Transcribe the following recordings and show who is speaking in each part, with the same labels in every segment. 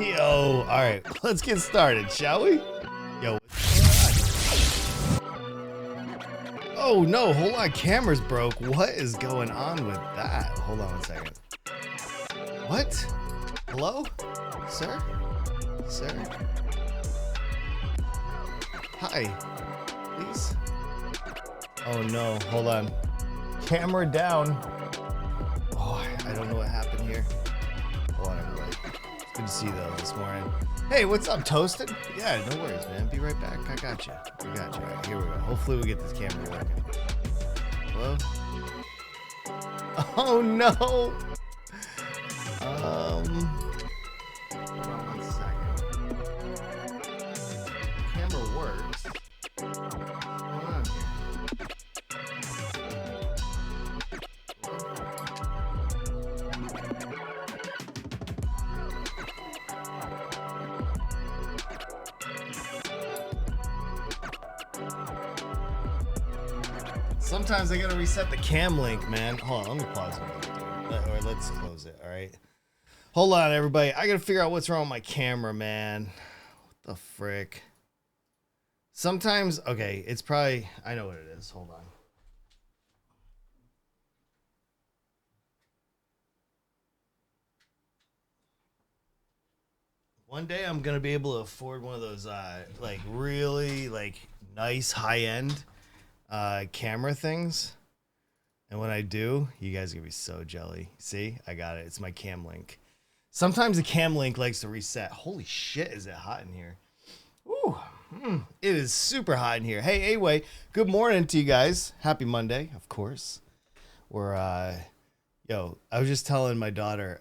Speaker 1: Yo, all right, let's get started, shall we? Yo, oh no, hold on, camera's broke. What is going on with that? Hold on 1 second. What? Hello? Sir? Sir? Hi, please? Oh no, hold on. Camera down. Oh, I don't know what happened here. Hold on, everybody. Good to see you though this morning. Hey, what's up, Toasted? Yeah, no worries, man. Be right back. I got you. We got you. All right, here we go. Hopefully we get this camera working. Hello? Oh no. Hold on 1 second. Camera works. What's going on here? Sometimes I gotta reset the cam link, man. Hold on, let me pause it. Or let's close it, alright? Hold on, everybody. I gotta figure out what's wrong with my camera, man. What the frick? Sometimes, okay, it's probably, I know what it is. Hold on. One day I'm gonna be able to afford one of those, like really, like nice high-end camera things, and when I do, you guys are gonna be so jelly. See, I got it. It's my cam link. Sometimes the cam link likes to reset. Holy shit, is it hot in here? Ooh, it is super hot in here. Hey, anyway, good morning to you guys. Happy Monday, of course. We're yo, I was just telling my daughter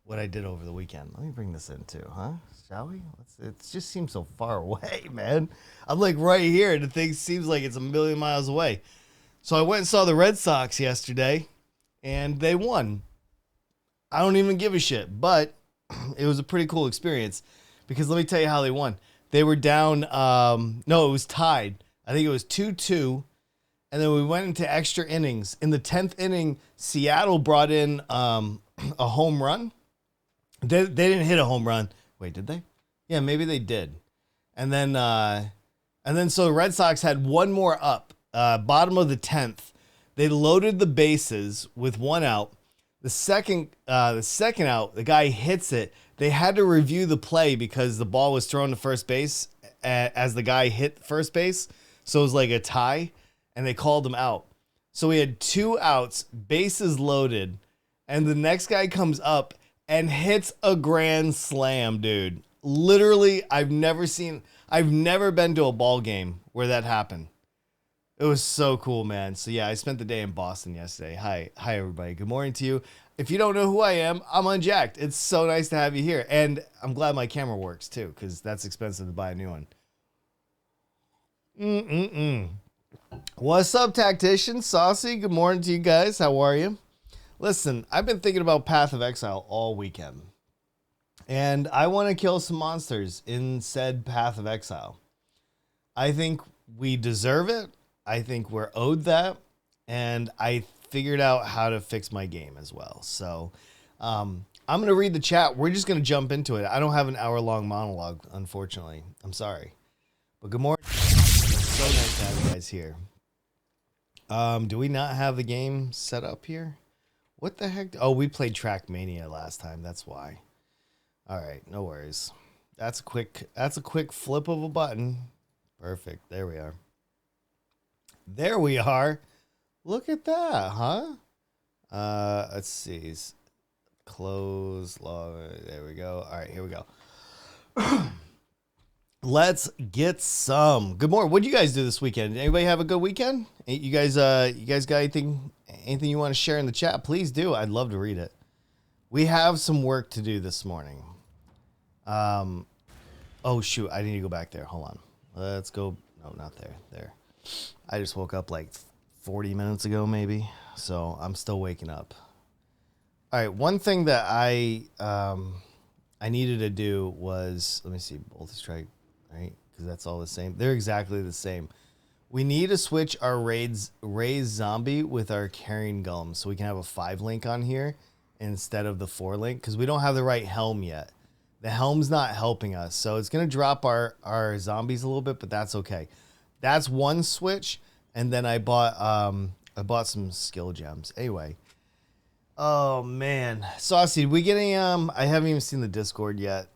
Speaker 1: what I did over the weekend. Let me bring this in too, huh? Shall we? It just seems so far away, man. I'm like right here, and the thing seems like it's a million miles away. So I went and saw the Red Sox yesterday, and they won. I don't even give a shit, but it was a pretty cool experience because let me tell you how they won. They were down, no, it was tied. I think it was 2-2, and then we went into extra innings. In the 10th inning, Seattle brought in a home run. They didn't hit a home run. Wait, did they? Yeah, maybe they did. And then so the Red Sox had one more up, bottom of the 10th. They loaded the bases with one out. The second out, the guy hits it. They had to review the play because the ball was thrown to first base as the guy hit first base. So it was like a tie, and they called him out. So we had 2 outs, bases loaded, and the next guy comes up and hits a grand slam, dude. Literally, I've never been to a ball game where that happened. It was so cool, man. So yeah, I spent the day in Boston yesterday. Hi everybody. Good morning to you. If you don't know who I am, I'm Unjacked. It's so nice to have you here. And I'm glad my camera works too, because that's expensive to buy a new one. What's up, Tactician? Saucy, good morning to you guys. How are you? Listen, I've been thinking about Path of Exile all weekend. And I want to kill some monsters in said Path of Exile. I think we deserve it. I think we're owed that. And I figured out how to fix my game as well. So I'm going to read the chat. We're just going to jump into it. I don't have an hour-long monologue, unfortunately. I'm sorry. But good morning. So nice to have you guys here. Do we not have the game set up here? What the heck? Oh, we played Trackmania last time. That's why. All right, no worries. That's a quick flip of a button. Perfect. There we are. There we are. Look at that, huh? Let's see. Close log. There we go. All right, here we go. Let's get some. Good morning. What did you guys do this weekend? Anybody have a good weekend? You guys got anything you want to share in the chat? Please do. I'd love to read it. We have some work to do this morning. Oh shoot, I need to go back there. Hold on. Let's go. No, not there. There. I just woke up like 40 minutes ago, maybe. So I'm still waking up. All right. One thing that I needed to do was, let me see, bolt strike, right? Because that's all the same. They're exactly the same. We need to switch our raised zombie with our Carrion Golem so we can have a 5 link on here instead of the 4 link because we don't have the right helm yet. The helm's not helping us, so it's gonna drop our zombies a little bit, but that's okay. That's one switch, and then I bought some skill gems. Anyway, oh man, Saucy, did we get any? I haven't even seen the Discord yet.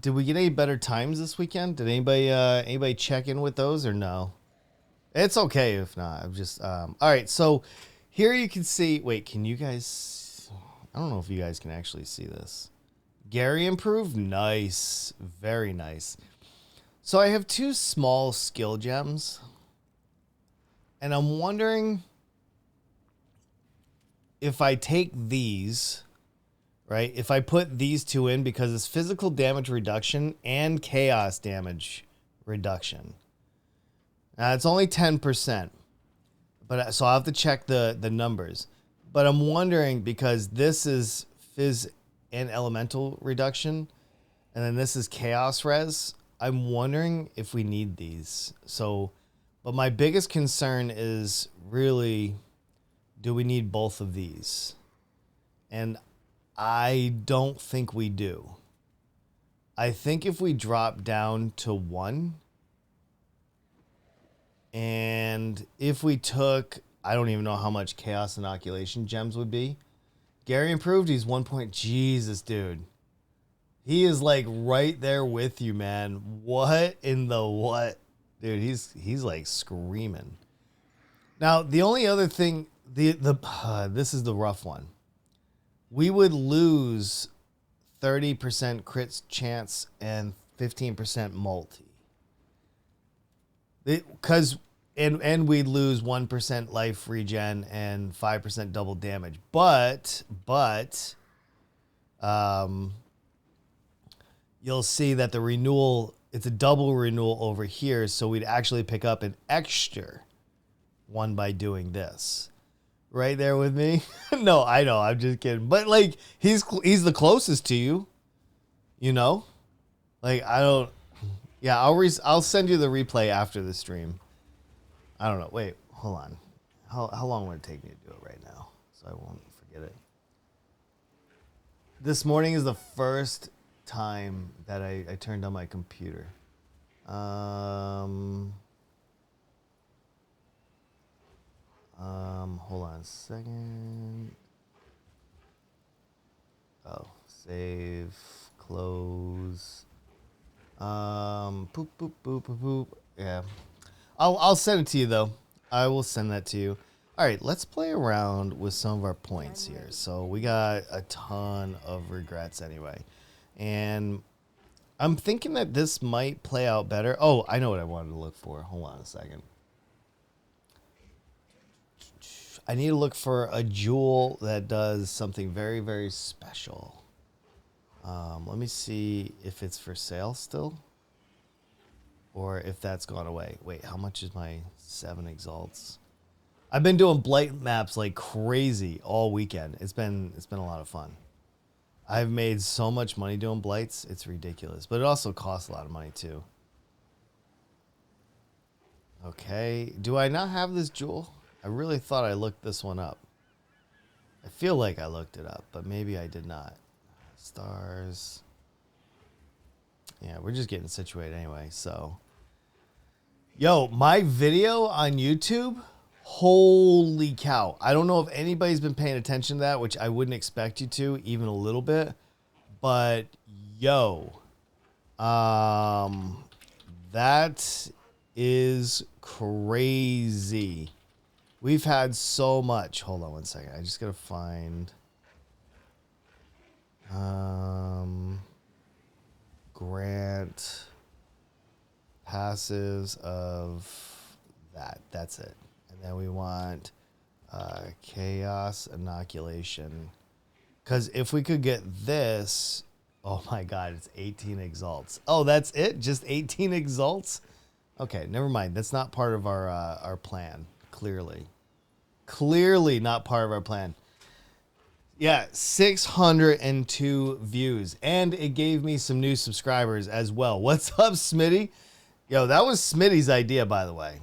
Speaker 1: Did we get any better times this weekend? Did anybody check in with those or no? It's okay if not. I'm just all right. So here you can see. Wait, can you guys? I don't know if you guys can actually see this. Gary improved. Nice. Very nice. So I have 2 small skill gems. And I'm wondering if I take these, right? If I put these 2 in because it's physical damage reduction and chaos damage reduction. Now it's only 10%. But so I'll have to check the numbers. But I'm wondering because this is phys and elemental reduction, and then this is chaos res. I'm wondering if we need these. So, but my biggest concern is really, do we need both of these? And I don't think we do. I think if we drop down to 1, and if we took, I don't even know how much chaos inoculation gems would be. Gary improved. He's 1 point. Jesus, dude. He is like right there with you, man. What in the what? Dude, he's like screaming. Now, the only other thing, this is the rough one. We would lose 30% crit chance and 15% multi. Because and we'd lose 1% life regen and 5% double damage. But you'll see that the renewal, it's a double renewal over here, so we'd actually pick up an extra 1 by doing this. Right there with me? No, I know, I'm just kidding. But like he's the closest to you. You know? Like I don't. Yeah, I'll send you the replay after the stream. I don't know. Wait, hold on. How long would it take me to do it right now so I won't forget it? This morning is the first time that I turned on my computer. Hold on a second. Oh, save, close. Boop, boop, boop, boop, boop. Yeah. I'll send it to you though. I will send that to you. All right, let's play around with some of our points here. So we got a ton of regrets anyway. And I'm thinking that this might play out better. Oh, I know what I wanted to look for. Hold on a second. I need to look for a jewel that does something very, very special. Let me see if it's for sale still. Or if that's gone away. Wait, how much is my 7 exalts? I've been doing Blight maps like crazy all weekend. It's been a lot of fun. I've made so much money doing Blights. It's ridiculous. But it also costs a lot of money too. Okay. Do I not have this jewel? I really thought I looked this one up. I feel like I looked it up, but maybe I did not. Stars. Yeah, we're just getting situated anyway, so. Yo, my video on YouTube, Holy cow. I don't know if anybody's been paying attention to that, which I wouldn't expect you to, even a little bit. But, yo. That is crazy. We've had so much. Hold on one second. I just gotta find grant passives of that. That's it. And then we want chaos inoculation. Because if we could get this, oh my god, it's 18 exalts. Oh, that's it? Just 18 exalts? Okay, never mind. That's not part of our plan. Clearly not part of our plan. Yeah, 602 views. And it gave me some new subscribers as well. What's up, Smitty? Yo, that was Smitty's idea, by the way.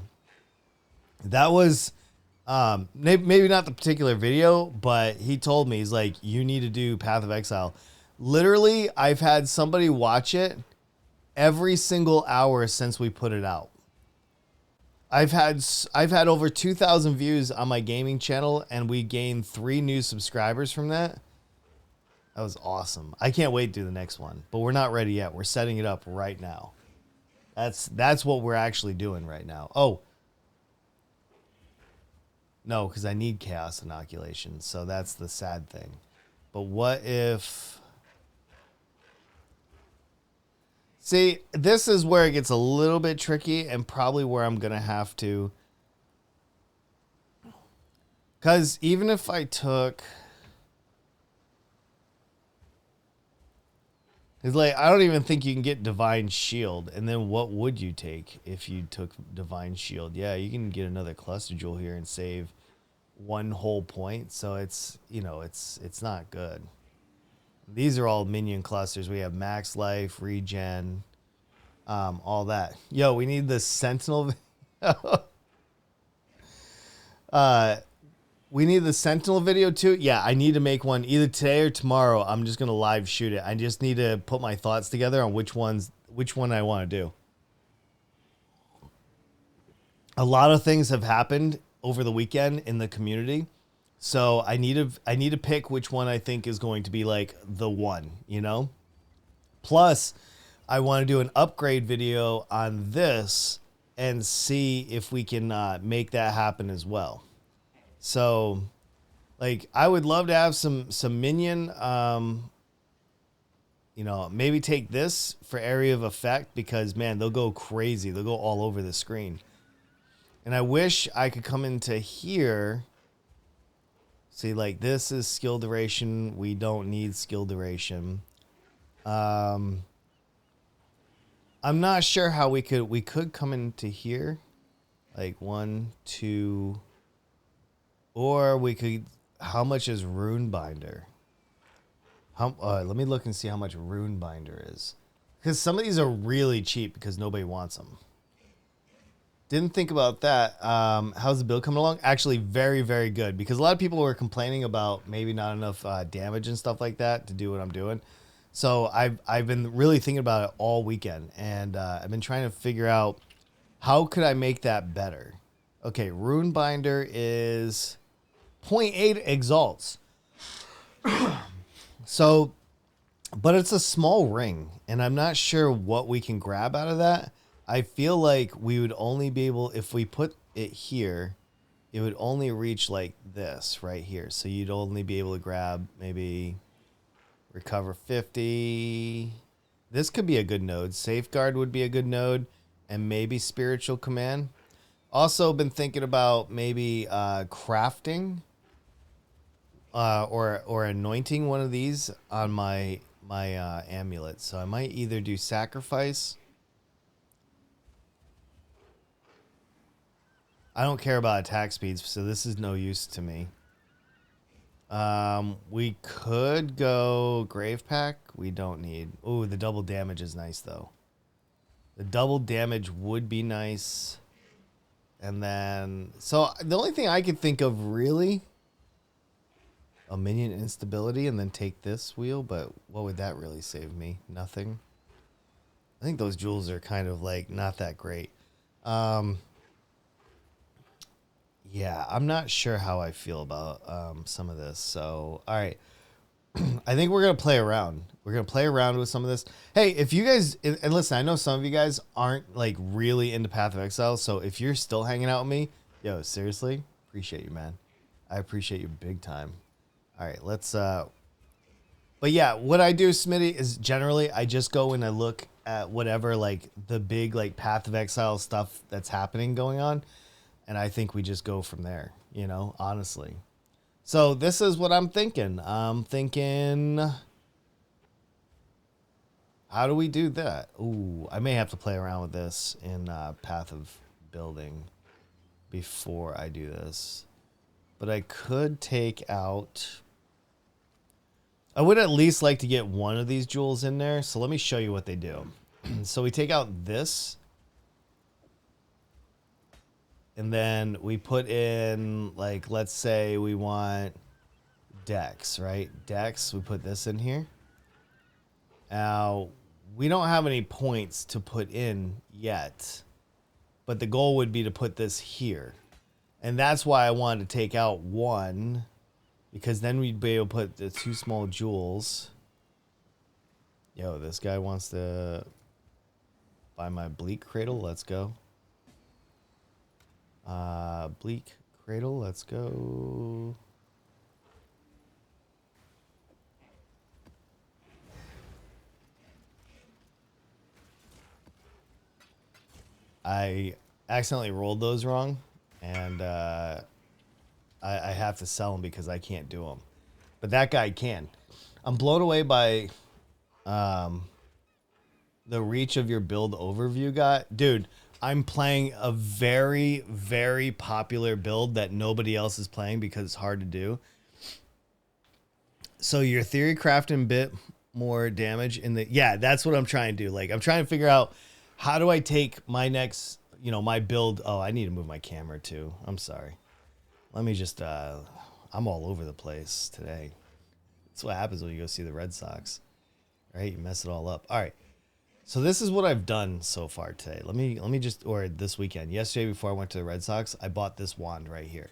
Speaker 1: That was maybe not the particular video, but he told me, he's like, you need to do Path of Exile. Literally, I've had somebody watch it every single hour since we put it out. I've had over 2,000 views on my gaming channel, and we gained 3 new subscribers from that. That was awesome. I can't wait to do the next one, but we're not ready yet. We're setting it up right now. That's what we're actually doing right now. Oh, no, because I need chaos inoculation, so that's the sad thing. But what if... See, this is where it gets a little bit tricky and probably where I'm going to have to... Because even if I took... It's like, I don't even think you can get Divine Shield. And then what would you take if you took Divine Shield? Yeah, you can get another Cluster Jewel here and save 1 whole point. So it's, you know, it's not good. These are all minion clusters. We have max life, regen, all that. Yo, we need the Sentinel. We need the Sentinel video too. Yeah, I need to make one either today or tomorrow. I'm just gonna live shoot it. I just need to put my thoughts together on which one I want to do. A lot of things have happened over the weekend in the community. So I need to pick which one I think is going to be like the one, you know? Plus, I want to do an upgrade video on this and see if we can make that happen as well. So, like, I would love to have some minion, you know, maybe take this for area of effect because, man, they'll go crazy. They'll go all over the screen. And I wish I could come into here... See, like, this is skill duration. We don't need skill duration. I'm not sure how we could come into here. Like 1, 2, or we could, how much is Rune Binder? Let me look and see how much Rune Binder is. Because some of these are really cheap because nobody wants them. Didn't think about that. How's the build coming along? Actually, very, very good. Because a lot of people were complaining about maybe not enough damage and stuff like that to do what I'm doing. So I've been really thinking about it all weekend. And I've been trying to figure out how could I make that better. Okay, Rune Binder is 0.8 exalts. So, but it's a small ring. And I'm not sure what we can grab out of that. I feel like we would only be able, if we put it here, it would only reach like this right here. So you'd only be able to grab maybe recover 50. This could be a good node. Safeguard would be a good node, and maybe spiritual command. Also been thinking about maybe crafting or anointing one of these on my amulet. So I might either do sacrifice. I don't care about attack speeds, so this is no use to me. We could go Grave Pack. We don't need... Ooh, the double damage is nice, though. The double damage would be nice. And then... So, the only thing I could think of, really... A minion instability, and then take this wheel, but what would that really save me? Nothing. I think those jewels are kind of, like, not that great. Yeah, I'm not sure how I feel about some of this. So, all right. I think we're going to play around. We're going to play around with some of this. Hey, if you guys, and listen, I know some of you guys aren't like really into Path of Exile. So if you're still hanging out with me, yo, seriously, appreciate you, man. I appreciate you big time. All right, let's, but yeah, what I do, Smitty, is generally I just go and I look at whatever like the big like Path of Exile stuff that's happening going on. And I think we just go from there, you know, honestly. So this is what I'm thinking. I'm thinking, how do we do that? Ooh, I may have to play around with this in Path of Building before I do this. But I could take out... I would at least like to get one of these jewels in there. So let me show you what they do. So we take out this. And then we put in, like, let's say we want Dex, right? Dex, we put this in here. Now, we don't have any points to put in yet. But the goal would be to put this here. And that's why I wanted to take out one. Because then we'd be able to put the 2 small jewels. Yo, this guy wants to buy my bleak cradle. Let's go. Bleak cradle, let's go. I accidentally rolled those wrong, and I have to sell them because I can't do them. But that guy can. I'm blown away by the reach of your build overview guy. Dude, I'm playing a very, very popular build that nobody else is playing because it's hard to do. So your theory crafting bit more damage in the... Yeah, that's what I'm trying to do. Like, I'm trying to figure out how do I take my next, you know, my build... Oh, I need to move my camera too. I'm sorry. Let me just... I'm all over the place today. That's what happens when you go see the Red Sox. Right? You mess it all up. All right. So this is what I've done so far today. Let me just, or this weekend, yesterday before I went to the Red Sox, I bought this wand right here.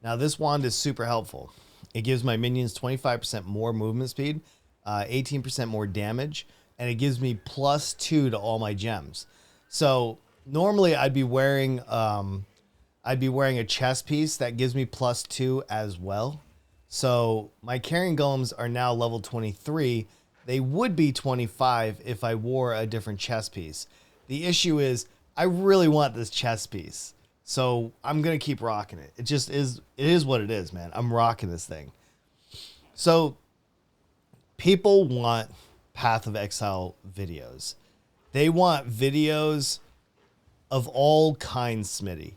Speaker 1: Now this wand is super helpful. It gives my minions 25% more movement speed, 18% more damage, and it gives me +2 to all my gems. So normally I'd be wearing a chest piece that gives me +2 as well. So my Carrion Golems are now level 23. They would be 25 if I wore a different chest piece. The issue is I really want this chest piece. So I'm going to keep rocking it. It just is, it is what it is, man. I'm rocking this thing. So people want Path of Exile videos. They want videos of all kinds, Smitty.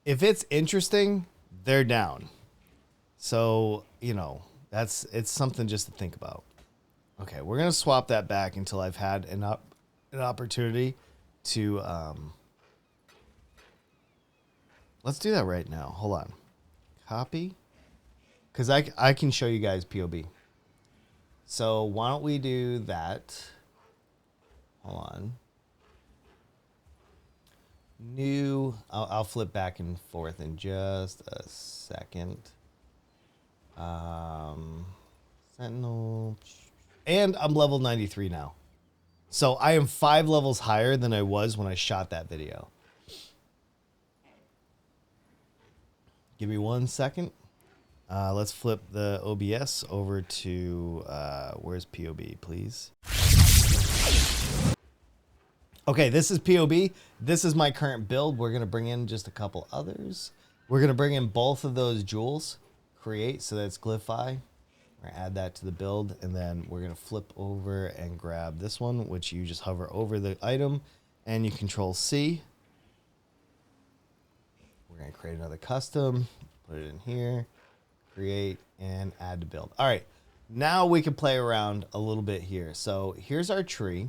Speaker 1: If it's interesting, they're down. So, you know, it's something just to think about. Okay, we're going to swap that back until I've had an opportunity to... let's do that right now. Hold on. Copy. Because I can show you guys POB. So why don't we do that? Hold on. New. I'll flip back and forth in just a second. Sentinel... And I'm level 93 now. So I am 5 levels higher than I was when I shot that video. Give me 1 second. Let's flip the OBS over to, where's POB, please? Okay, this is POB. This is my current build. We're going to bring in just a couple others. We're going to bring in both of those jewels. Create, so that's Glyphi. We're gonna add that to the build, and then we're gonna flip over and grab this one, which you just hover over the item and you control C. We're gonna create another custom, put it in here, create, and add to build. All right, now we can play around a little bit here. So here's our tree.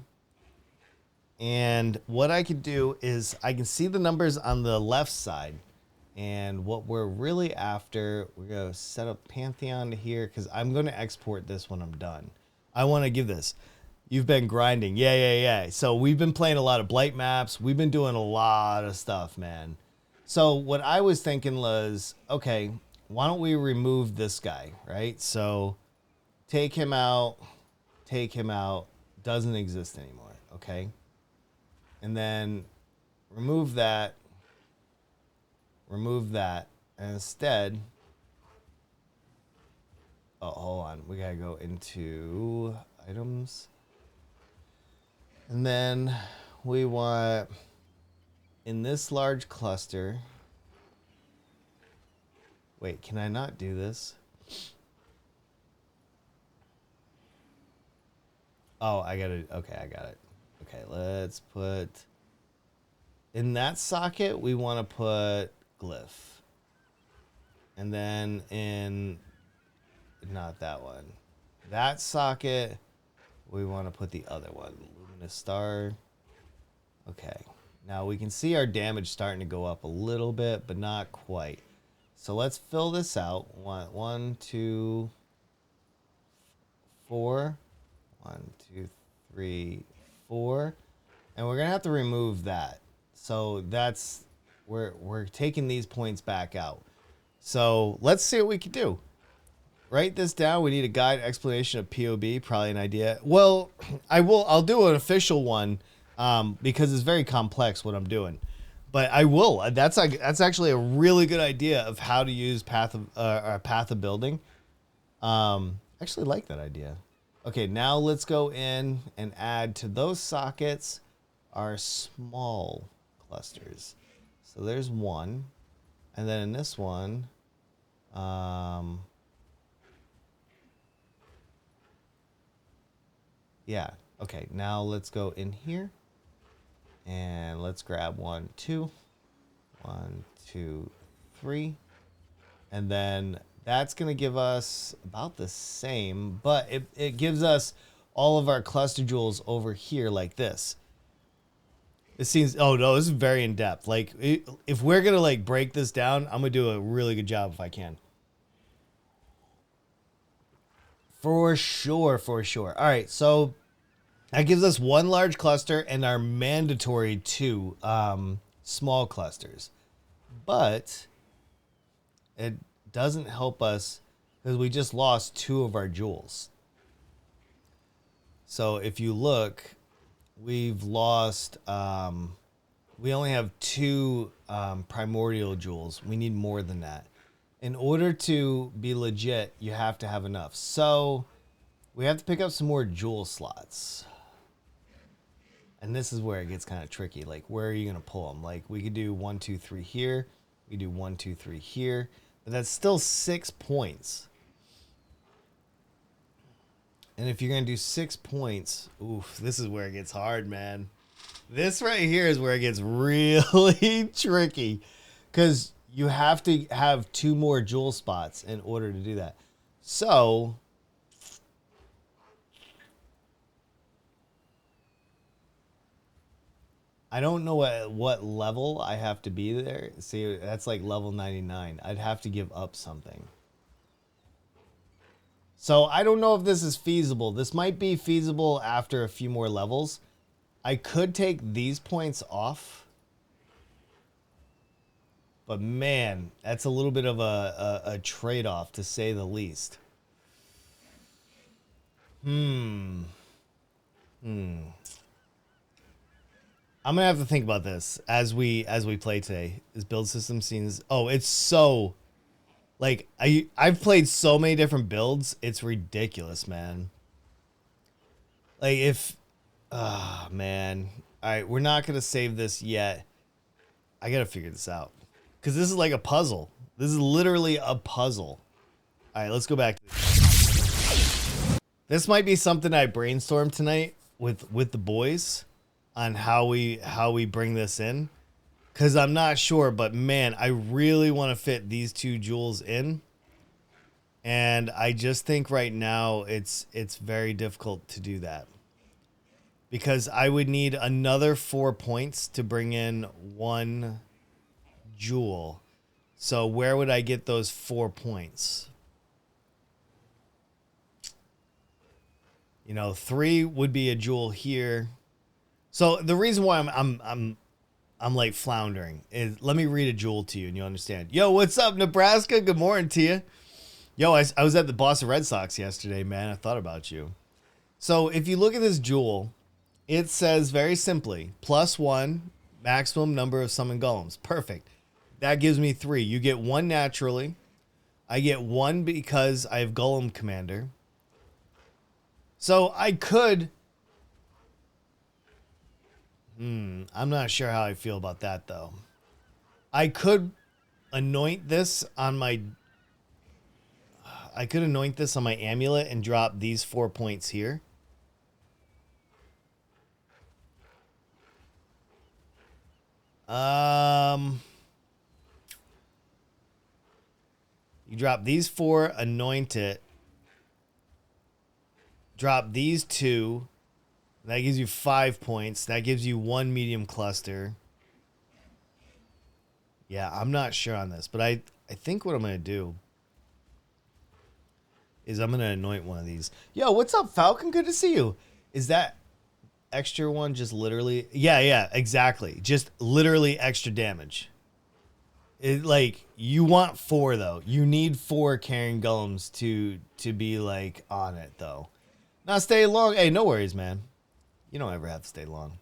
Speaker 1: And what I can do is I can see the numbers on the left side. And what we're really after, we're going to set up Pantheon here because I'm going to export this when I'm done. I want to give this. You've been grinding. Yeah. So we've been playing a lot of Blight maps. We've been doing a lot of stuff, man. So what I was thinking was, okay, why don't we remove this guy, right? So take him out, doesn't exist anymore, okay? And then remove that, and instead, oh, hold on, we gotta go into items. And then we want, in this large cluster, wait, can I not do this? Oh, I got it. Okay, I got it. Okay, let's put, in that socket, we want to put glyph. And then in, not that one. That socket, we want to put the other one. Luminous star. Okay. Now we can see our damage starting to go up a little bit, but not quite. So let's fill this out. 1, 2, 4. 1, 2, 3, 4. And we're gonna have to remove that. So that's, we're taking these points back out. So let's see what we can do. Write this down. We need a guide explanation of POB. Probably an idea. Well, I'll do an official one because it's very complex what I'm doing. But I will. That's actually a really good idea of how to use path of building. Actually like that idea. Okay, now let's go in and add to those sockets our small clusters. So there's one, and then in this one, yeah. Okay, now let's go in here and let's grab 1, 2, 1, 2, 3, and then that's gonna give us about the same, but it gives us all of our cluster jewels over here like this. It seems, oh no, this is very in depth. Like if we're gonna like break this down, I'm gonna do a really good job if I can. For sure, for sure. All right, so that gives us one large cluster and our mandatory 2 small clusters. But it doesn't help us because we just lost 2 of our jewels. So if you look, we've lost, we only have 2 primordial jewels. We need more than that. In order to be legit, you have to have enough. So we have to pick up some more jewel slots. And this is where it gets kind of tricky. Like, where are you going to pull them? Like, we could do 1, 2, 3 here. We do 1, 2, 3 here. But that's still 6 points. And if you're going to do 6 points, oof, this is where it gets hard, man. This right here is where it gets really tricky. Because you have to have 2 more jewel spots in order to do that. So I don't know what level I have to be there. See, that's like level 99. I'd have to give up something. So I don't know if this is feasible. This might be feasible after a few more levels. I could take these points off. But man, that's a little bit of a trade-off to say the least. I'm gonna have to think about this as we play today. This build system seems, oh, it's so, like, I've played so many different builds, it's ridiculous, man. Like, if, man, all right, we're not gonna save this yet. I gotta figure this out because this is like a puzzle. This is literally a puzzle. All right, let's go back to this. This might be something I brainstormed tonight with the boys on how we bring this in, because I'm not sure, but man, I really want to fit these 2 jewels in, and I just think right now it's very difficult to do that because I would need another 4 points to bring in 1 jewel. So where would I get those 4 points? You know, 3 would be a jewel here. So the reason why I'm I'm like floundering. Let me read a jewel to you and you understand. Yo, what's up, Nebraska? Good morning to you. Yo, I was at the Boston Red Sox yesterday, man. I thought about you. So if you look at this jewel, it says very simply, +1 maximum number of summon golems. Perfect. That gives me 3. You get 1 naturally. I get 1 because I have Golem Commander. So I could... I'm not sure how I feel about that, though. I could anoint this on my... I could anoint this on my amulet and drop these 4 points here. You drop these 4, anoint it. Drop these 2. That gives you 5 points. That gives you 1 medium cluster. Yeah, I'm not sure on this, but I think what I'm going to do is I'm going to anoint one of these. Yo, what's up, Falcon? Good to see you. Is that extra one just literally? Yeah, exactly. Just literally extra damage. Like, you want 4, though. You need 4 Carrion Golems to be, like, on it, though. Not stay long. Hey, no worries, man. You don't ever have to stay long.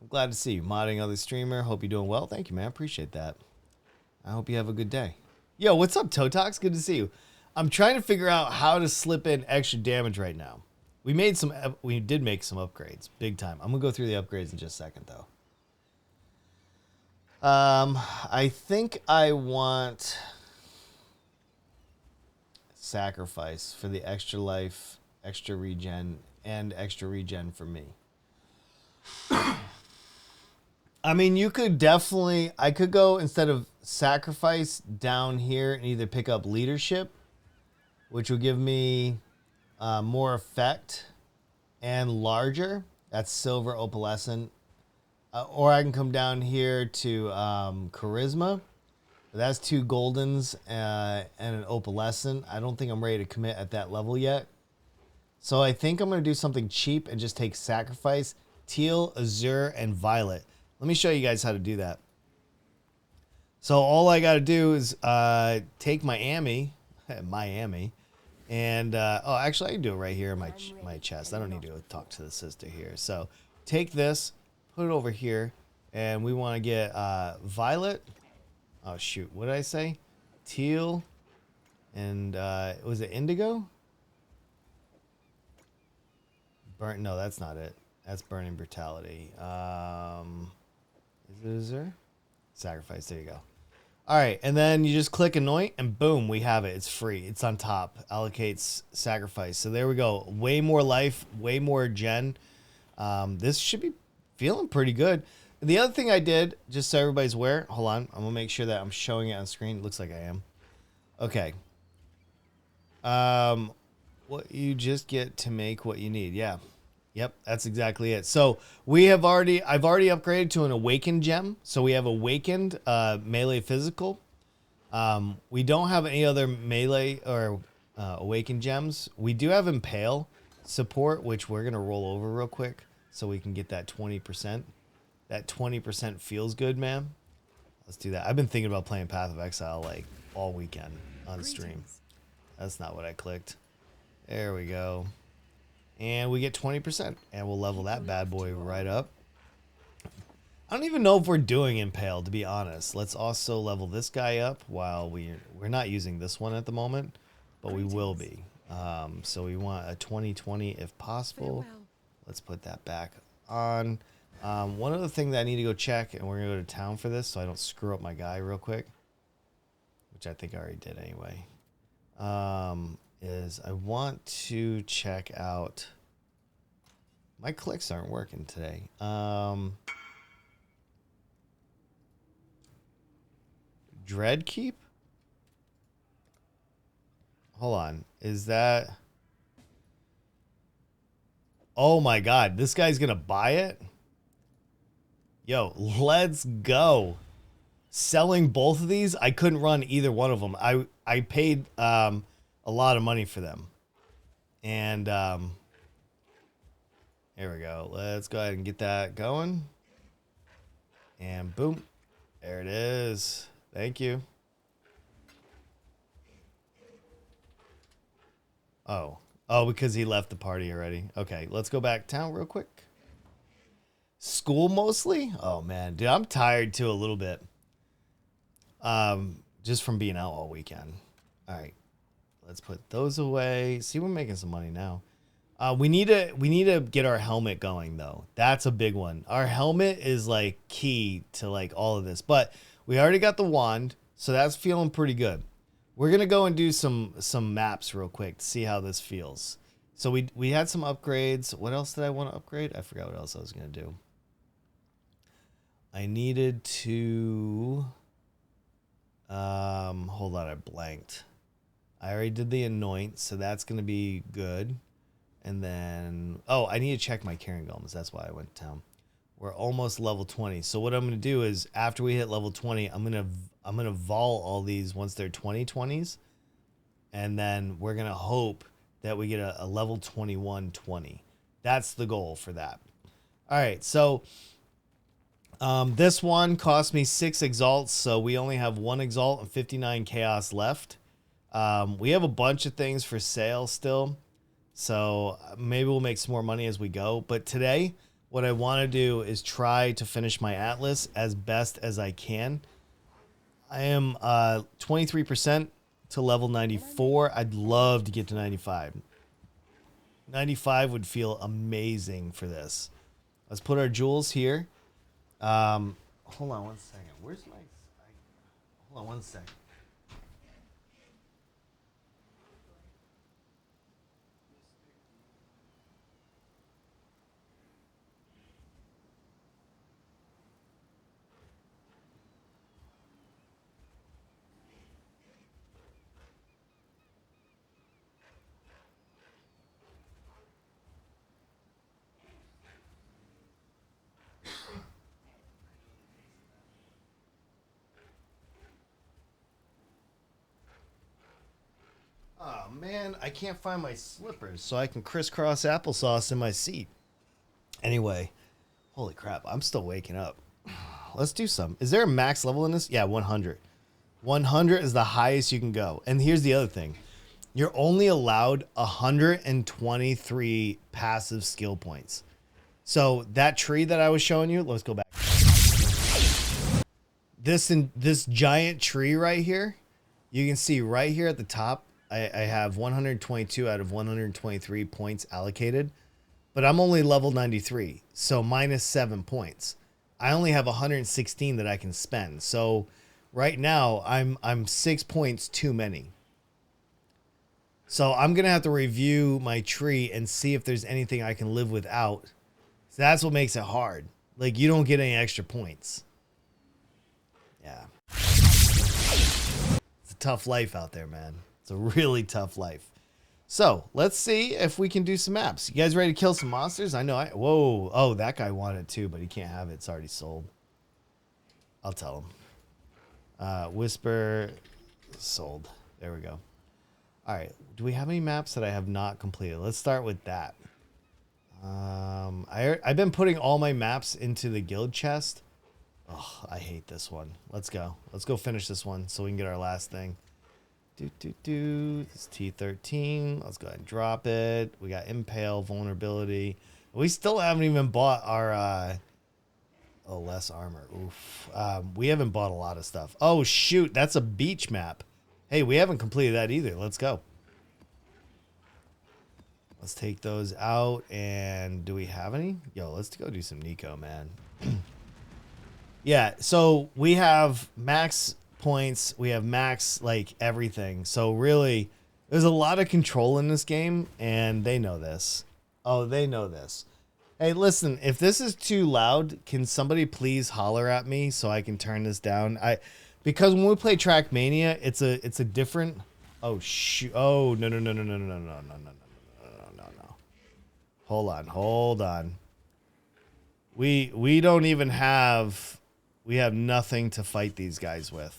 Speaker 1: I'm glad to see you. Modding other streamer. Hope you're doing well. Thank you, man. Appreciate that. I hope you have a good day. Yo, what's up, Totox? Good to see you. I'm trying to figure out how to slip in extra damage right now. We did make some upgrades. Big time. I'm going to go through the upgrades in just a second, though. I think I want sacrifice for the extra life, extra regen, and extra regen for me. I mean, you could definitely... I could go, instead of sacrifice, down here and either pick up leadership, which would give me more effect and larger. That's silver opalescent. Or I can come down here to charisma. That's 2 goldens and an opalescent. I don't think I'm ready to commit at that level yet. So I think I'm going to do something cheap and just take sacrifice, teal, azure, and violet. Let me show you guys how to do that. So all I got to do is take my Miami, and oh, actually I can do it right here in my chest. I don't need to talk to the sister here. So take this, put it over here, and we want to get violet. Oh shoot, what did I say? Teal, and was it indigo? Burnt? No, that's not it. That's burning brutality. Is there? Sacrifice. There you go. All right, and then you just click anoint, and boom, we have it. It's free. It's on top. Allocates sacrifice. So there we go. Way more life. Way more gen. This should be feeling pretty good. The other thing I did, just so everybody's aware. Hold on. I'm gonna make sure that I'm showing it on screen. It looks like I am. Okay. What you just get to make what you need. Yeah. Yep, that's exactly it. So I've already upgraded to an awakened gem. So we have awakened melee physical. We don't have any other melee or awakened gems. We do have impale support, which we're gonna roll over real quick so we can get that 20%. That 20% feels good, man. Let's do that. I've been thinking about playing Path of Exile like all weekend on stream. That's not what I clicked. There we go. And we get 20%. And we'll level that bad boy right up. I don't even know if we're doing Impale, to be honest. Let's also level this guy up while we're not using this one at the moment, but we will be. So we want a 2020 if possible. Let's put that back on. One other thing that I need to go check, and we're going to go to town for this so I don't screw up my guy real quick, which I think I already did anyway. Is I want to check out... My clicks aren't working today. Dreadkeep? Hold on. Is that... Oh my god. This guy's going to buy it? Yo, let's go. Selling both of these? I couldn't run either one of them. I paid... a lot of money for them. And here we go. Let's go ahead and get that going. And boom. There it is. Thank you. Oh. Oh, because he left the party already. Okay, let's go back town real quick. School mostly? Oh man, dude, I'm tired too a little bit. Just from being out all weekend. All right, let's put those away. See, we're making some money now. We need to get our helmet going though. That's a big one. Our helmet is like key to like all of this. But we already got the wand, so that's feeling pretty good. We're gonna go and do some maps real quick to see how this feels. So we had some upgrades. What else did I want to upgrade? I forgot what else I was gonna do. I needed to hold on, I blanked. I already did the anoint, so that's gonna be good. And then I need to check my Carrion Golems. That's why I went to town. We're almost level 20. So what I'm gonna do is after we hit level 20, I'm gonna vol all these once they're 2020s, and then we're gonna hope that we get a level 21 20. That's the goal for that. All right, so this one cost me 6 exalts, so we only have 1 exalt and 59 chaos left. We have a bunch of things for sale still, so maybe we'll make some more money as we go. But today, what I want to do is try to finish my Atlas as best as I can. I am 23% to level 94. I'd love to get to 95. 95 would feel amazing for this. Let's put our jewels here. Hold on one second. Where's my... Hold on one second. Oh man, I can't find my slippers, so I can crisscross applesauce in my seat. Anyway, holy crap, I'm still waking up. Let's do some. Is there a max level in this? Yeah, 100. 100 is the highest you can go. And here's the other thing. You're only allowed 123 passive skill points. So that tree that I was showing you, let's go back. This giant tree right here, you can see right here at the top, I have 122 out of 123 points allocated, but I'm only level 93, so minus 7 points. I only have 116 that I can spend. So right now I'm 6 points too many. So I'm gonna have to review my tree and see if there's anything I can live without. So that's what makes it hard. Like, you don't get any extra points. Yeah. It's a tough life out there, man. It's a really tough life. So let's see if we can do some maps. You guys ready to kill some monsters? I know whoa. Oh, that guy wanted to, but he can't have it. It's already sold. I'll tell him. Whisper sold. There we go. All right. Do we have any maps that I have not completed? Let's start with that. I've been putting all my maps into the guild chest. Oh, I hate this one. Let's go. Let's go finish this one so we can get our last thing. This T13. Let's go ahead and drop it. We got Impale, Vulnerability. We still haven't even bought our... less armor. Oof. We haven't bought a lot of stuff. Oh, shoot. That's a beach map. Hey, we haven't completed that either. Let's go. Let's take those out. And do we have any? Yo, let's go do some Nico, man. Yeah, so we have max points. We have max, like, everything. So really, there's a lot of control in this game, and they know this. Oh, they know this. Hey, listen, if this is too loud, can somebody please holler at me so I can turn this down? Because when we play Trackmania, it's a different... Oh, shoot. Oh, no. Hold on. We don't even have... We have nothing to fight these guys with.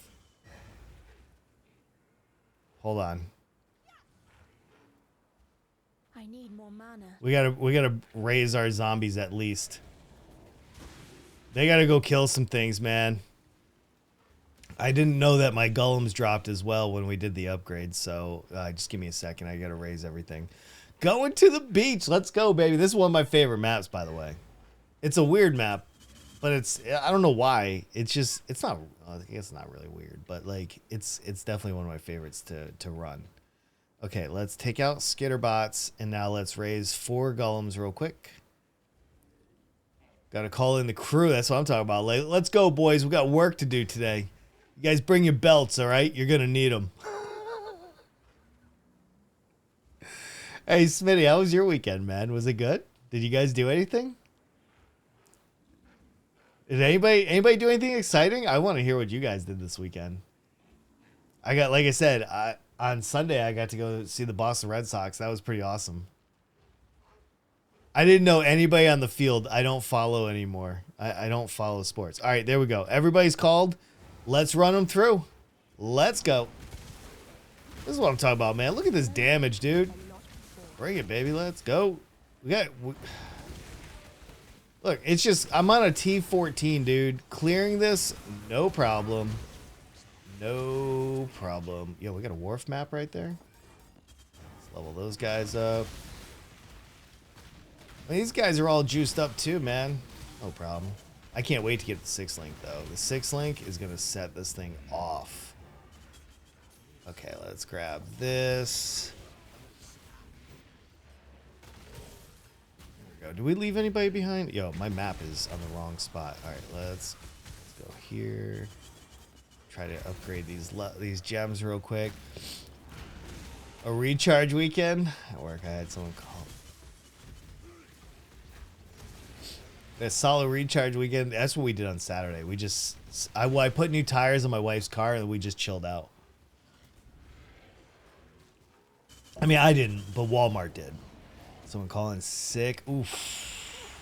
Speaker 1: Hold on.
Speaker 2: I need more mana.
Speaker 1: We gotta raise our zombies at least. They gotta go kill some things, man. I didn't know that my golems dropped as well when we did the upgrade, so just give me a second. I gotta raise everything. Going to the beach. Let's go, baby. This is one of my favorite maps, by the way. It's a weird map, but I don't know why. It's not, I think it's not really weird, but like, it's definitely one of my favorites to run. Okay, let's take out skitterbots, and now let's raise 4 golems real quick. Gotta call in the crew. That's what I'm talking about. Like, let's go, boys. We got work to do today. You guys bring your belts, all right? You're gonna need them. Hey, Smitty, how was your weekend, man? Was it good? Did you guys do anything? Did anybody do anything exciting? I want to hear what you guys did this weekend. I got, like I said, on Sunday I got to go see the Boston Red Sox. That was pretty awesome. I didn't know anybody on the field. I don't follow anymore. I don't follow sports. All right, there we go. Everybody's called. Let's run them through. Let's go. This is what I'm talking about, man. Look at this damage, dude. Bring it, baby. Let's go. Look, it's just, I'm on a T14, dude. Clearing this, no problem. No problem. Yo, we got a wharf map right there. Let's level those guys up. These guys are all juiced up too, man. No problem. I can't wait to get the 6 link though. The 6 link is gonna set this thing off. Okay, let's grab this. There we go. Do we leave anybody behind? Yo, my map is on the wrong spot. All right, let's go here. Try to upgrade these gems real quick. A recharge weekend at work. I had someone call. A solid recharge weekend. That's what we did on Saturday. We just, I put new tires on my wife's car and we just chilled out. I mean, I didn't, but Walmart did. Someone calling sick. Oof.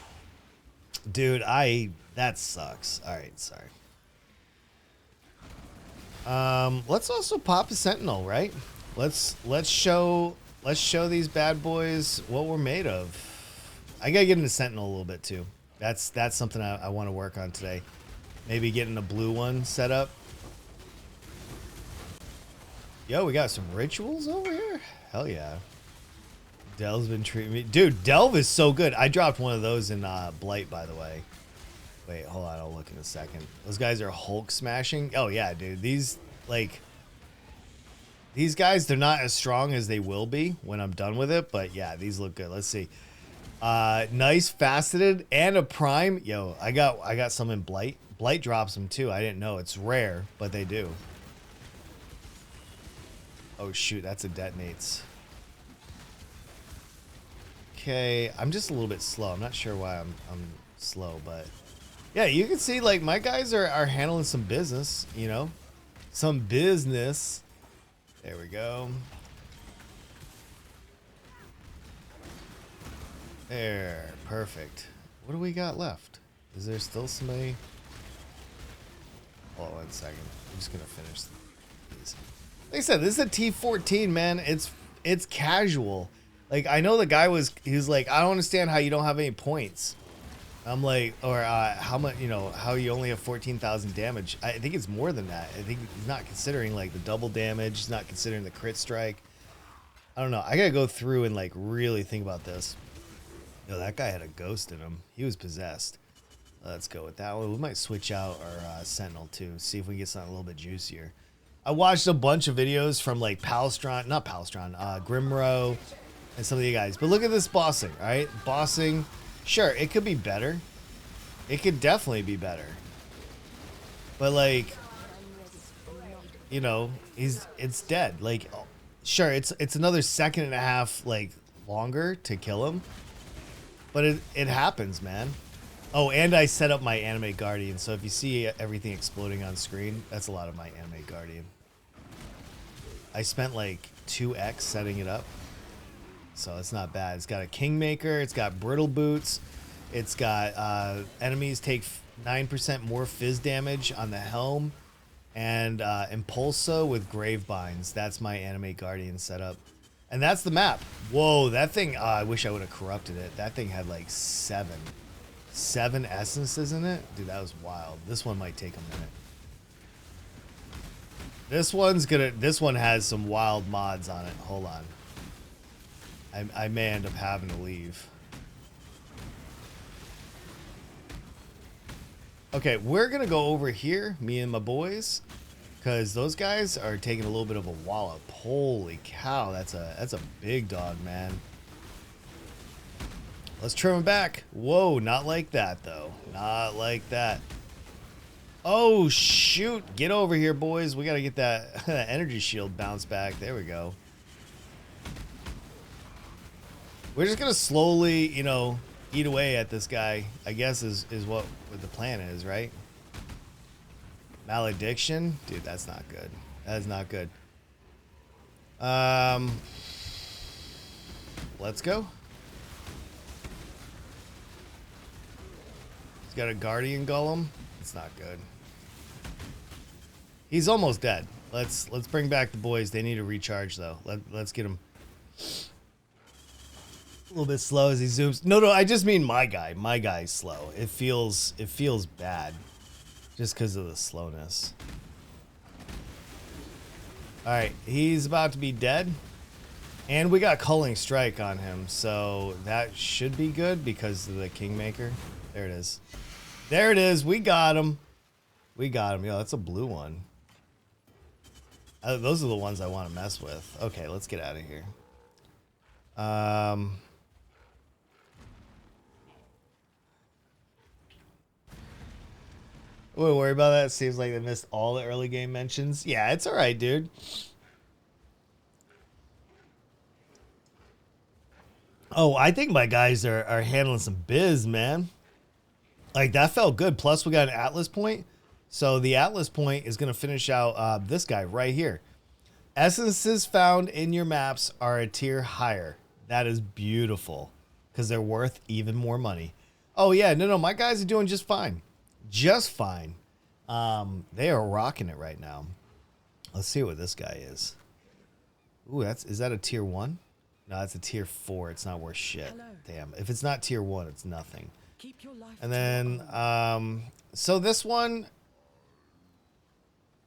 Speaker 1: Dude, that sucks. All right, sorry. Let's also pop a sentinel, right? Let's show these bad boys what we're made of. I gotta get into sentinel a little bit too. That's something I want to work on today. Maybe getting a blue one set up. Yo, we got some rituals over here. Hell yeah. Delve's been treating me. Dude, Delve is so good. I dropped one of those in Blight, by the way. Wait, hold on. I'll look in a second. Those guys are Hulk smashing. Oh, yeah, dude. These guys, they're not as strong as they will be when I'm done with it. But, yeah, these look good. Let's see. Nice faceted and a prime. Yo, I got some in Blight. Blight drops them, too. I didn't know. It's rare, but they do. Oh, shoot. That's a detonates. Okay, I'm just a little bit slow. I'm not sure why I'm slow, but yeah, you can see like my guys are handling some business, you know, some business. There we go. There, perfect. What do we got left? Is there still somebody? Hold on 1 second. I'm just gonna finish these. Like I said, this is a T14, man. It's casual. Like, I know the guy he was like, I don't understand how you don't have any points. I'm like, or how much, you know, how you only have 14,000 damage. I think it's more than that. I think he's not considering like the double damage. He's not considering the crit strike. I don't know. I gotta go through and like really think about this. Yo, that guy had a ghost in him. He was possessed. Let's go with that one. We might switch out our Sentinel too. See if we can get something a little bit juicier. I watched a bunch of videos from like Grimro, and some of the guys. But look at this bossing, all right? Bossing, sure, it could be better. It could definitely be better. But like, you know, it's dead. Like, sure, it's another second and a half like longer to kill him. But it happens, man. Oh, and I set up my Animate Guardian, so if you see everything exploding on screen, that's a lot of my Animate Guardian. I spent like 2x setting it up. So it's not bad. It's got a Kingmaker. It's got Brittle Boots. It's got enemies take 9% more fizz damage on the helm. And Impulso with Grave Binds. That's my Animate Guardian setup. And that's the map. Whoa, that thing, I wish I would have corrupted it. That thing had like 7. 7 essences in it. Dude, that was wild. This one might take a minute. This one has some wild mods on it. Hold on. I may end up having to leave. Okay, we're gonna go over here, me and my boys, because those guys are taking a little bit of a wallop. Holy cow, that's a big dog, man. Let's trim him back. Whoa, not like that though. Not like that. Oh shoot! Get over here, boys. We gotta get that energy shield bounce back. There we go. We're just gonna slowly, you know, eat away at this guy, I guess is what the plan is, right? Malediction? Dude, that's not good. That is not good. Let's go. He's got a guardian golem. It's not good. He's almost dead. Let's bring back the boys. They need to recharge though. Let's get him a little bit slow as he zooms. No, I just mean my guy. My guy's slow. It feels bad just because of the slowness. All right, he's about to be dead. And we got Culling Strike on him, so that should be good because of the Kingmaker. There it is. There it is. We got him. We got him. Yo, that's a blue one. Those are the ones I want to mess with. Okay, let's get out of here. Wouldn't worry about that. Seems like they missed all the early game mentions. Yeah, it's all right, dude. Oh, I think my guys are handling some biz, man. Like, that felt good. Plus, we got an Atlas point. So, the Atlas point is going to finish out this guy right here. Essences found in your maps are a tier higher. That is beautiful. Because they're worth even more money. Oh, yeah. No, my guys are doing just fine. Just fine. They are rocking it right now. Let's see what this guy is. Ooh, is that a tier 1? No, it's a tier 4. It's not worth shit. Hello. Damn. If it's not tier 1, it's nothing. Keep your life. And then, so this one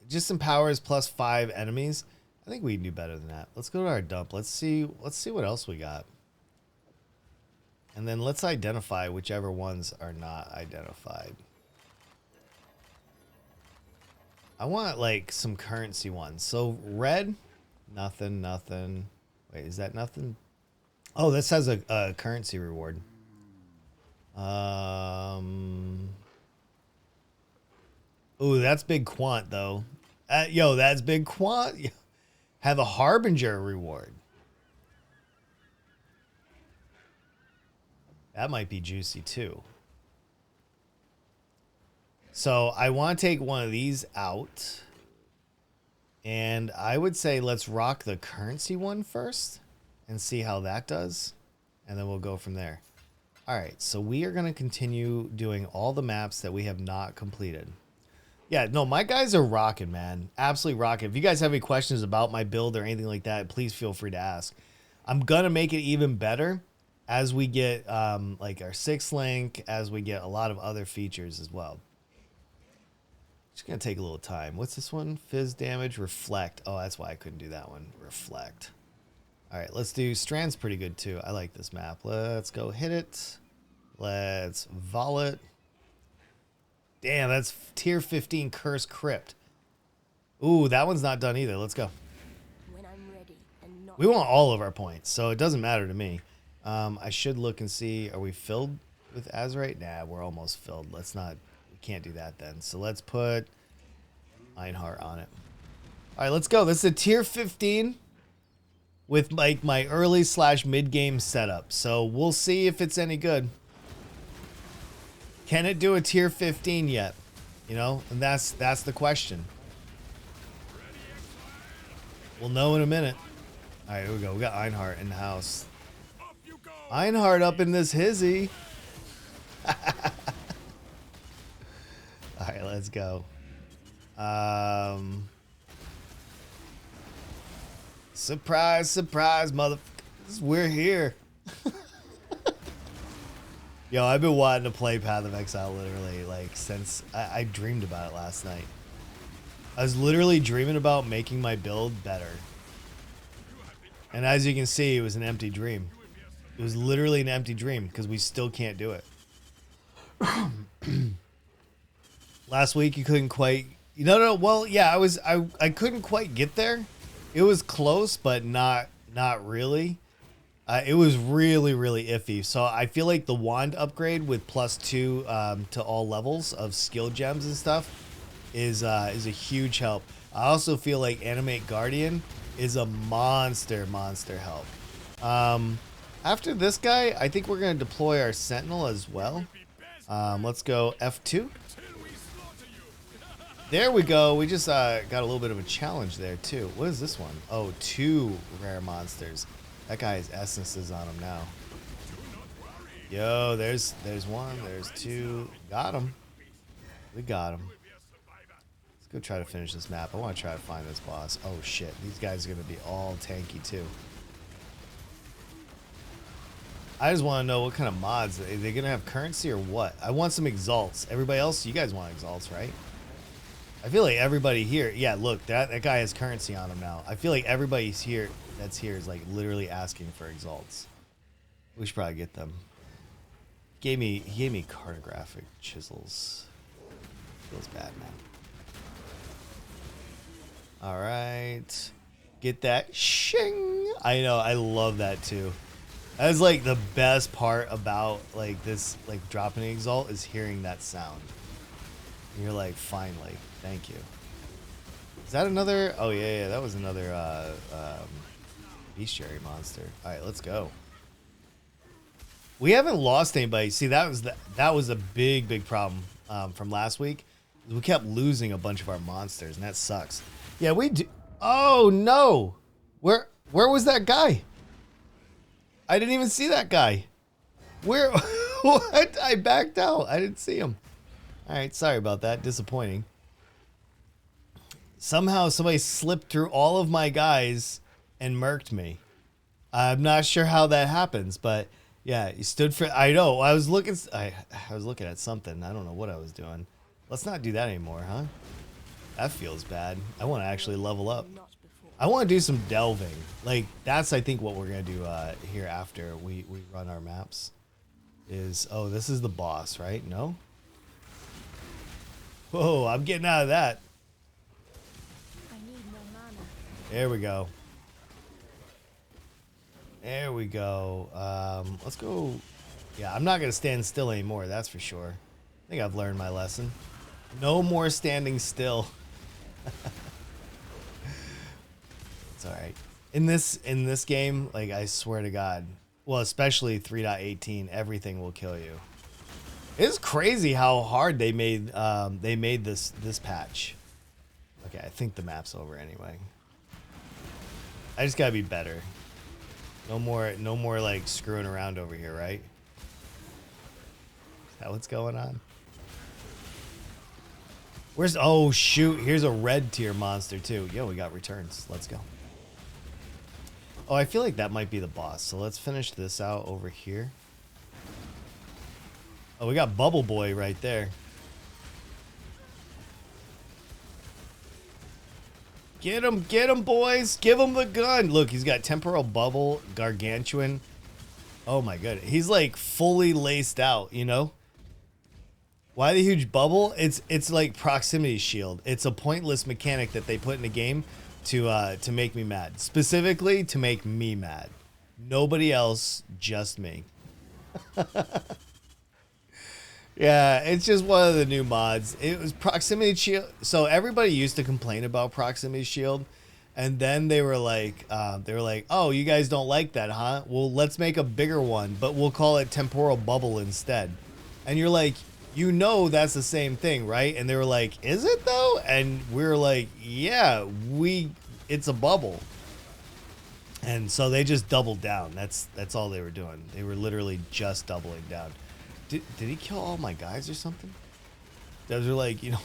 Speaker 1: just empowers plus 5 enemies. I think we can do better than that. Let's go to our dump. Let's see what else we got. And then let's identify whichever ones are not identified. I want like some currency ones. So red, nothing. Wait, is that nothing? Oh, this has a currency reward. Ooh, that's big quant though. Yo, that's big quant. Have a harbinger reward. That might be juicy too. So I want to take one of these out. And I would say let's rock the currency one first and see how that does. And then we'll go from there. All right, so we are going to continue doing all the maps that we have not completed. Yeah, no, my guys are rocking, man. Absolutely rocking. If you guys have any questions about my build or anything like that, please feel free to ask. I'm going to make it even better as we get like our 6th link, as we get a lot of other features as well. Just going to take a little time. What's this one? Fizz damage, reflect. Oh, that's why I couldn't do that one. Reflect. All right, let's do Strand's pretty good too. I like this map. Let's go hit it. Let's vol it. Damn, that's tier 15 Curse Crypt. Ooh, that one's not done either. Let's go. When I'm ready and not we want all of our points, so it doesn't matter to me. I should look and see. Are we filled with Azurite? Nah, we're almost filled. Let's not. We can't do that then. So let's put Einhart on it. All right, let's go. This is a tier 15. With like my early / mid game setup. So we'll see if it's any good. Can it do a tier 15 yet? You know, and that's the question. We'll know in a minute. All right, here we go. We got Einhart in the house. Einhart up in this hizzy. All right, let's go. Surprise, surprise, motherfuckers. We're here. Yo, I've been wanting to play Path of Exile literally like since I dreamed about it last night. I was literally dreaming about making my build better. And as you can see, it was an empty dream. It was literally an empty dream because we still can't do it. Last week you couldn't quite. No. Well, yeah, I couldn't quite get there. It was close, but not really. It was really iffy. So I feel like the wand upgrade with +2 to all levels of skill gems and stuff is a huge help. I also feel like Animate Guardian is a monster help. After this guy, I think we're gonna deploy our Sentinel as well. Let's go F2. There we go. We just got a little bit of a challenge there too. What is this one? Oh, 2 rare monsters. That guy has essences on him now. Yo, there's one. There's 2. Got him. We got him. Let's go try to finish this map. I want to try to find this boss. Oh shit, these guys are gonna be all tanky too. I just want to know what kind of mods. Are they gonna have currency or what? I want some exalts. Everybody else, you guys want exalts, right? I feel like everybody here, yeah, look, that guy has currency on him now. I feel like everybody's here that's here is like literally asking for exalts. We should probably get them. He gave me cartographic chisels. Feels bad, man. All right. Get that shing. I know, I love that too. That's like the best part about like this, like dropping an exalt is hearing that sound. And you're like, finally, thank you. Is that another? Oh yeah, that was another bestiary monster. All right, let's go. We haven't lost anybody. See, that was a big problem from last week. We kept losing a bunch of our monsters, and that sucks. Yeah, we do. Oh no, where was that guy? I didn't even see that guy. Where? What? I backed out. I didn't see him. All right, sorry about that. Disappointing. Somehow somebody slipped through all of my guys and murked me. I'm not sure how that happens, but yeah, he stood for. I know. I was looking at something. I don't know what I was doing. Let's not do that anymore, huh? That feels bad. I want to actually level up. I want to do some delving. Like that's I think what we're gonna do here after we run our maps. Is this is the boss, right? No. Whoa, I'm getting out of that.
Speaker 2: I need more mana.
Speaker 1: There we go. There we go. Let's go. Yeah, I'm not going to stand still anymore, that's for sure. I think I've learned my lesson. No more standing still. It's all right. In this game, like I swear to God, well, especially 3.18, everything will kill you. It's crazy how hard they made this patch. Okay, I think the map's over anyway. I just gotta be better. No more like screwing around over here, right? Is that what's going on? Where's oh shoot, here's a red tier monster too. Yo, we got returns. Let's go. Oh, I feel like that might be the boss. So let's finish this out over here. Oh, we got Bubble Boy right there. Get him, boys. Give him the gun. Look, he's got Temporal Bubble, Gargantuan. Oh my goodness. He's like fully laced out, you know? Why the huge bubble? It's like proximity shield. It's a pointless mechanic that they put in the game to make me mad. Specifically to make me mad. Nobody else, just me. Yeah, it's just one of the new mods. It was proximity shield. So everybody used to complain about proximity shield, and then they were like, "Oh, you guys don't like that, huh? Well, let's make a bigger one, but we'll call it temporal bubble instead." And you're like, "You know that's the same thing, right?" And they were like, "Is it though?" And we were like, "Yeah, it's a bubble." And so they just doubled down. That's all they were doing. They were literally just doubling down. Did he kill all my guys or something? Those are like, you know,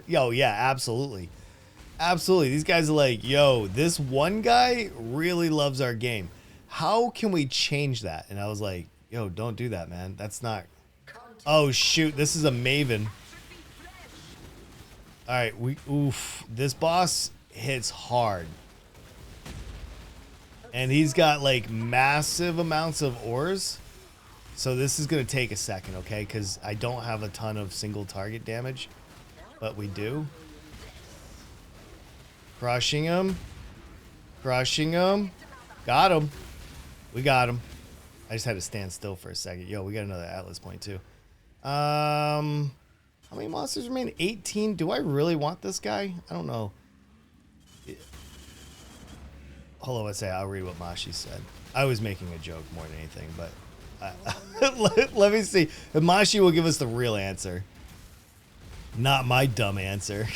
Speaker 1: yo, yeah, absolutely. Absolutely. These guys are like, yo, this one guy really loves our game. How can we change that? And I was like, Yo, don't do that, man. That's not... Oh, shoot. This is a Maven. Alright, oof. This boss hits hard. And he's got, like, massive amounts of ores. So this is going to take a second, okay? Because I don't have a ton of single target damage. But we do. Crushing him. Crushing him. Got him. We got him. I just had to stand still for a second. Yo, we got another Atlas point, too. How many monsters remain? 18? Do I really want this guy? I don't know. Hold on, let's say I'll read what Mashi said. I was making a joke more than anything, but let me see. Mashi will give us the real answer. Not my dumb answer.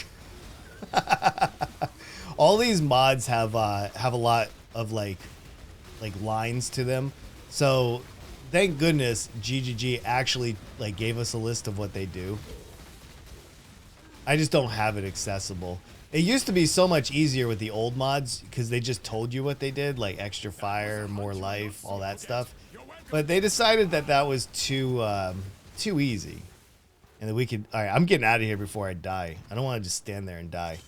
Speaker 1: All these mods have a lot of like lines to them. So thank goodness GGG actually like gave us a list of what they do. I just don't have it accessible. It used to be so much easier with the old mods because they just told you what they did, like extra fire, more life, all that stuff. But they decided that that was too easy. And that we could... All right, I'm getting out of here before I die. I don't want to just stand there and die.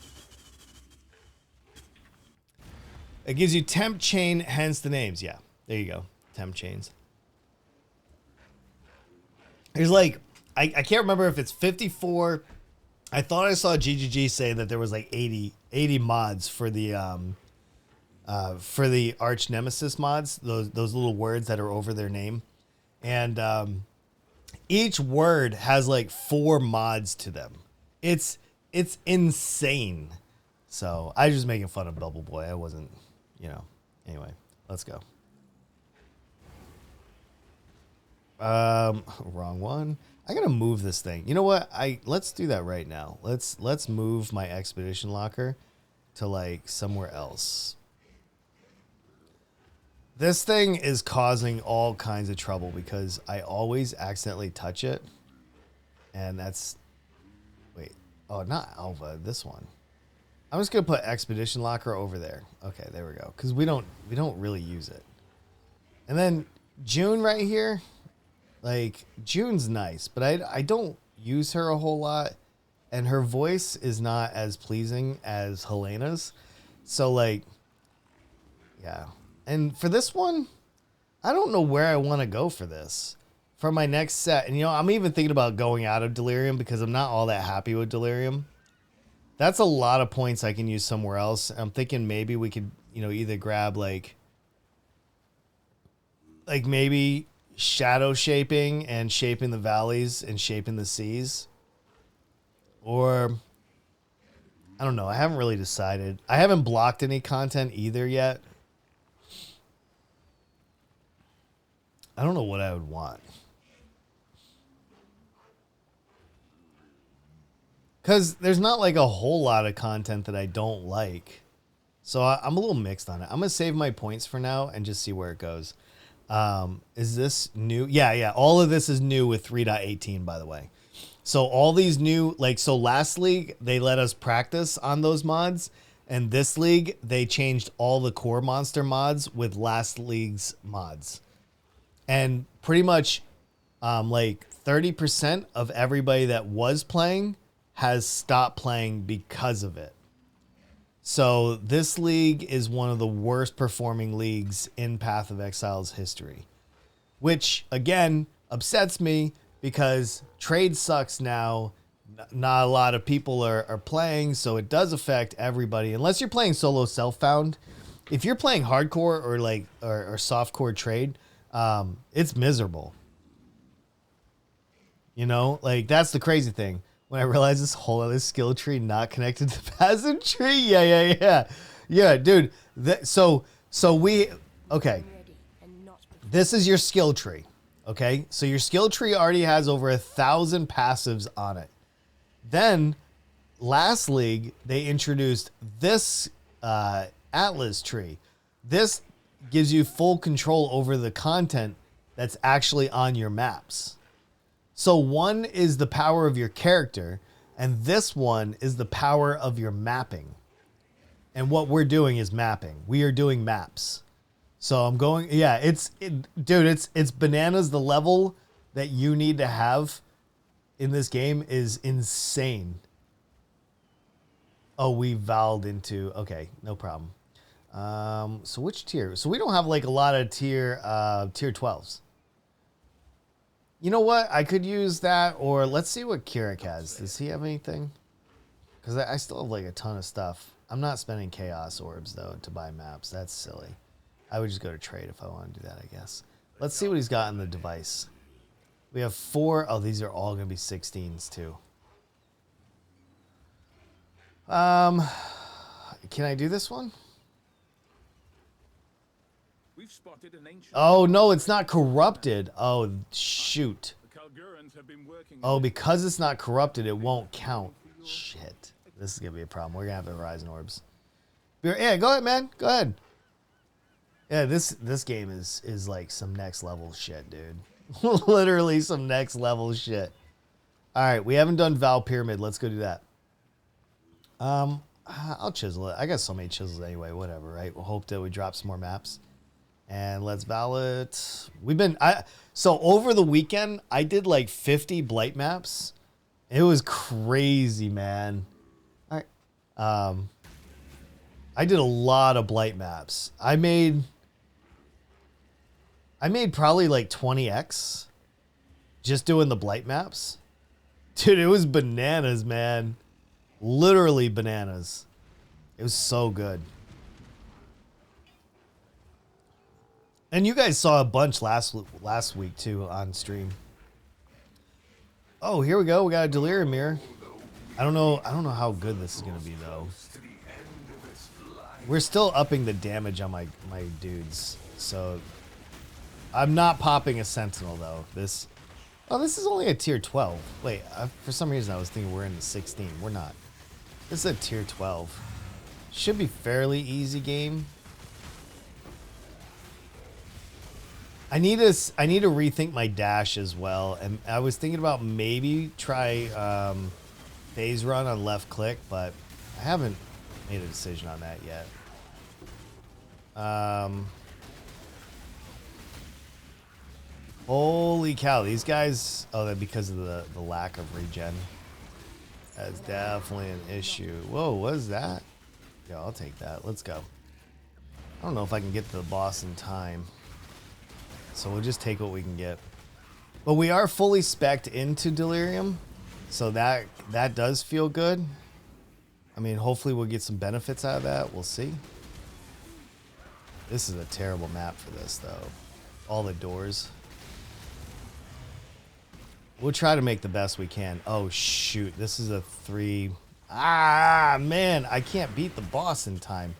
Speaker 1: It gives you temp chain, hence the names. Yeah, there you go. Temp chains. There's like... I can't remember if it's 54... I thought I saw GGG say that there was like 80 mods for the Arch Nemesis mods, those little words that are over their name. And each word has like 4 mods to them. It's insane. So I was just making fun of Bubble Boy. I wasn't, you know. Anyway, let's go. Wrong one. I gotta move this thing. You know what? Let's do that right now. Let's move my expedition locker to like somewhere else. This thing is causing all kinds of trouble because I always accidentally touch it. And that's... Wait. Oh, not Alva. This one. I'm just going to put Expedition Locker over there. Okay, there we go. Because we don't really use it. And then June right here. Like, June's nice. But I don't use her a whole lot. And her voice is not as pleasing as Helena's. So, like... Yeah. And for this one, I don't know where I want to go for this. For my next set. And, you know, I'm even thinking about going out of Delirium because I'm not all that happy with Delirium. That's a lot of points I can use somewhere else. I'm thinking maybe we could, you know, either grab, like maybe shadow shaping and shaping the valleys and shaping the seas. Or, I don't know. I haven't really decided. I haven't blocked any content either yet. I don't know what I would want. Because there's not like a whole lot of content that I don't like. So I'm a little mixed on it. I'm going to save my points for now and just see where it goes. Is this new? Yeah. All of this is new with 3.18, by the way. So all these new, like, so last league, they let us practice on those mods. And this league, they changed all the core monster mods with last league's mods. And pretty much like 30% of everybody that was playing has stopped playing because of it. So this league is one of the worst performing leagues in Path of Exile's history. Which, again, upsets me because trade sucks now. Not a lot of people are playing, so it does affect everybody. Unless you're playing solo self-found. If you're playing hardcore or like or softcore trade... it's miserable. You know, like that's the crazy thing. When I realized this whole other skill tree not connected to the passive tree. Yeah, dude. Okay. This is your skill tree. Okay. So your skill tree already has over 1,000 passives on it. Then last league, they introduced this, Atlas tree. This gives you full control over the content that's actually on your maps. So one is the power of your character, and this one is the power of your mapping. And what we're doing is mapping. We are doing maps. So I'm going, yeah, dude, it's bananas. The level that you need to have in this game is insane. Oh, we valved into, okay, no problem. So which tier? So we don't have like a lot of tier 12s. You know what? I could use that, or let's see what Kirik has. Does he have anything? Because I still have like a ton of stuff. I'm not spending chaos orbs though to buy maps. That's silly. I would just go to trade if I want to do that, I guess. Let's see what he's got in the device. We have 4. Oh, these are all going to be 16s too. Can I do this one?
Speaker 3: We've spotted an ancient.
Speaker 1: Oh, no, it's not corrupted. Oh, shoot. Oh, because it's not corrupted, it won't count. Shit. This is going to be a problem. We're going to have the Horizon Orbs. Yeah, go ahead, man. Go ahead. Yeah, this game is like some next level shit, dude. Literally some next level shit. All right, we haven't done Val Pyramid. Let's go do that. I'll chisel it. I got so many chisels anyway. Whatever, right? We'll hope that we drop some more maps. And let's Val it. So over the weekend, I did like 50 Blight maps. It was crazy, man. All right. I did a lot of Blight maps. I made probably like 20x just doing the Blight maps. Dude, it was bananas, man. Literally bananas. It was so good. And you guys saw a bunch last week too on stream. Oh, here we go. We got a Delirium mirror. I don't know how good this is gonna be though. We're still upping the damage on my dudes, so I'm not popping a Sentinel though. This is only a tier 12. Wait, for some reason I was thinking we're in the 16. We're not. This is a tier 12. Should be fairly easy game. I need to rethink my dash as well, and I was thinking about maybe try phase run on left click, but I haven't made a decision on that yet. Holy cow, these guys, oh, that because of the lack of regen. That's definitely an issue. Whoa, what is that? Yeah, I'll take that. Let's go. I don't know if I can get to the boss in time. So we'll just take what we can get. But we are fully spec'd into Delirium, so that does feel good. I mean, hopefully we'll get some benefits out of that. We'll see. This is a terrible map for this, though. All the doors. We'll try to make the best we can. Oh, shoot. This is a 3. Ah, man. I can't beat the boss in time.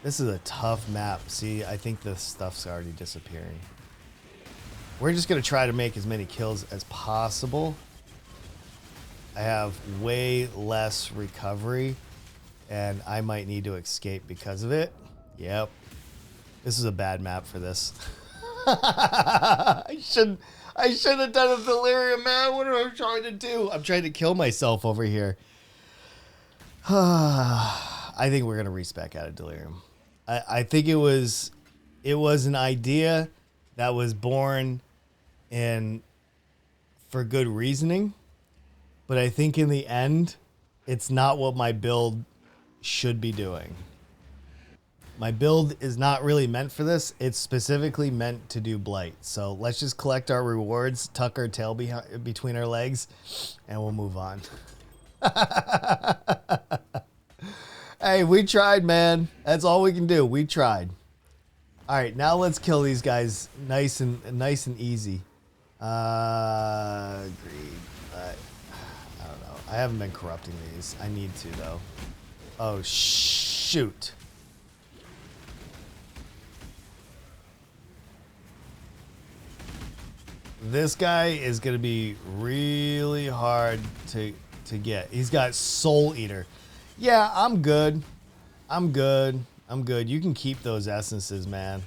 Speaker 1: This is a tough map. See, I think this stuff's already disappearing. We're just going to try to make as many kills as possible. I have way less recovery, and I might need to escape because of it. Yep. This is a bad map for this. I shouldn't have done a Delirium, man. What am I trying to do? I'm trying to kill myself over here. I think we're going to respec out of Delirium. I think it was an idea that was born for good reasoning, but I think in the end, it's not what my build should be doing. My build is not really meant for this. It's specifically meant to do Blight. So let's just collect our rewards, tuck our tail between our legs, and we'll move on. Hey, we tried, man. That's all we can do. We tried. All right, now let's kill these guys nice and easy. Agreed. But I don't know. I haven't been corrupting these. I need to though. Oh shoot. This guy is gonna be really hard to get. He's got Soul Eater. Yeah, I'm good. I'm good. You can keep those essences, man.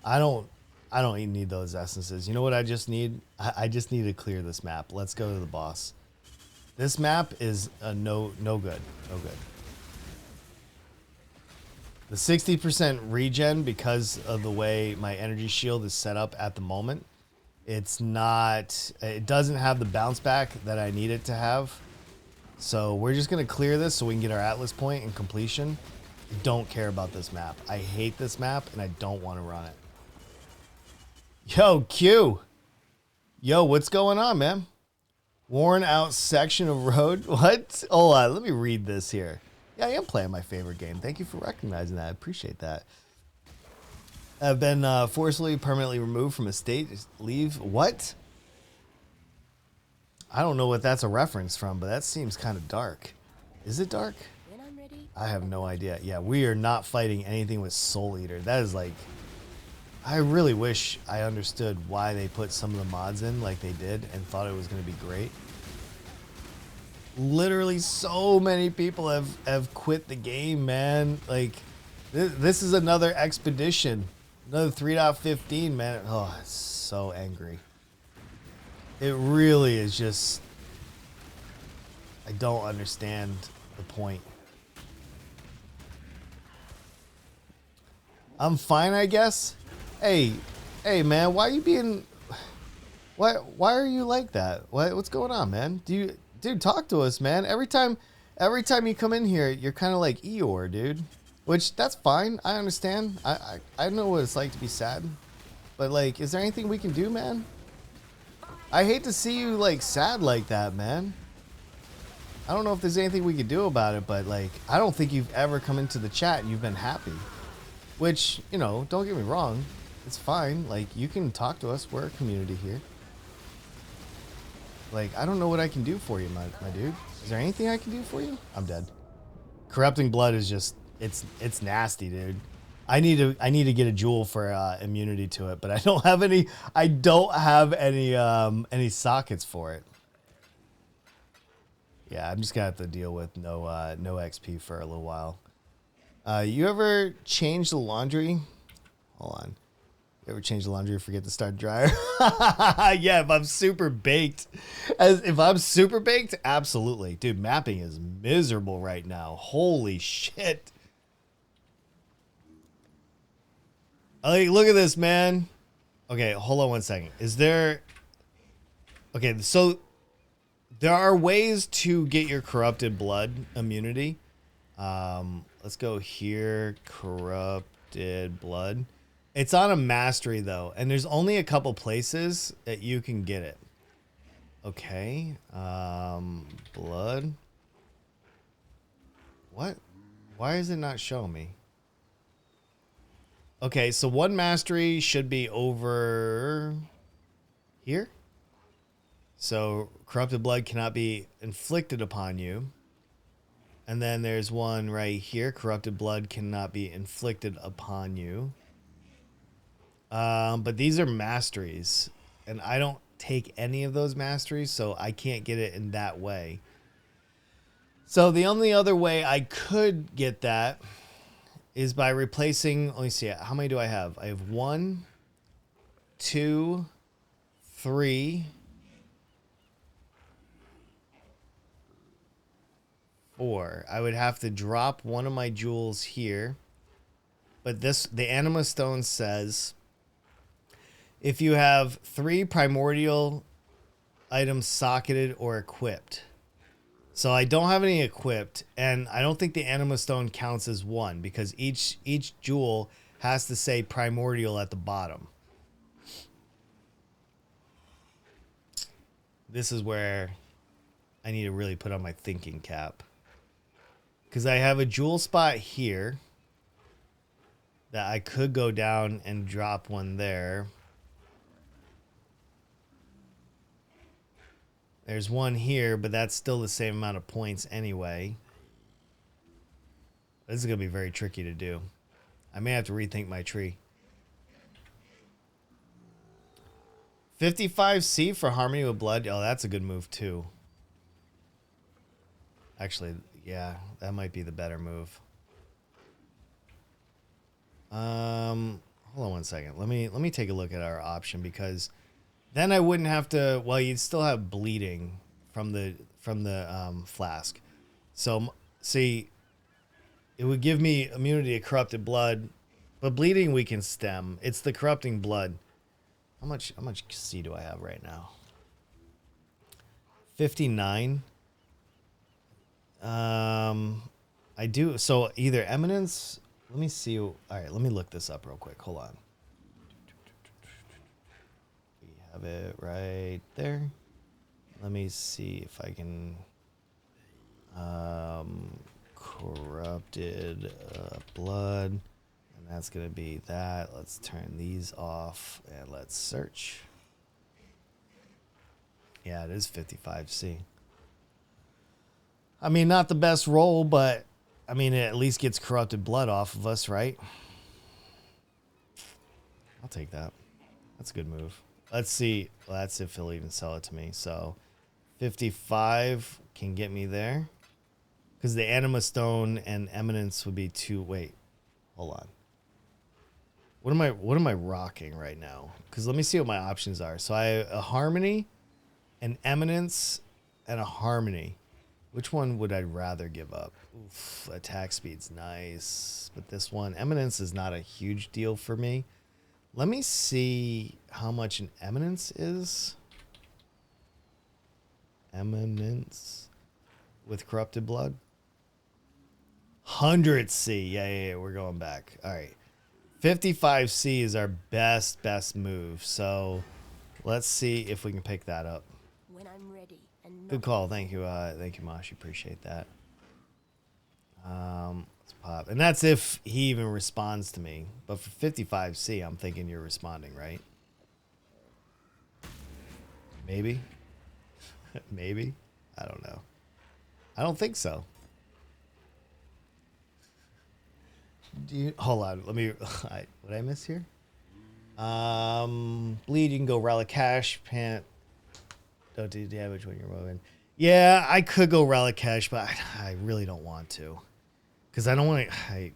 Speaker 1: I don't even need those essences. You know what I just need? I just need to clear this map. Let's go to the boss. This map is no good. No good. The 60% regen, because of the way my energy shield is set up at the moment, it doesn't have the bounce back that I need it to have. So we're just going to clear this so we can get our Atlas point and completion. Don't care about this map. I hate this map and I don't want to run it. Yo, Q. Yo, what's going on, man? Worn out section of road. What? Hold on, let me read this here. Yeah, I am playing my favorite game. Thank you for recognizing that. I appreciate that. I've been forcibly permanently removed from a state. Leave. What? I don't know what that's a reference from, but that seems kind of dark. Is it dark?
Speaker 2: When I'm ready.
Speaker 1: I have no idea. Yeah, we are not fighting anything with Soul Eater. That is like... I really wish I understood why they put some of the mods in like they did and thought it was going to be great. Literally so many people have quit the game, man. Like, this is another expedition. Another 3.15, man. Oh, it's so angry. It really is just... I don't understand the point. I'm fine, I guess. Hey, man, why are you being... Why are you like that? What's going on, man? Dude, talk to us, man. Every time you come in here, you're kind of like Eeyore, dude. Which, that's fine. I understand. I know what it's like to be sad. But, like, is there anything we can do, man? I hate to see you, like, sad like that, man. I don't know if there's anything we can do about it, but, like, I don't think you've ever come into the chat and you've been happy. Which, you know, don't get me wrong. It's fine. Like, you can talk to us. We're a community here. Like, I don't know what I can do for you, my dude. Is there anything I can do for you? I'm dead. Corrupting blood is just, it's nasty, dude. I need to get a jewel for immunity to it, but I don't have any sockets for it. Yeah, I'm just gonna have to deal with no XP for a little while. You ever change the laundry? Hold on. You ever change the laundry, forget to start the dryer? Yeah, if I'm super baked. If I'm super baked, absolutely. Dude, mapping is miserable right now. Holy shit. Like, look at this, man. Okay, hold on one second. Is there... Okay, so there are ways to get your corrupted blood immunity. Let's go here. Corrupted blood. It's on a mastery, though, and there's only a couple places that you can get it. Okay. Blood. What? Why is it not showing me? Okay, so one mastery should be over here. So corrupted blood cannot be inflicted upon you. And then there's one right here. Corrupted blood cannot be inflicted upon you. But these are masteries, and I don't take any of those masteries, so I can't get it in that way. So the only other way I could get that is by replacing, let me see, how many do I have? I have 1, 2, 3, 4. I would have to drop one of my jewels here. But the Anima Stone says, if you have 3 primordial items socketed or equipped. So I don't have any equipped, and I don't think the Anima Stone counts as one, because each jewel has to say primordial at the bottom. This is where I need to really put on my thinking cap. Because I have a jewel spot here that I could go down and drop one there. There's one here, but that's still the same amount of points anyway. This is going to be very tricky to do. I may have to rethink my tree. 55C for Harmony with Blood. Oh, that's a good move too. Actually, yeah, that might be the better move. Hold on one second. Let me take a look at our option, because then I wouldn't have to. Well, you'd still have bleeding from the flask. So see, it would give me immunity to corrupted blood, but bleeding we can stem. It's the corrupting blood. How much C do I have right now? 59. I do so either eminence. Let me see. All right, let me look this up real quick. Hold on. We have it right there. Let me see if I can. Corrupted blood, and that's gonna be that. Let's turn these off and let's search. Yeah, it is 55C. I mean, not the best roll, but I mean, it at least gets corrupted blood off of us, right? I'll take that. That's a good move. Let's see. Well, that's if he'll even sell it to me. So 55 can get me there. Because the Anima Stone and Eminence would be two. Wait, hold on. What am I rocking right now? Because let me see what my options are. So I have a Harmony, an Eminence, and a Harmony. Which one would I rather give up? Oof, attack speed's nice, but this one, Eminence, is not a huge deal for me. Let me see how much an Eminence is. Eminence with corrupted blood. 100C. Yeah, we're going back. All right. 55C is our best move. So let's see if we can pick that up.
Speaker 2: When I'm ready and
Speaker 1: Good call. Thank you, Mosh. Appreciate that. Let's pop. And that's if he even responds to me. But for 55C, I'm thinking you're responding, right? Maybe. Maybe. I don't know. I don't think so. Hold on, let me. What did I miss here? Bleed. You can go Relic Cash. Pant. Don't do damage when you're moving. Yeah, I could go Relic Cash, but I really don't want to, because I don't want to.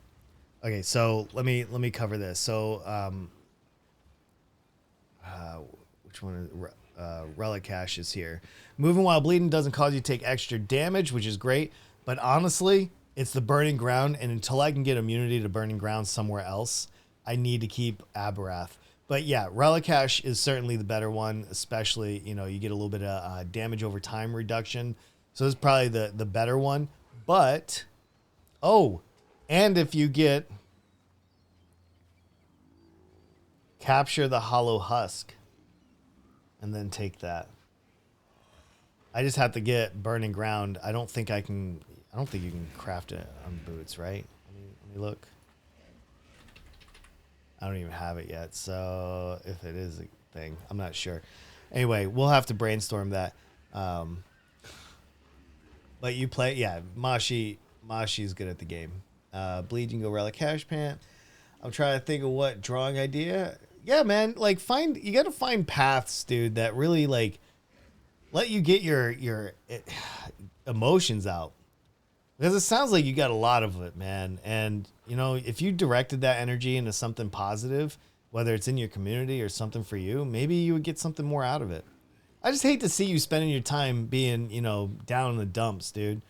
Speaker 1: Okay, so let me cover this. So which one is Relic Cash is here. Moving while bleeding doesn't cause you to take extra damage, which is great. But honestly, it's the burning ground, and until I can get immunity to burning ground somewhere else, I need to keep Abarath. But yeah, Relicash is certainly the better one, especially, you get a little bit of damage over time reduction. So it's probably the better one. But, and if you get Capture the Hollow Husk and then take that. I just have to get Burning Ground. I don't think you can craft it on boots, right? Let me look. I don't even have it yet, so if it is a thing, I'm not sure. Anyway, we'll have to brainstorm that. But you play, yeah, Mashi's good at the game. Bleed, you can go Relic Cash Pant. I'm trying to think of what drawing idea. Yeah, man, you got to find paths, dude, that really let you get your emotions out. Because it sounds like you got a lot of it, man. And, if you directed that energy into something positive, whether it's in your community or something for you, maybe you would get something more out of it. I just hate to see you spending your time being, down in the dumps, dude.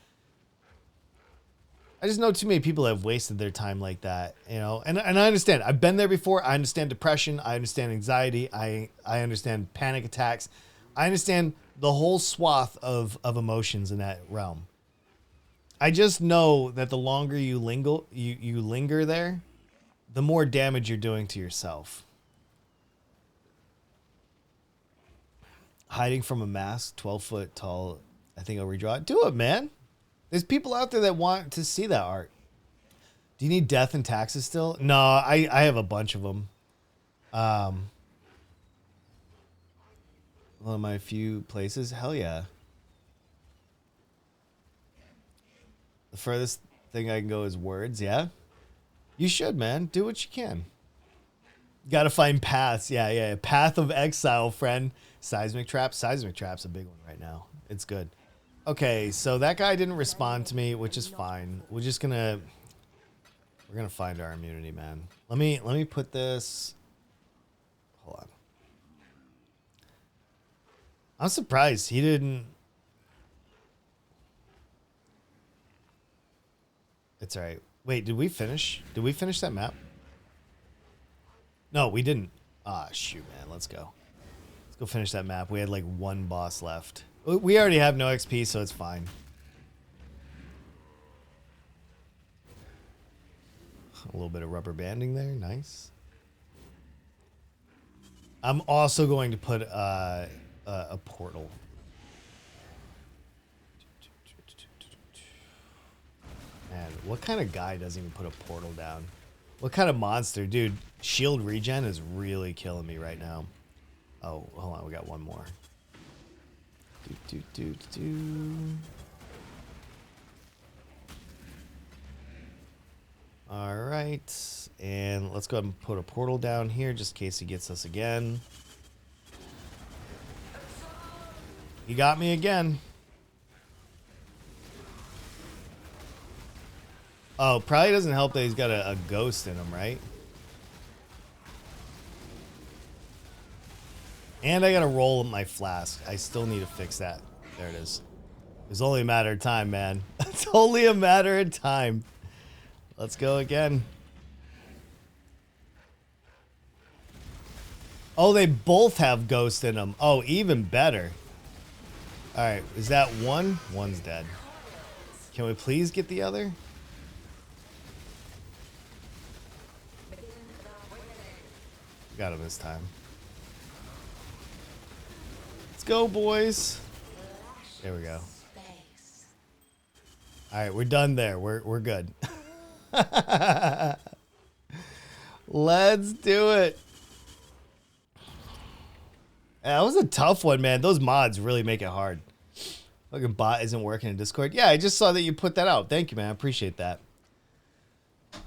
Speaker 1: I just know too many people have wasted their time like that, and I understand. I've been there before. I understand depression. I understand anxiety. I understand panic attacks. I understand the whole swath of emotions in that realm. I just know that the longer you linger there, the more damage you're doing to yourself. Hiding from a mask, 12 foot tall. I think I'll redraw it. Do it, man. There's people out there that want to see that art. Do you need death and taxes still? No, I have a bunch of them. One of my few places. Hell yeah. The furthest thing I can go is words, yeah? You should, man. Do what you can. Got to find paths. Yeah. Path of Exile, friend. Seismic Trap. Seismic Trap's a big one right now. It's good. Okay, so that guy didn't respond to me, which is fine. We're gonna find our immunity, man. Let me put this. Hold on. I'm surprised he didn't. It's all right. Wait, did we finish? Did we finish that map? No, we didn't. Ah, shoot, man. Let's go. Let's go finish that map. We had like one boss left. We already have no XP, so it's fine. A little bit of rubber banding there. Nice. I'm also going to put a portal. Man, what kind of guy doesn't even put a portal down? What kind of monster? Dude, shield regen is really killing me right now. Oh, hold on. We got one more. All right. And let's go ahead and put a portal down here just in case he gets us again. He got me again. Oh, probably doesn't help that he's got a ghost in him, right? And I gotta roll my flask. I still need to fix that. There it is. It's only a matter of time, man. It's only a matter of time. Let's go again. Oh, they both have ghost in them. Oh, even better. All right, is that one? One's dead. Can we please get the other? Got him this time. Let's go, boys. There we go. All right, we're done there. We're good. Let's do it. That was a tough one, man. Those mods really make it hard. Fucking bot isn't working in Discord. Yeah, I just saw that you put that out. Thank you, man. I appreciate that. I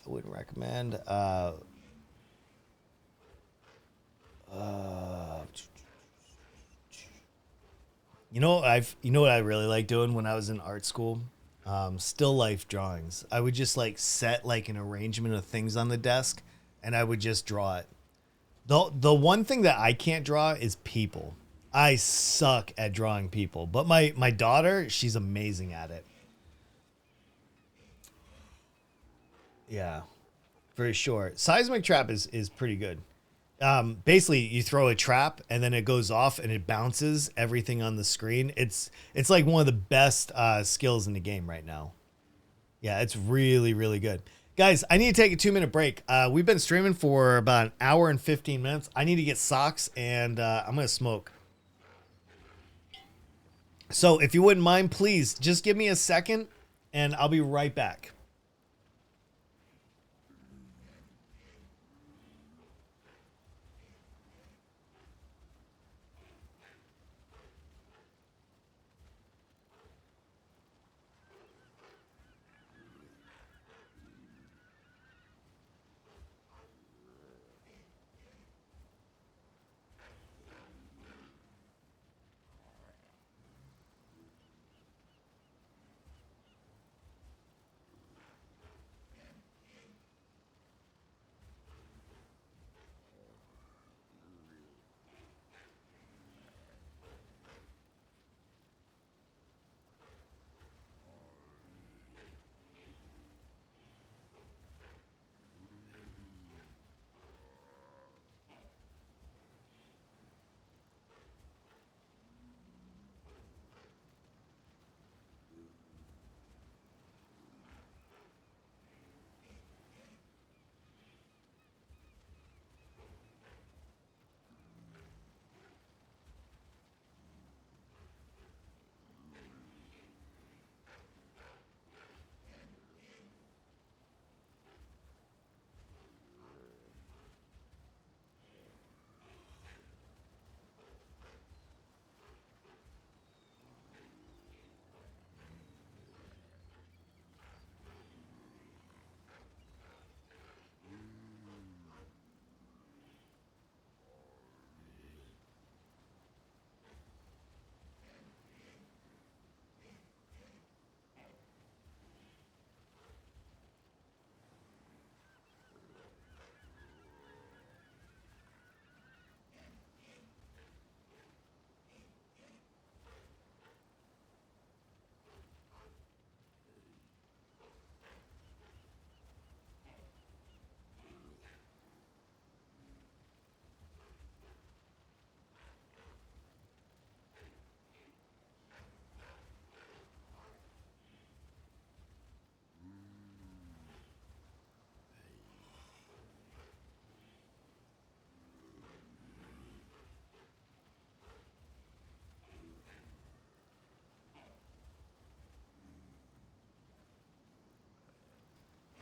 Speaker 1: wouldn't recommend. You know what I really like doing when I was in art school? Still life drawings. I would just like set like an arrangement of things on the desk and I would just draw it. The one thing that I can't draw is people. I suck at drawing people, but my daughter, she's amazing at it. Yeah, for sure. Seismic trap is pretty good. Basically you throw a trap and then it goes off and it bounces everything on the screen. It's like one of the best skills in the game right now. Yeah, it's really, really good. Guys, I need to take a 2-minute break. We've been streaming for about an hour and 15 minutes. I need to get socks and I'm going to smoke. So if you wouldn't mind, please just give me a second and I'll be right back.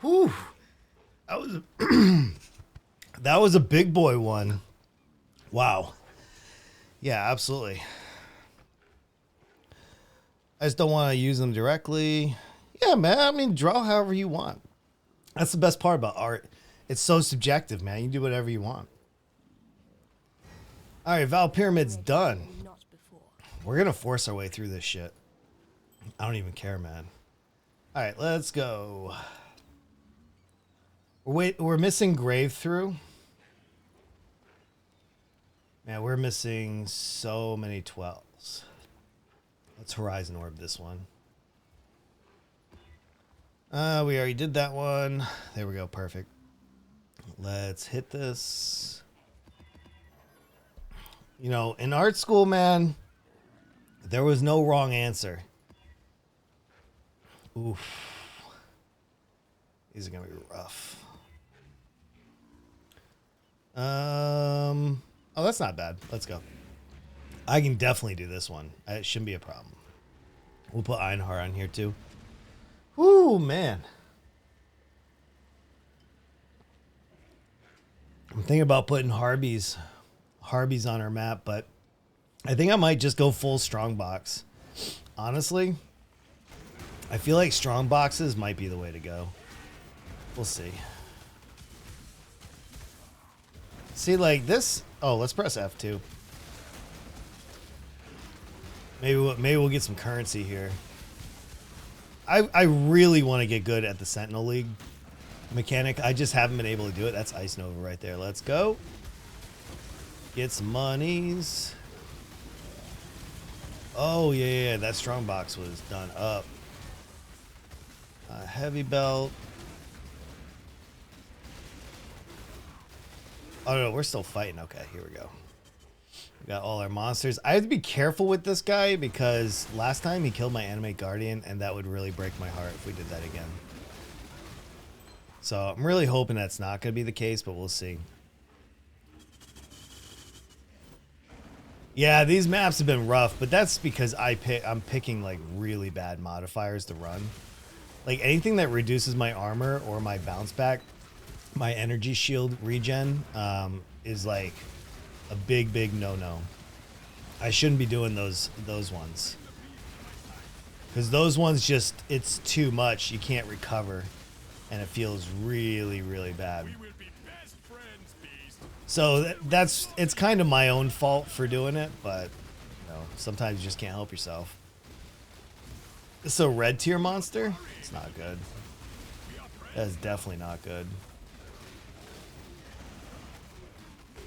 Speaker 1: Whew. That was that was a big boy one. Wow. Yeah, absolutely. I just don't want to use them directly. Yeah, man. I mean, draw however you want. That's the best part about art. It's so subjective, man. You can do whatever you want. All right, Val Pyramid's done.
Speaker 2: Not before.
Speaker 1: We're going to force our way through this shit. I don't even care, man. All right, let's go. We're missing Grave Through. Man, we're missing so many 12s. Let's Horizon Orb this one. We already did that one. There we go, perfect. Let's hit this. You know, in art school, man, there was no wrong answer. Oof. These are gonna be rough. Oh, that's not bad. Let's go. I can definitely do this one. It shouldn't be a problem. We'll put Einhar on here too. Whoo, man. I'm thinking about putting Harbies on our map, but I think I might just go full strongbox. Honestly, I feel like strong boxes might be the way to go. We'll see. See, like this. Oh, let's press F2. Maybe we'll get some currency here. I really want to get good at the Sentinel League mechanic. I just haven't been able to do it. That's Ice Nova right there. Let's go. Get some monies. Oh, yeah. That strongbox was done up. Heavy belt. Oh, no, we're still fighting. Okay, here we go. We got all our monsters. I have to be careful with this guy because last time he killed my Animate Guardian, and that would really break my heart if we did that again. So I'm really hoping that's not going to be the case, but we'll see. Yeah, these maps have been rough, but that's because I'm picking like really bad modifiers to run. Like anything that reduces my armor or my bounce back, my energy shield regen is like a big no-no. I shouldn't be doing those ones. Because those ones just, it's too much. You can't recover. And it feels really, really bad. So it's kind of my own fault for doing it, but you know, sometimes you just can't help yourself. So red tier monster? It's not good. That's definitely not good.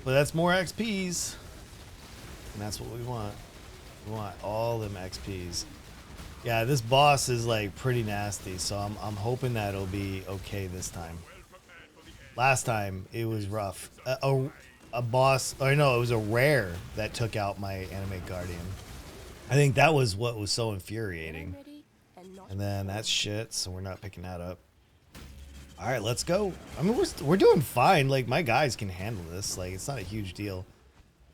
Speaker 1: But that's more XPs. And that's what we want. We want all them XPs. Yeah, this boss is like pretty nasty, so I'm hoping that it'll be okay this time. Last time it was rough. A boss, or no, it was a rare that took out my Animate Guardian. I think that was what was so infuriating. And then that's shit, so we're not picking that up. All right, let's go. I mean, we're doing fine. Like, my guys can handle this. Like, it's not a huge deal.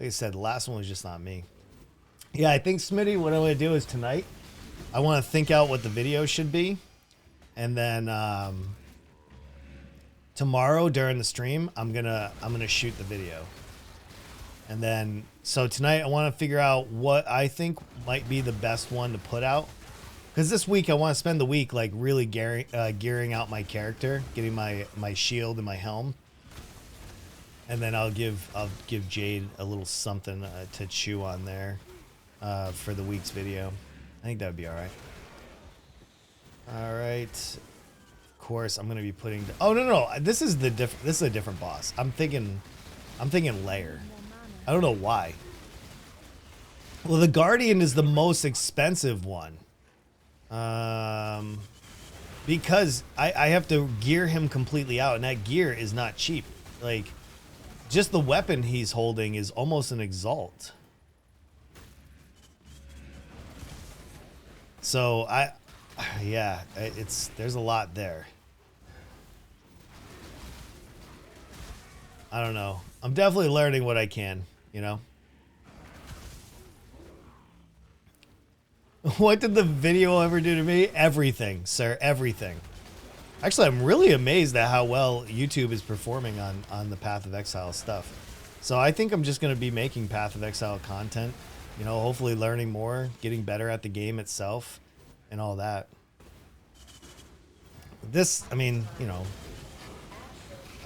Speaker 1: Like I said, the last one was just not me. Yeah, I think, Smitty, what I'm going to do is tonight, I want to think out what the video should be. And then tomorrow during the stream, I'm gonna shoot the video. And then, so tonight I want to figure out what I think might be the best one to put out. Because this week I want to spend the week like really gearing out my character, getting my shield and my helm, and then I'll give Jade a little something to chew on there for the week's video. I think that would be all right. All right. Of course, I'm gonna be putting. Oh no, this is a different boss. I'm thinking Lair. I don't know why. Well, the Guardian is the most expensive one. Because I have to gear him completely out, and that gear is not cheap. Like, just the weapon he's holding is almost an Exalt. So there's a lot there. I don't know. I'm definitely learning what I can, you know? What did the video ever do to me? Everything, sir. Everything. Actually, I'm really amazed at how well YouTube is performing on the Path of Exile stuff. So I think I'm just going to be making Path of Exile content. You know, hopefully learning more, getting better at the game itself, and all that. This, I mean, you know,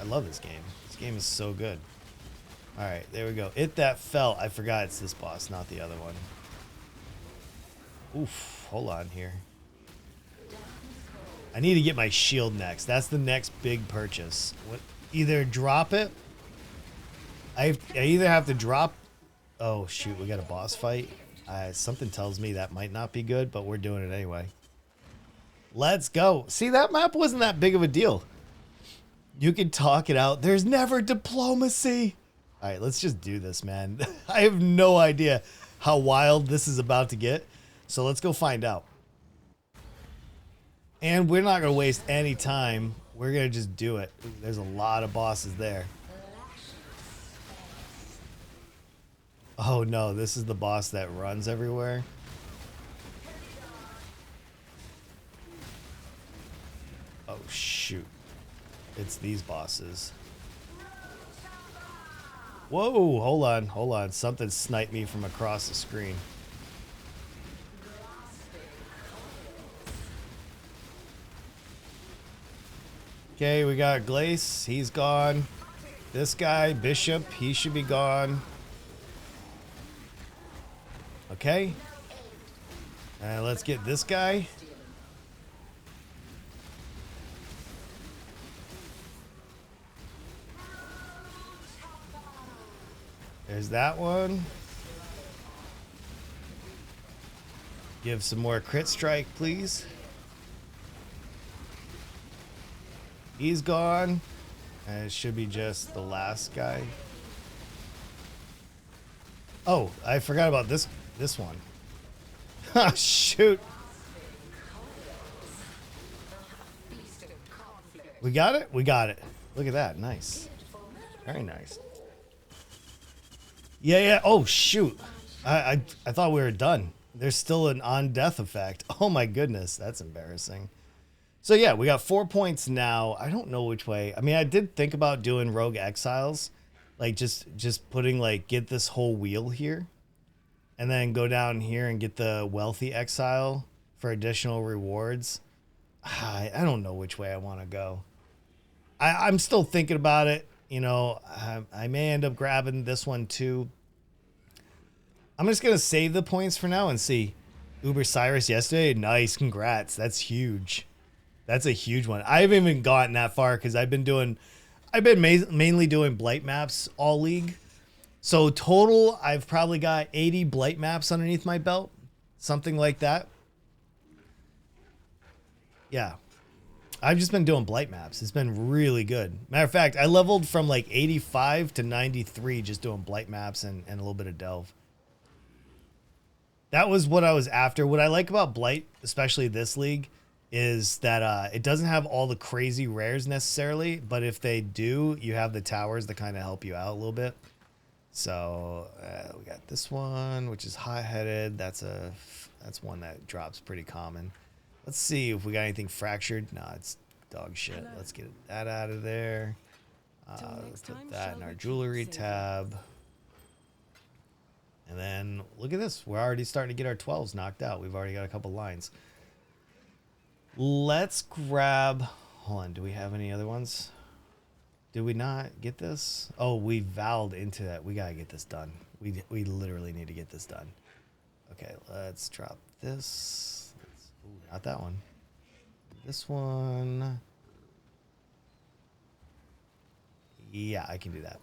Speaker 1: I love this game. This game is so good. All right, there we go. It that fell. I forgot it's this boss, not the other one. Oof, hold on here. I need to get my shield next. That's the next big purchase. What? Either drop it. I either have to drop. Oh shoot, we got a boss fight. Something tells me that might not be good, but we're doing it anyway. Let's go. See, that map wasn't that big of a deal. You can talk it out. There's never diplomacy. All right, let's just do this, man. I have no idea how wild this is about to get. So let's go find out. And we're not going to waste any time. We're going to just do it. Ooh, there's a lot of bosses there. Oh no, this is the boss that runs everywhere. Oh shoot. It's these bosses. Whoa, hold on. Something sniped me from across the screen. Okay, we got Glace. He's gone. This guy, Bishop, he should be gone. Okay. And let's get this guy. There's that one. Give some more crit strike, please. He's gone. And it should be just the last guy. Oh, I forgot about this one. Oh, shoot. We got it? We got it. Look at that. Nice. Very nice. Yeah. Oh, shoot. I thought we were done. There's still an on-death effect. Oh, my goodness. That's embarrassing. So, yeah, we got 4 points now. I don't know which way. I mean, I did think about doing Rogue Exiles. Like, just putting, like, get this whole wheel here. And then go down here and get the Wealthy Exile for additional rewards. I don't know which way I want to go. I'm still thinking about it. You know, I may end up grabbing this one too. I'm just going to save the points for now and see. Uber Cyrus yesterday. Nice. Congrats. That's huge. That's a huge one. I haven't even gotten that far because I've been mainly doing Blight maps all league. So total, I've probably got 80 Blight maps underneath my belt. Something like that. Yeah. I've just been doing Blight maps. It's been really good. Matter of fact, I leveled from like 85 to 93 just doing Blight maps and a little bit of Delve. That was what I was after. What I like about Blight, especially this league, is that it doesn't have all the crazy rares necessarily, but if they do, you have the towers that kind of help you out a little bit. So we got this one, which is hot-headed. That's one that drops pretty common. Let's see if we got anything fractured. No, it's dog shit.
Speaker 2: Hello.
Speaker 1: Let's get that out of there. Let's put that in our jewelry tab. And then look at this. We're already starting to get our 12s knocked out. We've already got a couple lines. Let's grab... Hold on. Do we have any other ones? Did we not get this? Oh, we vowed into that. We got to get this done. We literally need to get this done. Okay, let's drop this. Ooh, not that one. This one. Yeah, I can do that.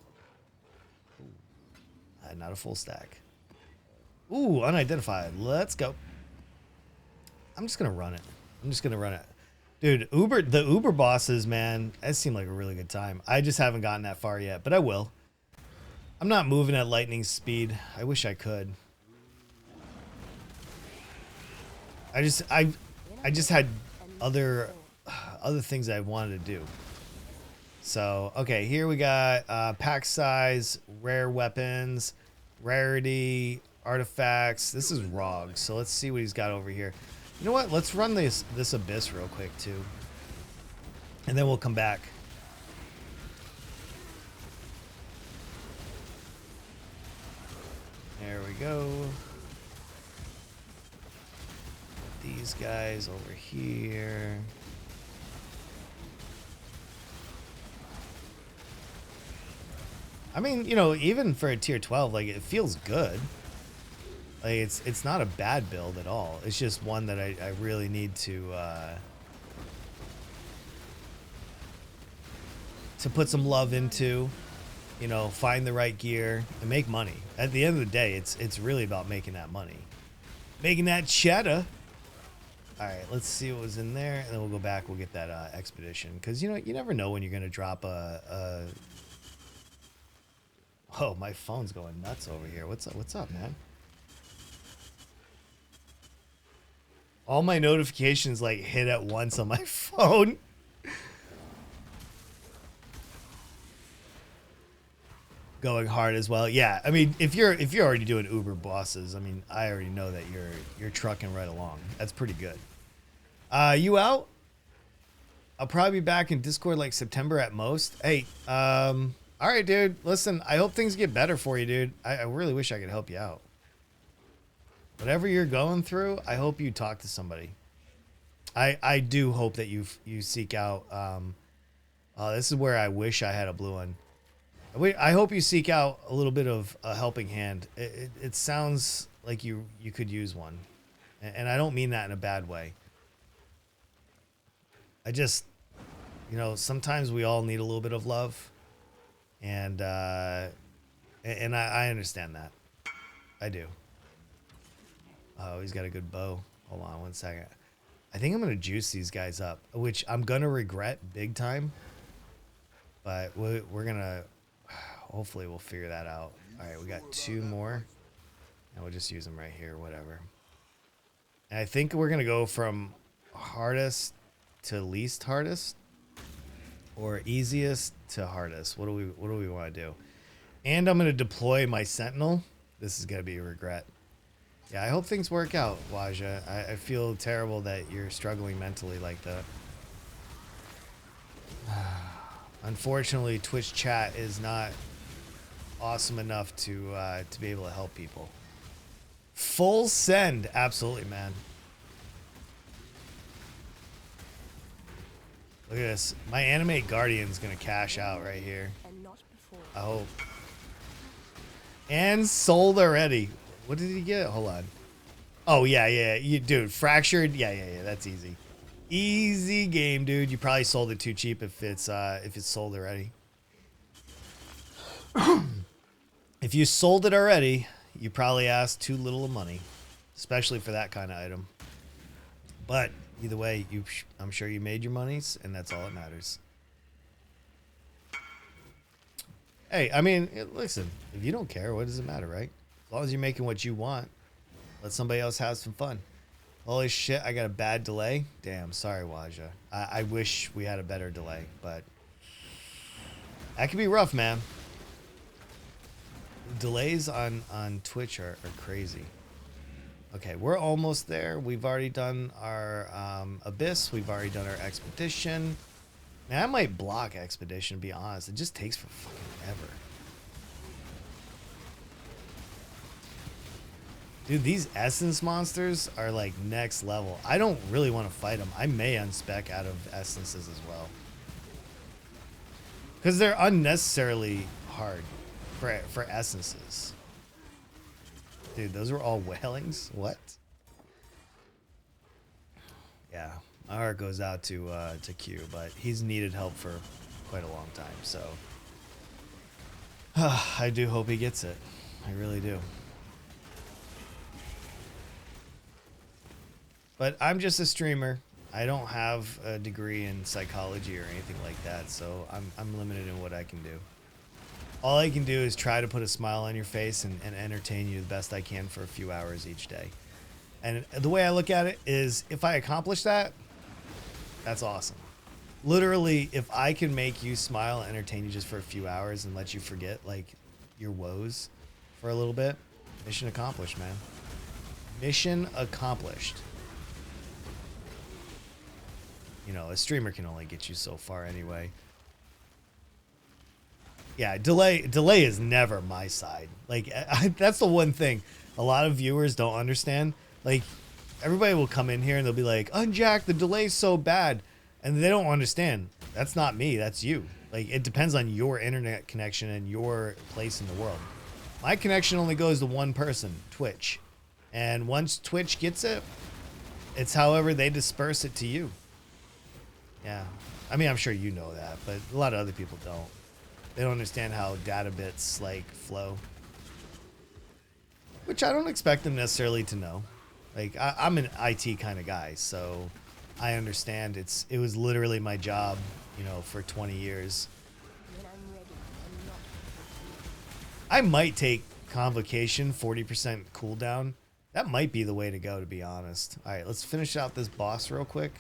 Speaker 1: Ooh, not a full stack. Ooh, unidentified. Let's go. I'm just going to run it. Dude, the Uber bosses, man, that seemed like a really good time. I just haven't gotten that far yet, but I will. I'm not moving at lightning speed. I wish I could. I just had other things I wanted to do. So, okay, here we got pack size, rare weapons, rarity, artifacts. This is Rog, so let's see what he's got over here. You know what? Let's run this Abyss real quick, too. And then we'll come back. There we go. These guys over here. I mean, you know, even for a tier 12, like, it feels good. Like, it's not a bad build at all. It's just one that I really need to put some love into. You know, find the right gear and make money. At the end of the day, it's really about making that money. Making that cheddar. All right, let's see what was in there, and then we'll go back. We'll get that expedition, because you know you never know when you're gonna drop a. Oh, my phone's going nuts over here. What's up? What's up, man? All my notifications like hit at once on my phone. Going hard as well. Yeah, I mean, if you're already doing Uber bosses, I mean, I already know that you're trucking right along. That's pretty good. You out? I'll probably be back in Discord like September at most. Hey, all right, dude. Listen, I hope things get better for you, dude. I really wish I could help you out. Whatever you're going through, I hope you talk to somebody. I do hope that you seek out. This is where I wish I had a blue one. I hope you seek out a little bit of a helping hand. It sounds like you could use one. And I don't mean that in a bad way. I just, you know, sometimes we all need a little bit of love. And I understand that. I do. Oh, he's got a good bow. Hold on one second. I think I'm going to juice these guys up, which I'm going to regret big time. But we're going to... Hopefully we'll figure that out. All right, we got 2 more. And we'll just use them right here, whatever. And I think we're going to go from hardest to least hardest. Or easiest to hardest. What do we want to do? And I'm going to deploy my Sentinel. This is going to be a regret. Yeah, I hope things work out, Waja. I feel terrible that you're struggling mentally like that. Unfortunately, Twitch chat is not awesome enough to be able to help people. Full send, absolutely, man. Look at this. My Animate Guardian's gonna cash out right here.
Speaker 2: And not before.
Speaker 1: I hope. And sold already. What did he get? Hold on. Oh yeah, dude, fractured. Yeah. That's easy. Easy game, dude. You probably sold it too cheap if it's sold already. If you sold it already, you probably asked too little of money, especially for that kind of item. But either way, I'm sure you made your monies, and that's all that matters. Hey, I mean, listen, if you don't care, what does it matter, right? As long as you're making what you want, let somebody else have some fun. Holy shit, I got a bad delay. Damn, sorry, Waja. I wish we had a better delay, but that can be rough, man. Delays on Twitch are crazy. Okay, we're almost there. We've already done our Abyss. We've already done our Expedition. Man, I might block Expedition, to be honest. It just takes for fucking ever. Dude, these essence monsters are like next level. I don't really want to fight them. I may unspec out of essences as well. Because they're unnecessarily hard for essences. Dude, those were all whalings? What? Yeah, my heart goes out to Q, but he's needed help for quite a long time, so... I do hope he gets it. I really do. But I'm just a streamer. I don't have a degree in psychology or anything like that, so I'm limited in what I can do. All I can do is try to put a smile on your face and entertain you the best I can for a few hours each day. And the way I look at it is, if I accomplish that, that's awesome. Literally, if I can make you smile and entertain you just for a few hours and let you forget, like, your woes for a little bit, mission accomplished, man. Mission accomplished. you know, a streamer can only get you so far anyway. Yeah, delay is never my side. Like, that's the one thing a lot of viewers don't understand. Like, everybody will come in here and they'll be like, Unjack, the delay's so bad. And they don't understand. That's not me, that's you. Like, it depends on your internet connection and your place in the world. My connection only goes to one person, Twitch. And once Twitch gets it, it's however they disperse it to you. Yeah. I mean, I'm sure you know that, but a lot of other people don't. They don't understand how data bits, like, flow. Which I don't expect them necessarily to know. Like, I'm an IT kind of guy, so I understand it was literally my job, you know, for 20 years.
Speaker 2: When I'm ready and not before.
Speaker 1: I might take Convocation 40% cooldown. That might be the way to go, to be honest. All right, let's finish out this boss real quick.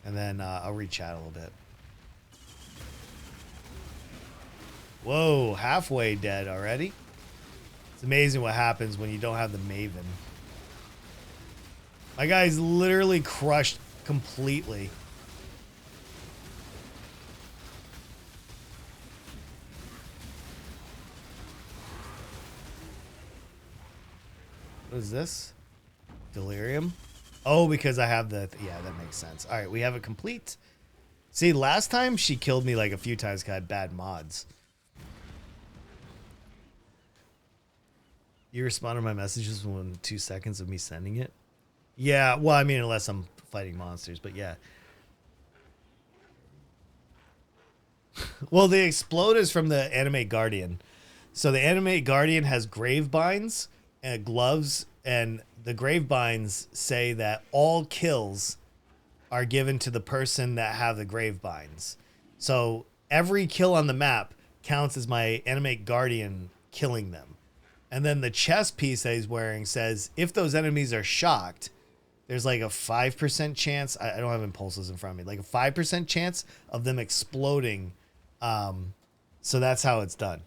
Speaker 1: And then I'll re-chat a little bit. Whoa, halfway dead already? It's amazing what happens when you don't have the Maven. My guy's literally crushed completely. What is this? Delirium? Oh, because I have the... yeah, that makes sense. All right, we have it complete. See, last time she killed me like a few times because I had bad mods. You respond to my messages within 2 seconds of me sending it? Yeah, well, I mean, unless I'm fighting monsters, but yeah. Well, the explode is from the Animate Guardian. So the Animate Guardian has grave binds and gloves, and the grave binds say that all kills are given to the person that have the grave binds. So every kill on the map counts as my Animate Guardian killing them. And then the chest piece that he's wearing says if those enemies are shocked, there's like a 5% chance. I don't have impulses in front of me. Like a 5% chance of them exploding. So that's how it's done.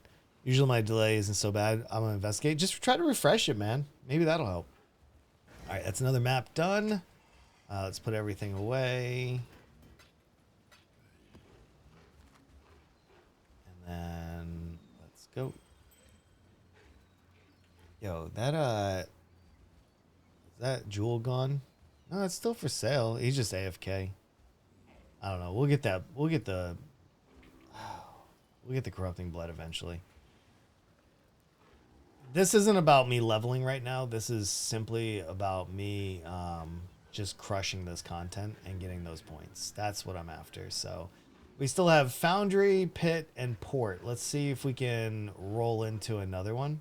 Speaker 1: Usually my delay isn't so bad. I'm going to investigate. Just try to refresh it, man. Maybe that'll help. All right, that's another map done. Let's put everything away. And then let's go. Yo, is that Jewel gone? No, it's still for sale. He's just AFK. I don't know. We'll get the corrupting blood eventually. This isn't about me leveling right now. This is simply about me just crushing this content and getting those points. That's what I'm after. So we still have Foundry, Pit, and Port. Let's see if we can roll into another one.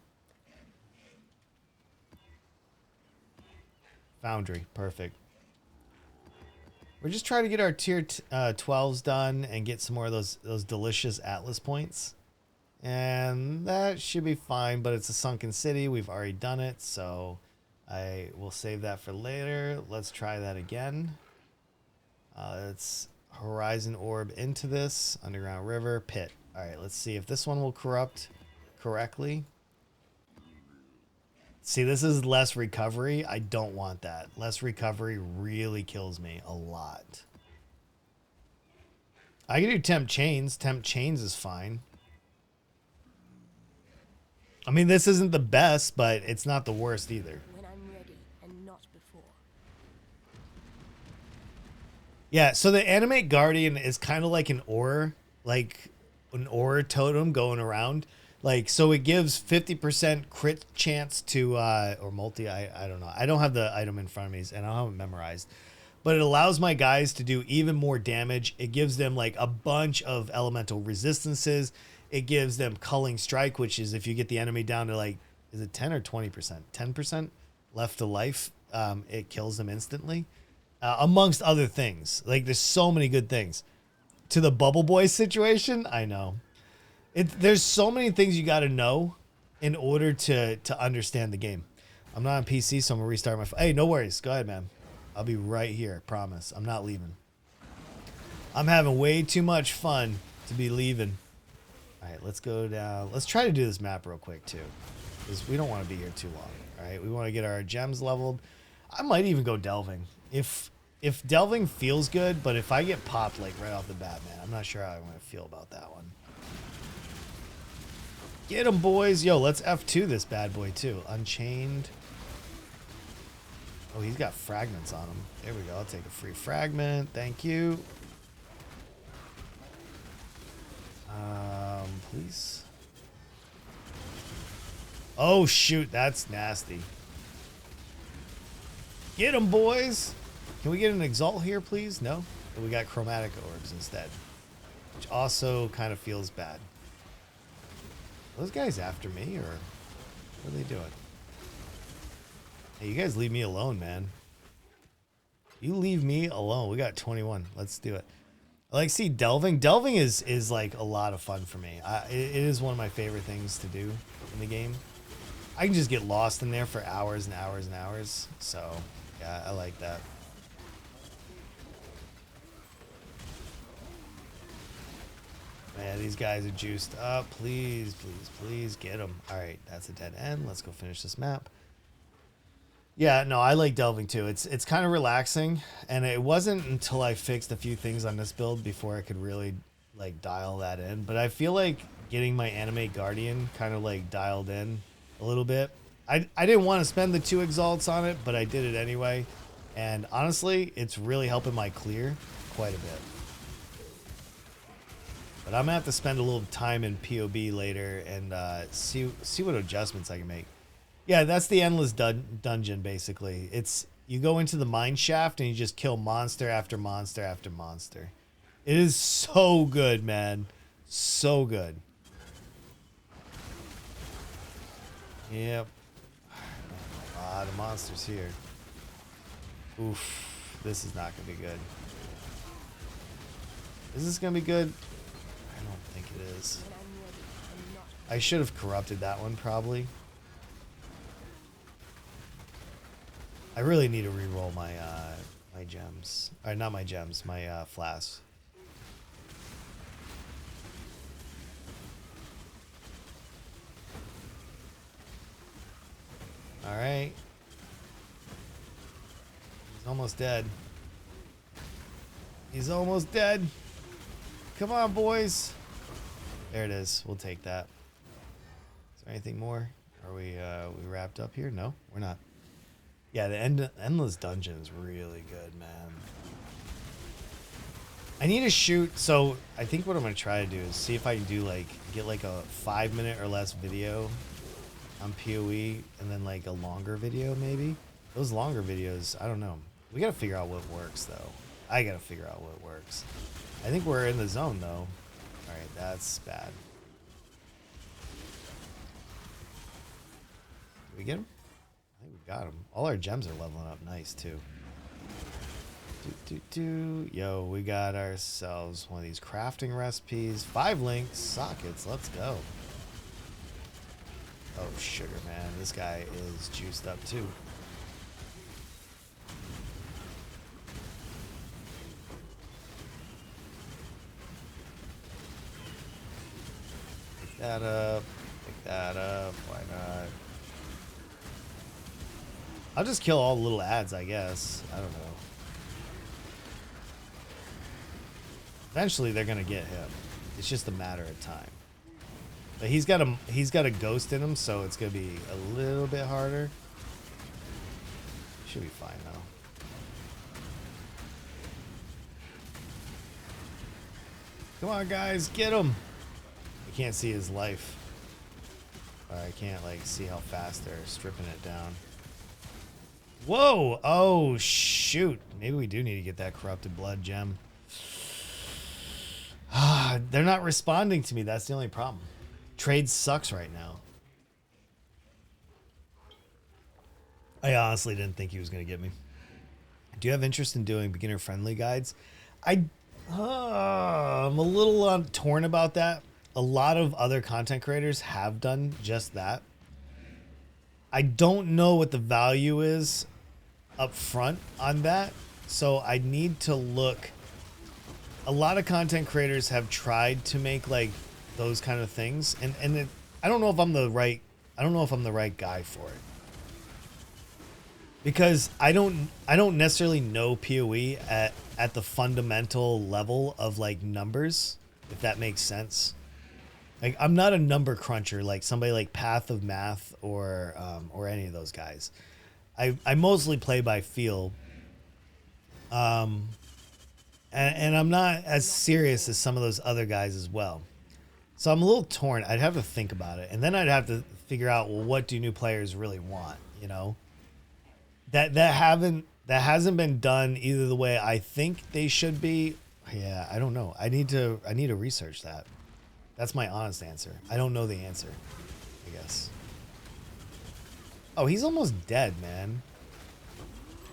Speaker 1: Foundry, perfect. We're just trying to get our tier 12s done and get some more of those delicious Atlas points. And that should be fine, but it's a sunken city. We've already done it, so I will save that for later. Let's try that again. Let's Horizon Orb into this. Underground River, Pit. All right, let's see if this one will corrupt correctly. See, this is less recovery. I don't want that. Less recovery really kills me a lot. I can do Temp Chains. Temp Chains is fine. I mean, this isn't the best, but it's not the worst either.
Speaker 2: When I'm ready and not before.
Speaker 1: Yeah, so the Animate Guardian is kind of like an aura totem going around. Like, so it gives 50% crit chance to, or multi, I don't know. I don't have the item in front of me, and I don't have it memorized. But it allows my guys to do even more damage. It gives them, like, a bunch of elemental resistances. It gives them Culling Strike, which is if you get the enemy down to, like, is it 10 or 20%? 10% left to life, it kills them instantly. Amongst other things. Like, there's so many good things. To the Bubble Boy situation, I know. There's so many things you got to know in order to understand the game. I'm not on PC, so I'm going to restart my phone. Hey, no worries. Go ahead, man. I'll be right here. Promise. I'm not leaving. I'm having way too much fun to be leaving. All right, let's go down. Let's try to do this map real quick, too. Because we don't want to be here too long. All right, we want to get our gems leveled. I might even go delving. If if delving feels good, but if I get popped like right off the bat, man, I'm not sure how I'm gonna feel about that one. Get him, boys. Yo, let's F2 this bad boy too. Unchained. Oh, he's got fragments on him. There we go. I'll take a free fragment. Thank you. Please. Oh, shoot. That's nasty. Get him, boys. Can we get an exalt here, please? No? But we got chromatic orbs instead, which also kind of feels bad. Are those guys after me, or what are they doing? Hey, you guys leave me alone, man. You leave me alone. We got 21. Let's do it. I like, see, delving. Delving is like a lot of fun for me. It is one of my favorite things to do in the game. I can just get lost in there for hours and hours and hours. So, yeah, I like that. Man, these guys are juiced up. Please, please, please get them. All right, that's a dead end. Let's go finish this map. Yeah, no, I like delving too. It's kind of relaxing, and it wasn't until I fixed a few things on this build before I could really like dial that in. But I feel like getting my Animate Guardian kind of like dialed in a little bit. I didn't want to spend the 2 exalts on it, but I did it anyway. And honestly, it's really helping my clear quite a bit. But I'm gonna have to spend a little time in POB later and see what adjustments I can make. Yeah, that's the endless dungeon, basically. It's, you go into the mine shaft and you just kill monster after monster after monster. It is so good, man. So good. Yep. A lot of monsters here. Oof. This is not going to be good. Is this going to be good? I don't think it is. I should have corrupted that one, probably. I really need to re-roll my my gems. Or not my gems, my flasks. Alright. He's almost dead. He's almost dead. Come on, boys. There it is. We'll take that. Is there anything more? Are we wrapped up here? No, we're not. Yeah, the endless dungeon is really good, man. I need to shoot, so I think what I'm gonna try to do is see if I can do like get like a 5-minute or less video on PoE and then like a longer video maybe. Those longer videos, I don't know. We gotta figure out what works though. I gotta figure out what works. I think we're in the zone though. Alright, that's bad. Did we get him? I think we got him. All our gems are leveling up nice too. Yo, we got ourselves one of these crafting recipes. 5 links, sockets, let's go. Oh, sugar, man. This guy is juiced up too. Pick that up. Pick that up. Why not? I'll just kill all the little ads, I guess. I don't know. Eventually, they're gonna get him. It's just a matter of time. But he's got a ghost in him, so it's gonna be a little bit harder. Should be fine though. Come on, guys, get him! I can't see his life. Or I can't like see how fast they're stripping it down. Whoa! Oh shoot! Maybe we do need to get that corrupted blood gem. They're not responding to me. That's the only problem. Trade sucks right now. I honestly didn't think he was going to get me. Do you have interest in doing beginner-friendly guides? I'm a little torn about that. A lot of other content creators have done just that. I don't know what the value is up front on that, so I need to look. A lot of content creators have tried to make like those kind of things, and I don't know if I'm the right guy for it. because I don't necessarily know PoE at the fundamental level of like numbers, if that makes sense. Like I'm not a number cruncher like somebody like Path of Math or any of those guys. I mostly play by feel. And I'm not as serious as some of those other guys as well. So I'm a little torn. I'd have to think about it. And then I'd have to figure out, well, what do new players really want, you know? That hasn't been done either the way I think they should be. Yeah, I don't know. I need to research that. That's my honest answer. I don't know the answer, I guess. Oh, he's almost dead, man.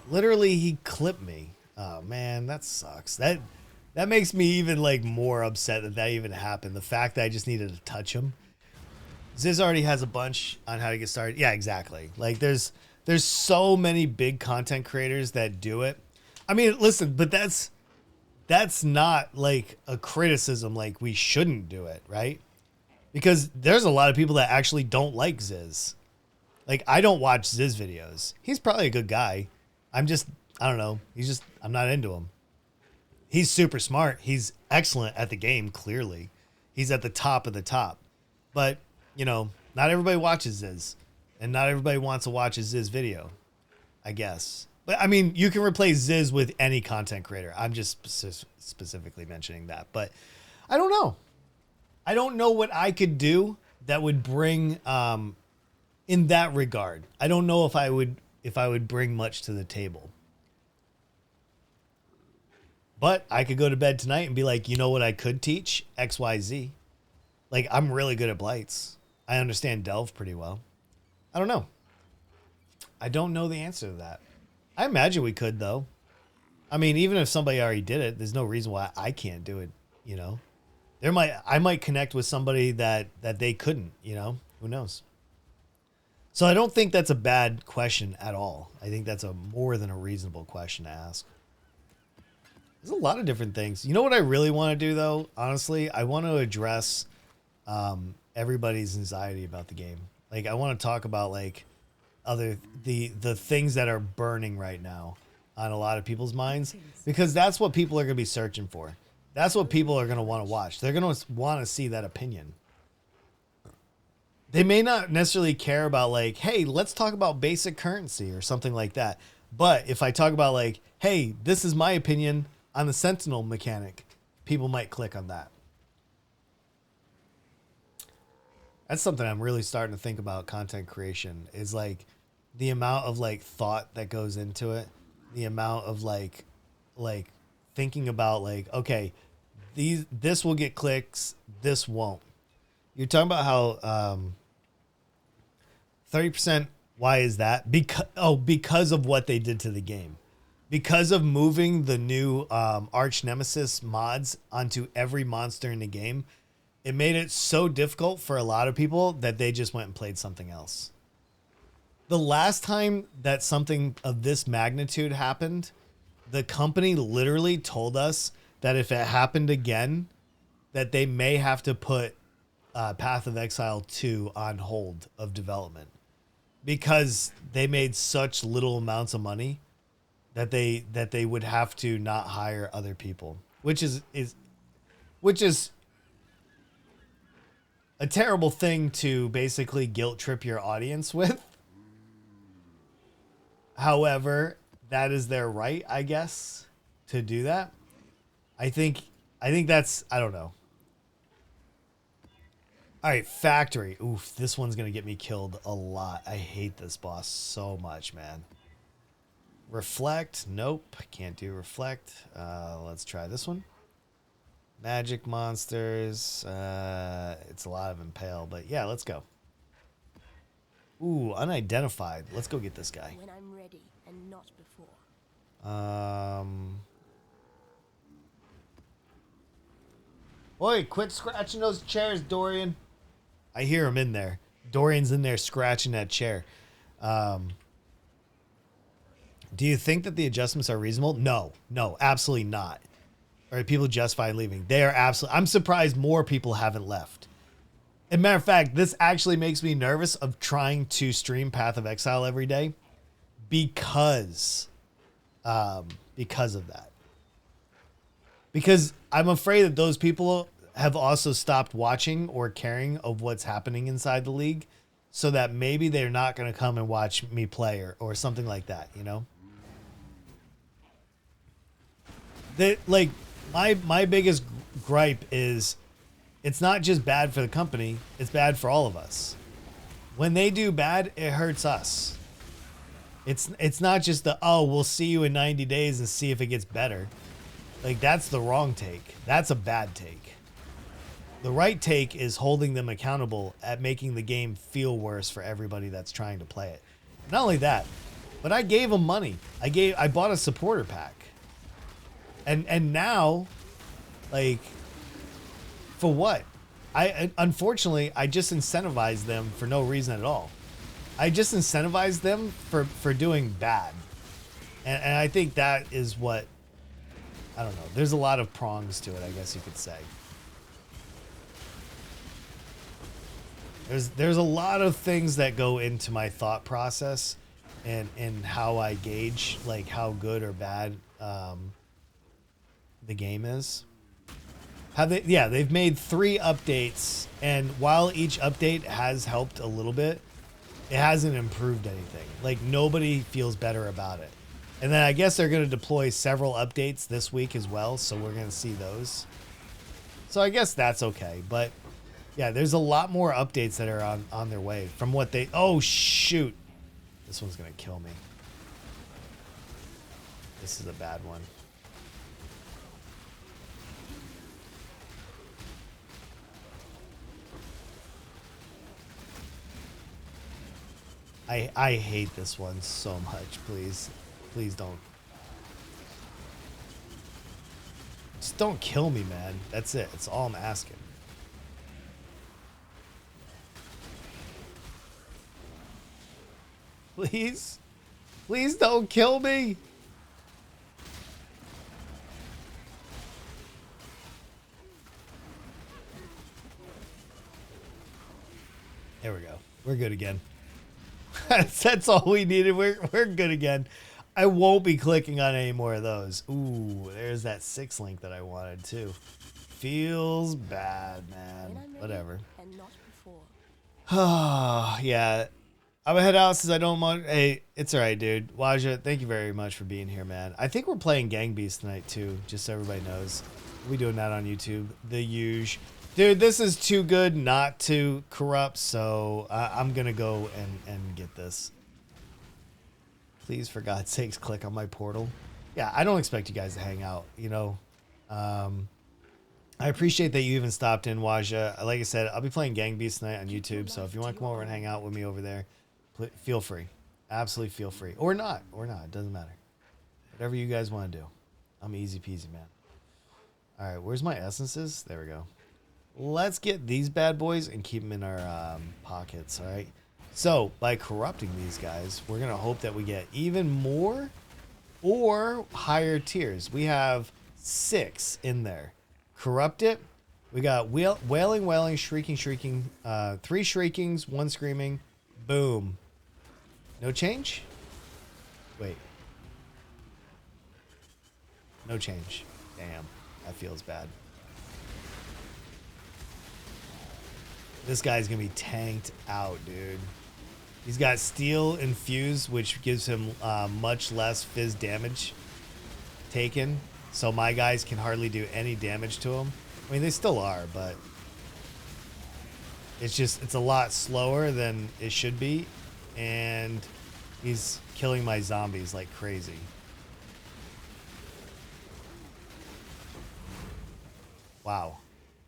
Speaker 1: Literally, he clipped me. Oh man, that sucks. That makes me even like more upset that even happened. The fact that I just needed to touch him. Ziz already has a bunch on how to get started. Yeah, exactly. Like there's so many big content creators that do it. I mean, listen, but that's not like a criticism like we shouldn't do it, right? Because there's a lot of people that actually don't like Ziz. Like I don't watch Ziz videos. He's probably a good guy. I don't know. I'm not into him. He's super smart. He's excellent at the game, clearly. He's at the top of the top. But, you know, not everybody watches Ziz. And not everybody wants to watch a Ziz video, I guess. But, I mean, you can replace Ziz with any content creator. I'm just specifically mentioning that. But I don't know. I don't know what I could do that would bring, in that regard. I don't know if I would bring much to the table. But I could go to bed tonight and be like, you know what I could teach? XYZ. Like, I'm really good at Blights. I understand Delve pretty well. I don't know. I don't know the answer to that. I imagine we could, though. I mean, even if somebody already did it, there's no reason why I can't do it, you know? I might connect with somebody that they couldn't, you know? Who knows? So I don't think that's a bad question at all. I think that's a more than a reasonable question to ask. There's a lot of different things. You know what I really want to do, though? Honestly, I want to address everybody's anxiety about the game. Like, I want to talk about like the things that are burning right now on a lot of people's minds, because that's what people are going to be searching for. That's what people are going to want to watch. They're going to want to see that opinion. They may not necessarily care about like, hey, let's talk about basic currency or something like that. But if I talk about like, hey, this is my opinion on the Sentinel mechanic, people might click on that. That's something I'm really starting to think about content creation, is like the amount of like thought that goes into it, the amount of like thinking about like, okay, this will get clicks, this won't. You're talking about how 30%, why is that? Because of what they did to the game. Because of moving the new Arch Nemesis mods onto every monster in the game, it made it so difficult for a lot of people that they just went and played something else. The last time that something of this magnitude happened, the company literally told us that if it happened again, that they may have to put Path of Exile 2 on hold of development, because they made such little amounts of money that they would have to not hire other people, which is a terrible thing to basically guilt trip your audience with. However, that is their right, I guess, to do that. I think that's, I don't know. All right, Factory. Oof, this one's going to get me killed a lot. I hate this boss so much, man. Reflect. Nope, can't do Reflect. Let's try this one. Magic monsters. It's a lot of Impale, but yeah, let's go. Ooh, unidentified. Let's go get this guy.
Speaker 2: When I'm ready and not before.
Speaker 1: Boy, quit scratching those chairs, Dorian. I hear him in there. Dorian's in there scratching that chair. Do you think that the adjustments are reasonable? No, absolutely not. Or are people justified leaving? They are absolutely. I'm surprised more people haven't left. As a matter of fact, this actually makes me nervous of trying to stream Path of Exile every day, because of that. Because I'm afraid that those people have also stopped watching or caring of what's happening inside the league, so that maybe they're not going to come and watch me play or something like that, you know? Like, my biggest gripe is it's not just bad for the company, it's bad for all of us. When they do bad, it hurts us. It's not just the, oh, we'll see you in 90 days and see if it gets better. Like, that's the wrong take. That's a bad take. The right take is holding them accountable at making the game feel worse for everybody that's trying to play it. Not only that, but I gave them money. I bought a supporter pack. And now, like, for what? Unfortunately, I just incentivized them for no reason at all. I just incentivized them for doing bad. And I think that is what, I don't know. There's a lot of prongs to it, I guess you could say. There's a lot of things that go into my thought process and how I gauge, like, how good or bad the game is. They've made 3 updates, and while each update has helped a little bit, it hasn't improved anything. Like, nobody feels better about it. And then I guess they're going to deploy several updates this week as well, so we're going to see those. So I guess that's okay, but yeah, there's a lot more updates that are on their way from what they... Oh, shoot. This one's going to kill me. This is a bad one. I hate this one so much. Please. Please don't. Just don't kill me, man. That's it. That's all I'm asking. Please? Please don't kill me. There we go. We're good again. That's all we needed. We're good again. I won't be clicking on any more of those. Ooh, there's that 6 link that I wanted too. Feels bad, man. Whatever.
Speaker 2: And not before.
Speaker 1: Oh, yeah. I'm gonna head out since I don't want... Hey, it's alright, dude. Waja, thank you very much for being here, man. I think we're playing Gang Beasts tonight too, just so everybody knows. We'll be doing that on YouTube. The huge. Dude, this is too good not to corrupt, so I'm gonna go and get this. Please, for God's sakes, click on my portal. Yeah, I don't expect you guys to hang out, you know. I appreciate that you even stopped in, Waja. Like I said, I'll be playing Gang Beasts tonight on YouTube, so if you want to come over and hang out with me over there, feel free. Absolutely feel free. Or not. It doesn't matter. Whatever you guys want to do. I'm easy peasy, man. All right, where's my essences? There we go. Let's get these bad boys and keep them in our pockets, all right? So, by corrupting these guys, we're going to hope that we get even more or higher tiers. We have 6 in there. Corrupt it. We got wailing, shrieking, 3 shriekings, 1 screaming. Boom. No change? Wait. No change. Damn. That feels bad. This guy's going to be tanked out, dude. He's got steel infused, which gives him much less fizz damage taken. So my guys can hardly do any damage to him. I mean, they still are, but it's a lot slower than it should be. And he's killing my zombies like crazy. Wow.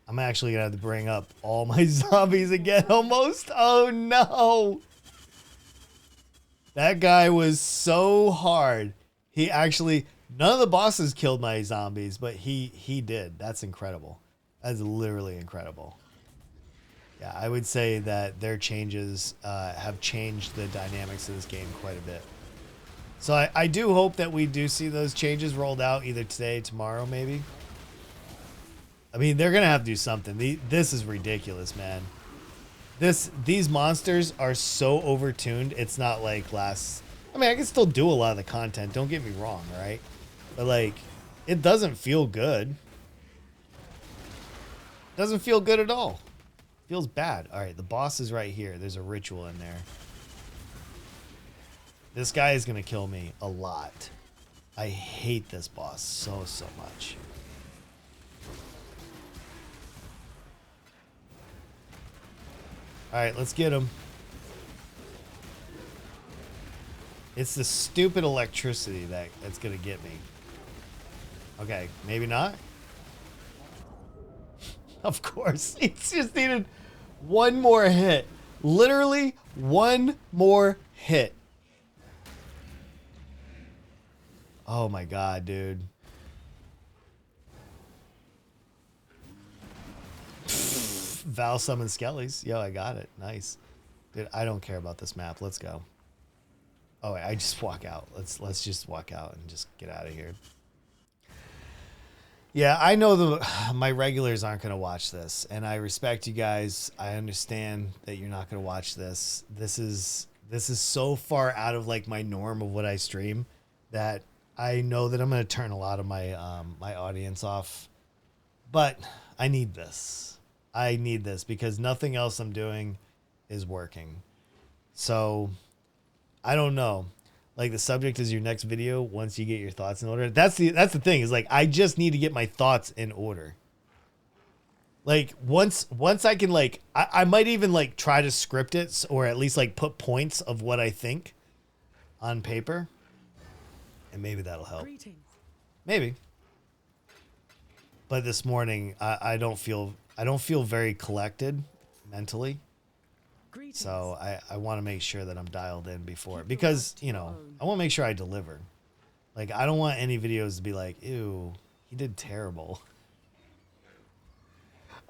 Speaker 1: I'm actually going to have to bring up all my zombies again almost. Oh, no. That guy was so hard. He actually... None of the bosses killed my zombies, but he did. That's incredible. That's literally incredible. Yeah, I would say that their changes have changed the dynamics of this game quite a bit. So I do hope that we do see those changes rolled out either today, tomorrow, maybe. I mean, they're going to have to do something. This is ridiculous, man. These monsters are so overtuned. It's not like last I mean, I can still do a lot of the content. Don't get me wrong, right? But like, it doesn't feel good. Doesn't feel good at all. Feels bad. All right, the boss is right here. There's a ritual in there. This guy is gonna kill me a lot. I hate this boss so much. All right, let's get him. It's the stupid electricity that's gonna get me. Okay, maybe not. Of course, it's just needed one more hit. Literally one more hit. Oh my god, dude. Val summon Skellies. Yo, I got it. Nice. Dude, I don't care about this map. Let's go. Oh, wait, I just walk out. Let's just walk out and just get out of here. Yeah, I know my regulars aren't going to watch this, and I respect you guys. I understand that you're not going to watch this. This is so far out of like my norm of what I stream that I know that I'm going to turn a lot of my my audience off. But I need this. I need this because nothing else I'm doing is working. So I don't know. Like, the subject is your next video once you get your thoughts in order. That's the thing, is like, I just need to get my thoughts in order. Like, once I can, like, I might even like try to script it, or at least like put points of what I think on paper, and maybe that'll help. Maybe. But this morning I don't feel very collected mentally. So I want to make sure that I'm dialed in before, because, you know, I want to make sure I deliver. Like, I don't want any videos to be like, ew, he did terrible.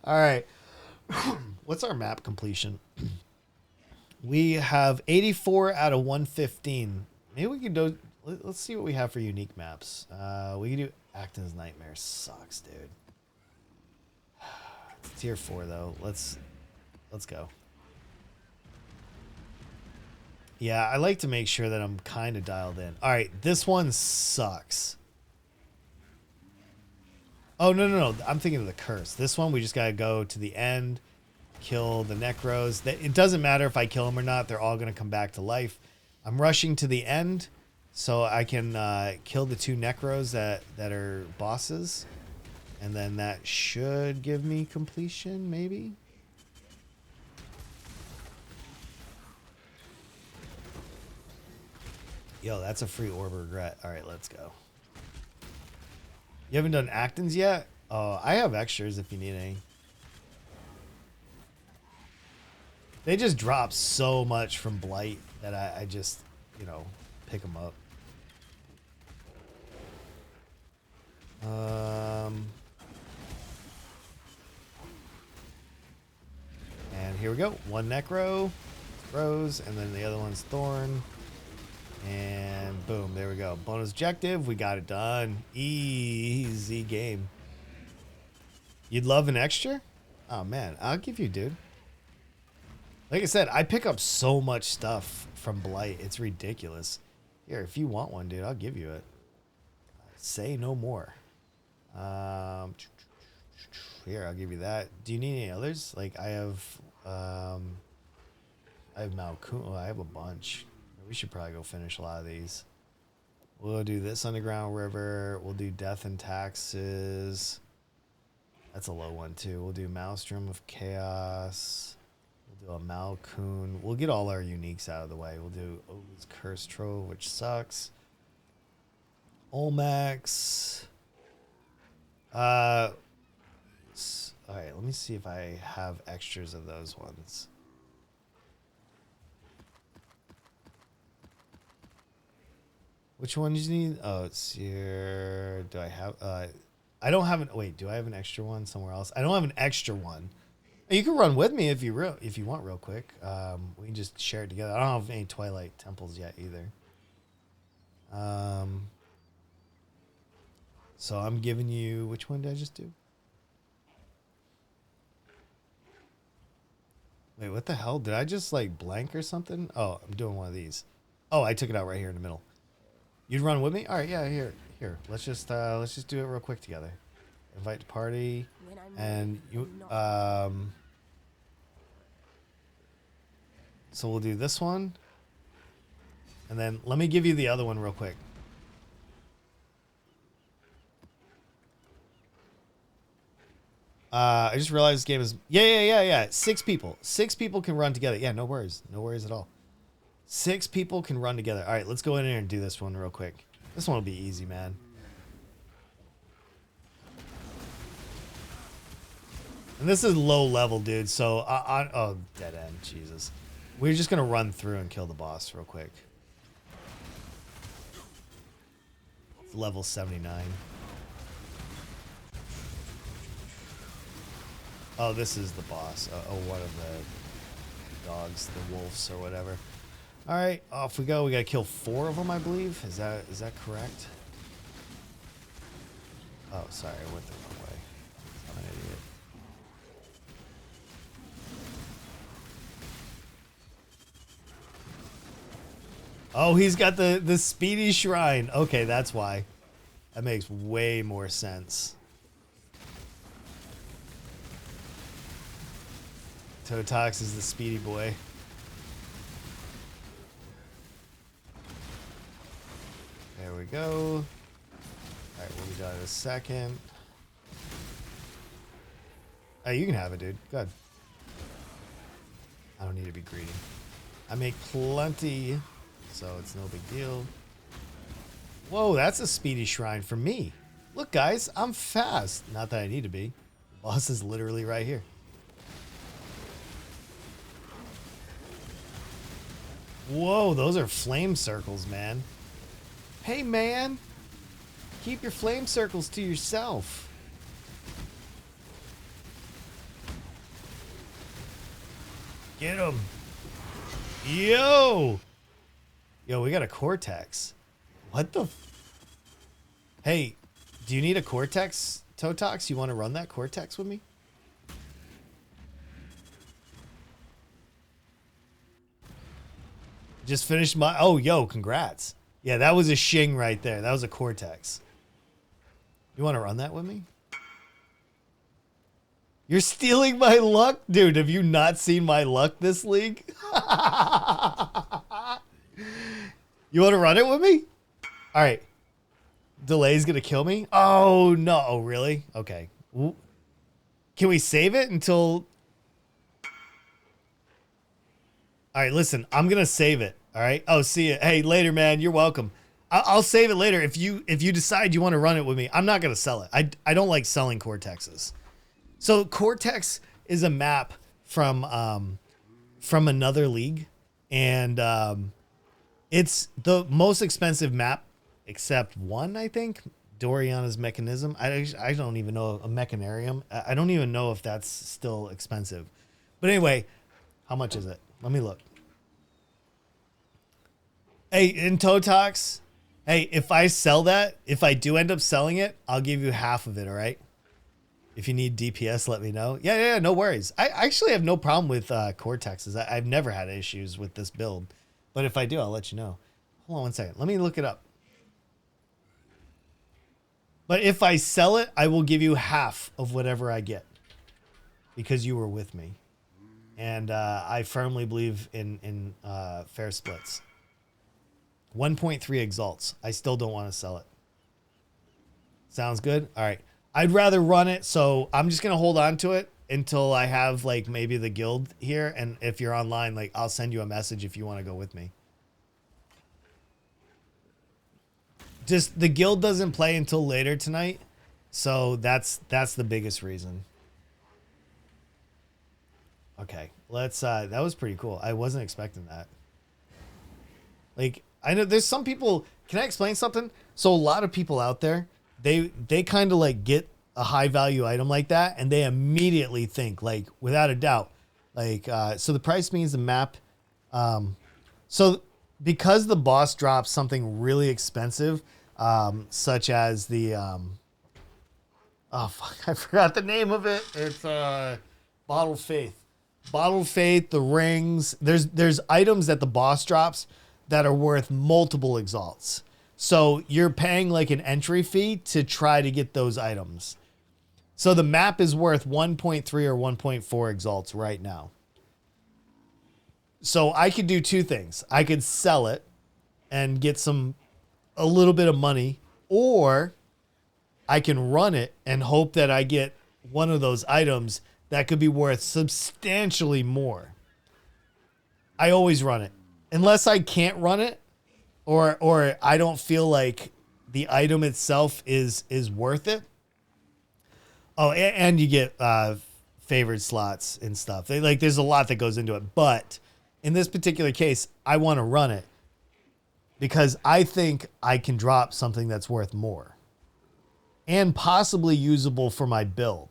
Speaker 1: All right. What's our map completion? We have 84 out of 115. Maybe we can do, let's see what we have for unique maps. We can do Acton's Nightmare. Sucks, dude. Tier 4 though. Let's go. Yeah, I like to make sure that I'm kind of dialed in. All right, this one sucks. Oh, no. I'm thinking of the curse. This one, we just got to go to the end, kill the Necros. It doesn't matter if I kill them or not. They're all going to come back to life. I'm rushing to the end so I can kill the 2 Necros that are bosses. And then that should give me completion, maybe? Yo, that's a free orb of regret. All right, let's go. You haven't done Actons yet? Oh, I have extras if you need any. They just drop so much from Blight that I just, you know, pick them up. And here we go. 1 Necro, Rose, and then the other one's Thorn. And boom, there we go. Bonus objective, we got it done. Easy game. You'd love an extra? Oh man, I'll give you, dude. Like I said, I pick up so much stuff from Blight. It's ridiculous. Here, if you want one, dude, I'll give you it. Say no more. Here, I'll give you that. Do you need any others? Like, I have Malkun. Oh, I have a bunch. We should probably go finish a lot of these. We'll do this Underground River. We'll do Death and Taxes. That's a low one, too. We'll do Maelstrom of Chaos. We'll do a Malkun. We'll get all our uniques out of the way. We'll do Ogu's Curse Trove, which sucks. Olmex. All right, let me see if I have extras of those ones. Which one do you need? Oh, it's here. Do I have... I don't have an... Wait, do I have an extra one somewhere else? I don't have an extra one. You can run with me if you want real quick. We can just share it together. I don't have any Twilight Temples yet either. So I'm giving you... Which one did I just do? Wait, what the hell? Did I just like blank or something? Oh, I'm doing one of these. Oh, I took it out right here in the middle. You'd run with me? All right, yeah, here. Let's just do it real quick together. Invite to party,
Speaker 2: When I'm
Speaker 1: and
Speaker 2: ready,
Speaker 1: you
Speaker 2: I'm not
Speaker 1: so we'll do this one, and then let me give you the other one real quick. I just realized this game is yeah. 6 people. 6 people can run together. Yeah, no worries at all. 6 people can run together. All right, let's go in here and do this one real quick. This one will be easy, man. And this is low level, dude. So oh, dead end, Jesus. We're just gonna run through and kill the boss real quick. It's level 79. Oh, this is the boss. Oh, one of the dogs, the wolves or whatever. All right, off we go. We gotta kill 4 of them, I believe. Is that correct? Oh, sorry, I went the wrong way. I'm an idiot. Oh, he's got the speedy shrine. Okay, that's why. That makes way more sense. Totox is the speedy boy. There we go. Alright, we'll be done in a second. Oh, you can have it, dude. Good. I don't need to be greedy. I make plenty, so it's no big deal. Whoa, that's a speedy shrine for me. Look, guys, I'm fast. Not that I need to be. The boss is literally right here. Whoa, those are flame circles, man. Hey, man. Keep your flame circles to yourself. Get him. Yo, we got a Cortex. What the? Hey, do you need a Cortex, Totox? You want to run that Cortex with me? Just finished my... Oh, yo, congrats. Yeah, that was a shing right there. That was a Cortex. You want to run that with me? You're stealing my luck? Dude, have you not seen my luck this league? You want to run it with me? All right. Delay's going to kill me? Oh, no. Oh, really? Okay. Can we save it until... All right, listen. I'm going to save it. All right? Oh, see you. Hey, later, man. You're welcome. I'll save it later. If you decide you want to run it with me, I'm not going to sell it. I don't like selling Cortexes. So Cortex is a map from another league, and it's the most expensive map except one, I think. Doriana's Mechanism. I don't even know a Mechanarium. I don't even know if that's still expensive. But anyway, how much is it? Let me look. Hey, in Totox, hey, if I sell that, if I do end up selling it, I'll give you half of it, all right? If you need DPS, let me know. Yeah, no worries. I actually have no problem with Cortexes. I've never had issues with this build. But if I do, I'll let you know. Hold on one second. Let me look it up. But if I sell it, I will give you half of whatever I get. Because you were with me. And I firmly believe in fair splits. 1.3 exalts. I still don't want to sell it. Sounds good? All right. I'd rather run it, so I'm just going to hold on to it until I have, like, maybe the guild here. And if you're online, like, I'll send you a message if you want to go with me. Just, the guild doesn't play until later tonight, so that's the biggest reason. Okay, let's, that was pretty cool. I wasn't expecting that. Like, I know there's some people, can I explain something? So a lot of people out there, they kind of like get a high value item like that and they immediately think, like, without a doubt, like, so the price means the map. So because the boss drops something really expensive, such as the, oh fuck, I forgot the name of it. It's, Bottled Faith, the rings. There's items that the boss drops that are worth multiple exalts. So you're paying like an entry fee to try to get those items. So the map is worth 1.3 or 1.4 exalts right now. So I could do two things. I could sell it and get a little bit of money, or I can run it and hope that I get one of those items that could be worth substantially more. I always run it. Unless I can't run it, or I don't feel like the item itself is worth it. Oh, and you get favored slots and stuff. There's a lot that goes into it. But in this particular case, I want to run it because I think I can drop something that's worth more and possibly usable for my build.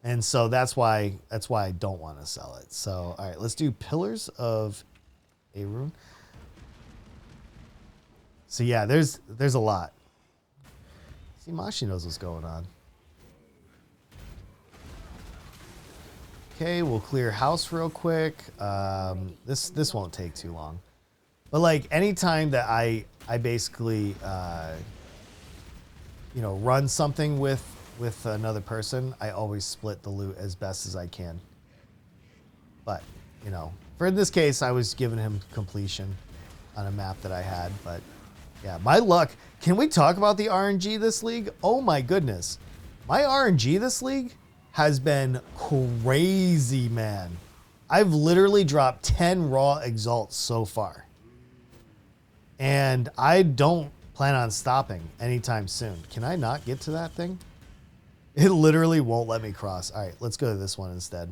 Speaker 1: And so that's why I don't want to sell it. So, all right, let's do Pillars of Arun. So yeah, there's a lot. See, Mashi knows what's going on. Okay, we'll clear house real quick. This won't take too long. But like anytime that I basically run something with another person, I always split the loot as best as I can. But, for this case, I was giving him completion on a map that I had. But yeah, my luck. Can we talk about the RNG this league? Oh my goodness. My RNG this league has been crazy, man. I've literally dropped 10 raw exalts so far. And I don't plan on stopping anytime soon. Can I not get to that thing? It literally won't let me cross. All right, let's go to this one instead.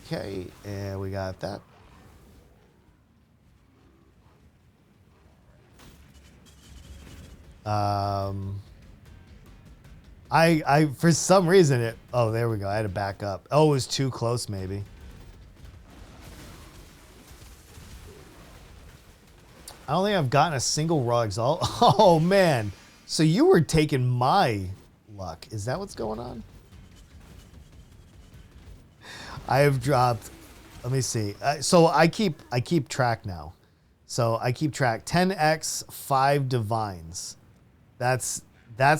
Speaker 1: Okay, and we got that. I for some reason oh, there we go. I had to back up. Oh, it was too close maybe. I don't think I've gotten a single raw exalt. Oh man. So you were taking my luck. Is that what's going on? I have dropped, let me see. So I keep track now. So I keep track 10x, 5 divines. That's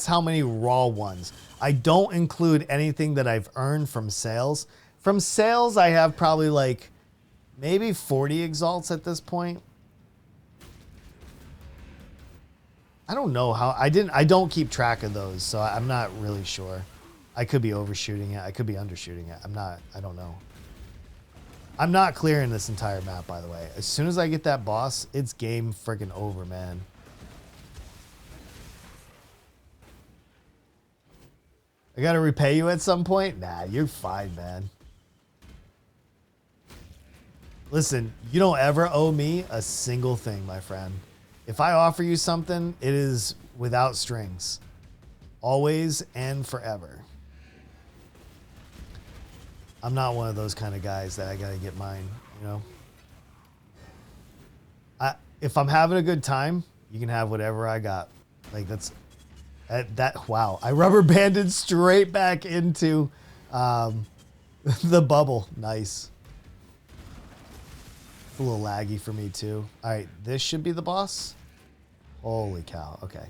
Speaker 1: how many raw ones. I don't include anything that I've earned from sales. From sales, I have probably like maybe 40 exalts at this point. I don't know how I don't keep track of those, so I'm not really sure. I could be overshooting it. I could be undershooting it. I don't know. I'm not clearing this entire map, by the way. As soon as I get that boss, it's game freaking over, man. I gotta repay you at some point? Nah, you're fine, man. Listen, you don't ever owe me a single thing, my friend. If I offer you something, it is without strings. Always and forever. I'm not one of those kind of guys that I gotta get mine, if I'm having a good time, you can have whatever I got. Like that wow. I rubber banded straight back into the bubble. Nice. It's a little laggy for me too. All right, this should be the boss. Holy cow. Okay.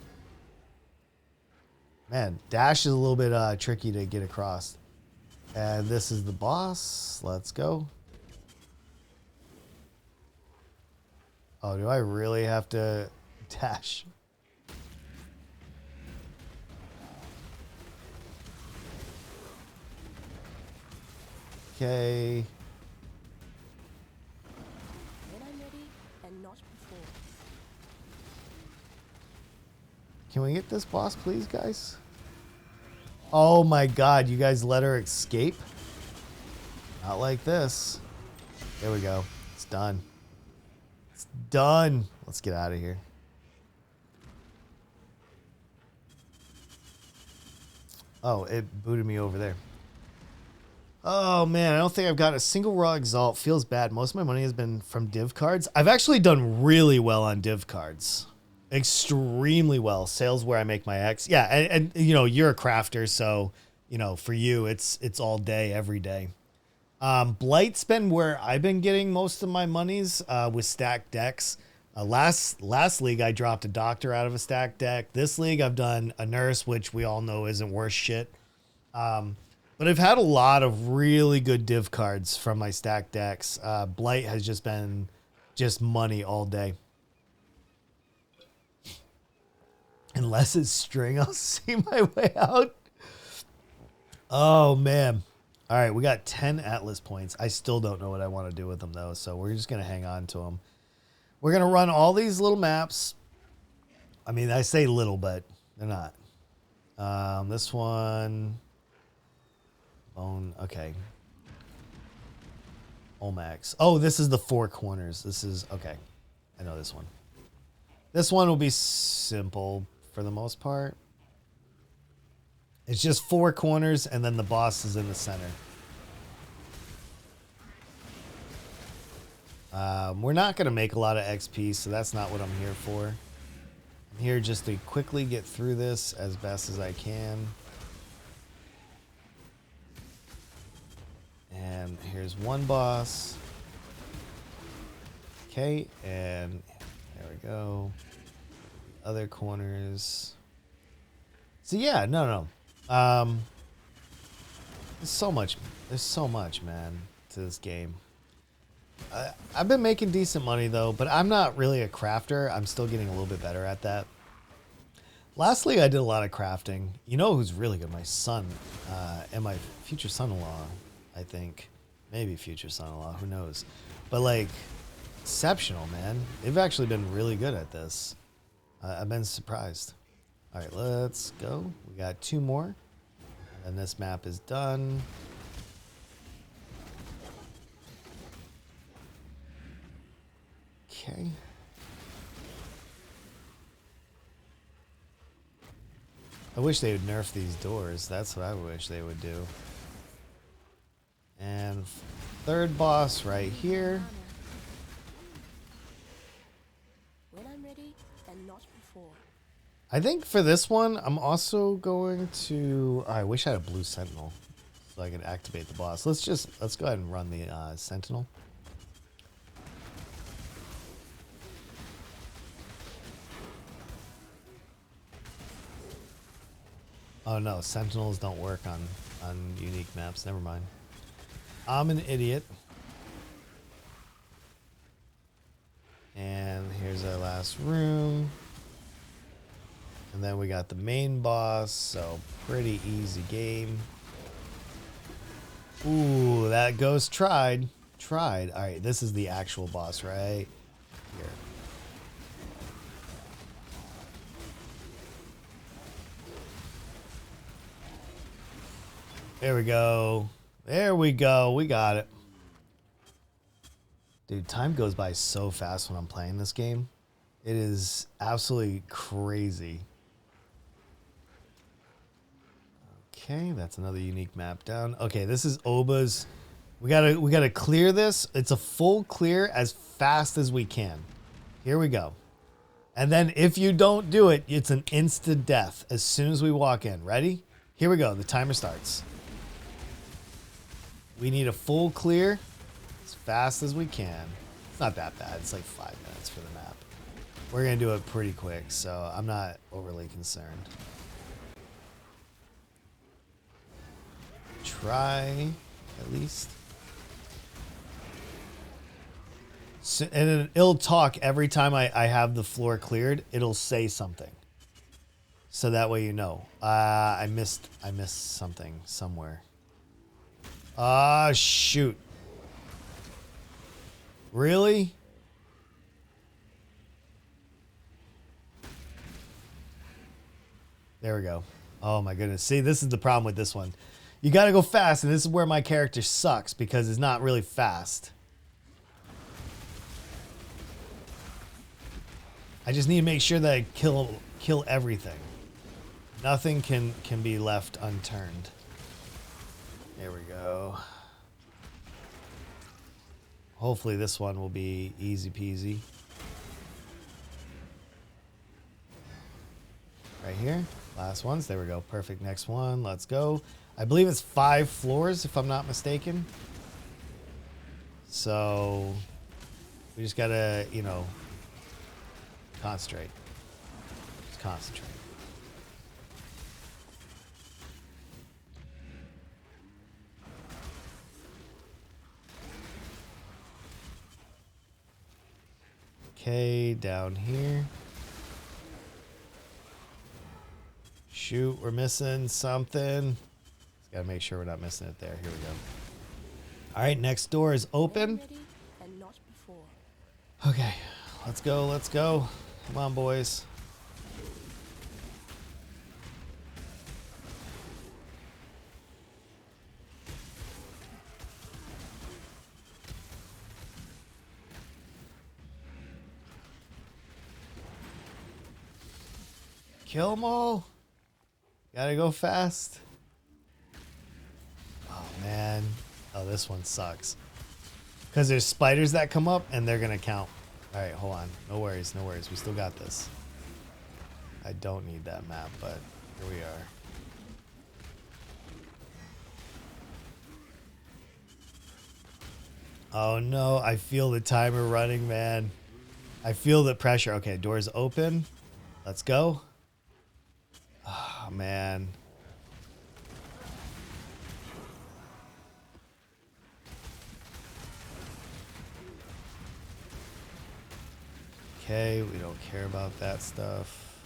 Speaker 1: Man, dash is a little bit tricky to get across. And this is the boss. Let's go. Oh, do I really have to dash? Okay.
Speaker 2: When I'm ready and not before.
Speaker 1: Can we get this boss, please, guys? Oh my god, you guys let her escape? Not like this. There we go. It's done. It's done. Let's get out of here. Oh, it booted me over there. Oh man, I don't think I've got a single raw exalt. Feels bad. Most of my money has been from div cards. I've actually done really well on div cards. Extremely well. Sales where I make my X. Yeah, and you're a crafter, so for you it's all day, every day. Blight's been where I've been getting most of my monies with stacked decks. Last league, I dropped a doctor out of a stacked deck. This league, I've done a nurse, which we all know isn't worth shit. But I've had a lot of really good div cards from my stacked decks. Blight has just been just money all day. Unless it's string, I'll see my way out. Oh, man. All right, we got 10 Atlas points. I still don't know what I want to do with them, though, so we're just going to hang on to them. We're going to run all these little maps. I mean, I say little, but they're not. This one... Bone, okay. Olmax. Oh, this is the four corners. This is... Okay, I know this one. This one will be simple for the most part. It's just four corners, and then the boss is in the center. We're not going to make a lot of XP, so that's not what I'm here for. I'm here just to quickly get through this as best as I can. And here's one boss. Okay, and there we go. Other corners. So yeah, no. There's so much, man, to this game. I've been making decent money though, but I'm not really a crafter. I'm still getting a little bit better at that. Lastly, I did a lot of crafting. You know who's really good? My son and my future son-in-law, I think. Maybe future son-in-law, who knows? But like, exceptional, man. They've actually been really good at this. I've been surprised. All right, let's go. We got two more. And this map is done. Okay. I wish they would nerf these doors. That's what I wish they would do. And third boss right here.
Speaker 2: When I'm ready, and not before.
Speaker 1: I think for this one, I'm also going to... I wish I had a blue sentinel so I could activate the boss. Let's go ahead and run the sentinel. Oh no, sentinels don't work on unique maps. Never mind. I'm an idiot. And here's our last room. And then we got the main boss, so pretty easy game. Ooh, that ghost tried. All right, this is the actual boss, right? Here. There we go. There we go. We got it. Dude, time goes by so fast when I'm playing this game. It is absolutely crazy. Okay, that's another unique map down. Okay, this is Oba's. We gotta clear this. It's a full clear as fast as we can. Here we go. And then if you don't do it, it's an instant death as soon as we walk in. Ready? Here we go. The timer starts. We need a full clear as fast as we can. It's not that bad. It's like 5 minutes for the map. We're going to do it pretty quick, so I'm not overly concerned. Try, at least. So, and it'll talk every time I have the floor cleared. It'll say something. So that way you know. I missed something somewhere. Ah, shoot. Really? There we go. Oh my goodness. See, this is the problem with this one. You gotta go fast, and this is where my character sucks because it's not really fast. I just need to make sure that I kill everything. Nothing can be left unturned. There we go. Hopefully this one will be easy peasy. Right here. Last ones. There we go. Perfect. Next one. Let's go. I believe it's 5 floors if I'm not mistaken. So we just gotta, you know, concentrate. Just concentrate. Okay, down here. Shoot, we're missing something. Just gotta make sure we're not missing it there. Here we go. All right, next door is open.
Speaker 2: Ready and not before.
Speaker 1: Okay, let's go, let's go. Come on, boys. Kill them all. Gotta go fast. Oh, man. Oh, this one sucks. Because there's spiders that come up, and they're going to count. All right, hold on. No worries, no worries. We still got this. I don't need that map, but here we are. Oh, no. I feel the timer running, man. I feel the pressure. Okay, doors open. Let's go. Oh, man. Okay, we don't care about that stuff.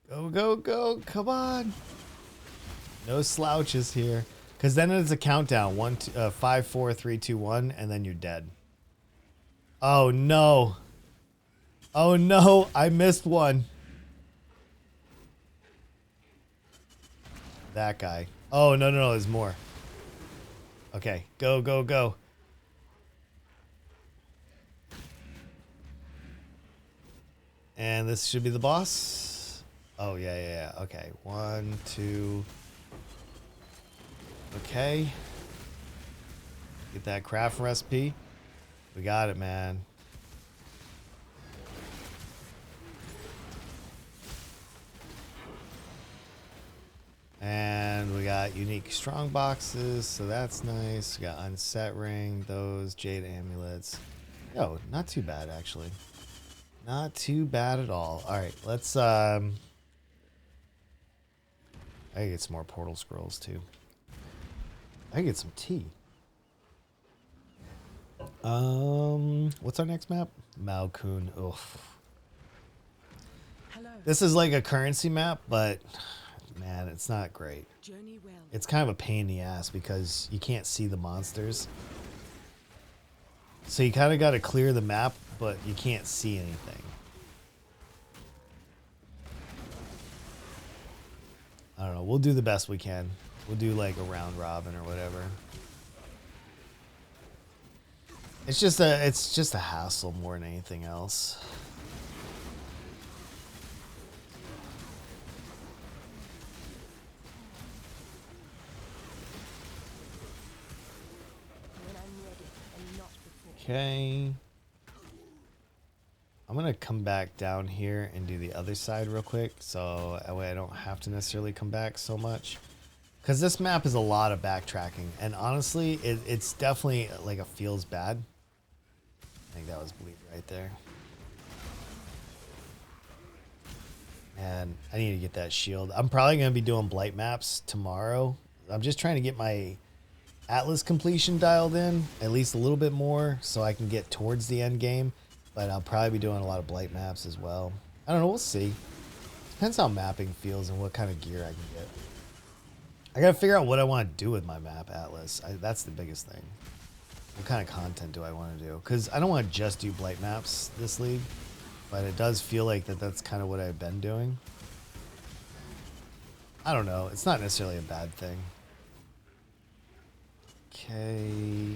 Speaker 1: Go, go, go. Come on. No slouches here. Because then it's a countdown. 5, 4, 3, 2, 1, and then you're dead. Oh, no. Oh, no. I missed one. That guy. Oh, no, no, no. There's more. Okay. Go, go, go. And this should be the boss. Oh, yeah, yeah, yeah. Okay. 1, 2. Okay. Get that craft recipe. We got it, man. And we got unique strong boxes, so that's nice. We got unset ring, those jade amulets. Yo, not too bad actually. Not too bad at all. All right, let's I can get some more portal scrolls too. I can get some tea. What's our next map? Malkun. Ugh.
Speaker 2: Hello.
Speaker 1: This is like a currency map, but man, it's not great.
Speaker 2: Journey well.
Speaker 1: It's kind of a pain in the ass because you can't see the monsters. So you kind of got to clear the map, but you can't see anything. I don't know. We'll do the best we can. We'll do like a round robin or whatever. It's just a hassle more than anything else.
Speaker 2: When I'm ready and not before.
Speaker 1: Okay. I'm going to come back down here and do the other side real quick. So that way I don't have to necessarily come back so much. Because this map is a lot of backtracking. And honestly, it's definitely like it feels bad. I think that was bleed right there. And I need to get that shield. I'm probably going to be doing Blight maps tomorrow. I'm just trying to get my Atlas completion dialed in at least a little bit more so I can get towards the end game. But I'll probably be doing a lot of Blight maps as well. I don't know. We'll see. Depends how mapping feels and what kind of gear I can get. I got to figure out what I want to do with my map, Atlas. That's the biggest thing. What kind of content do I want to do? Because I don't want to just do Blight maps this league. But it does feel like that's kind of what I've been doing. I don't know. It's not necessarily a bad thing. Okay.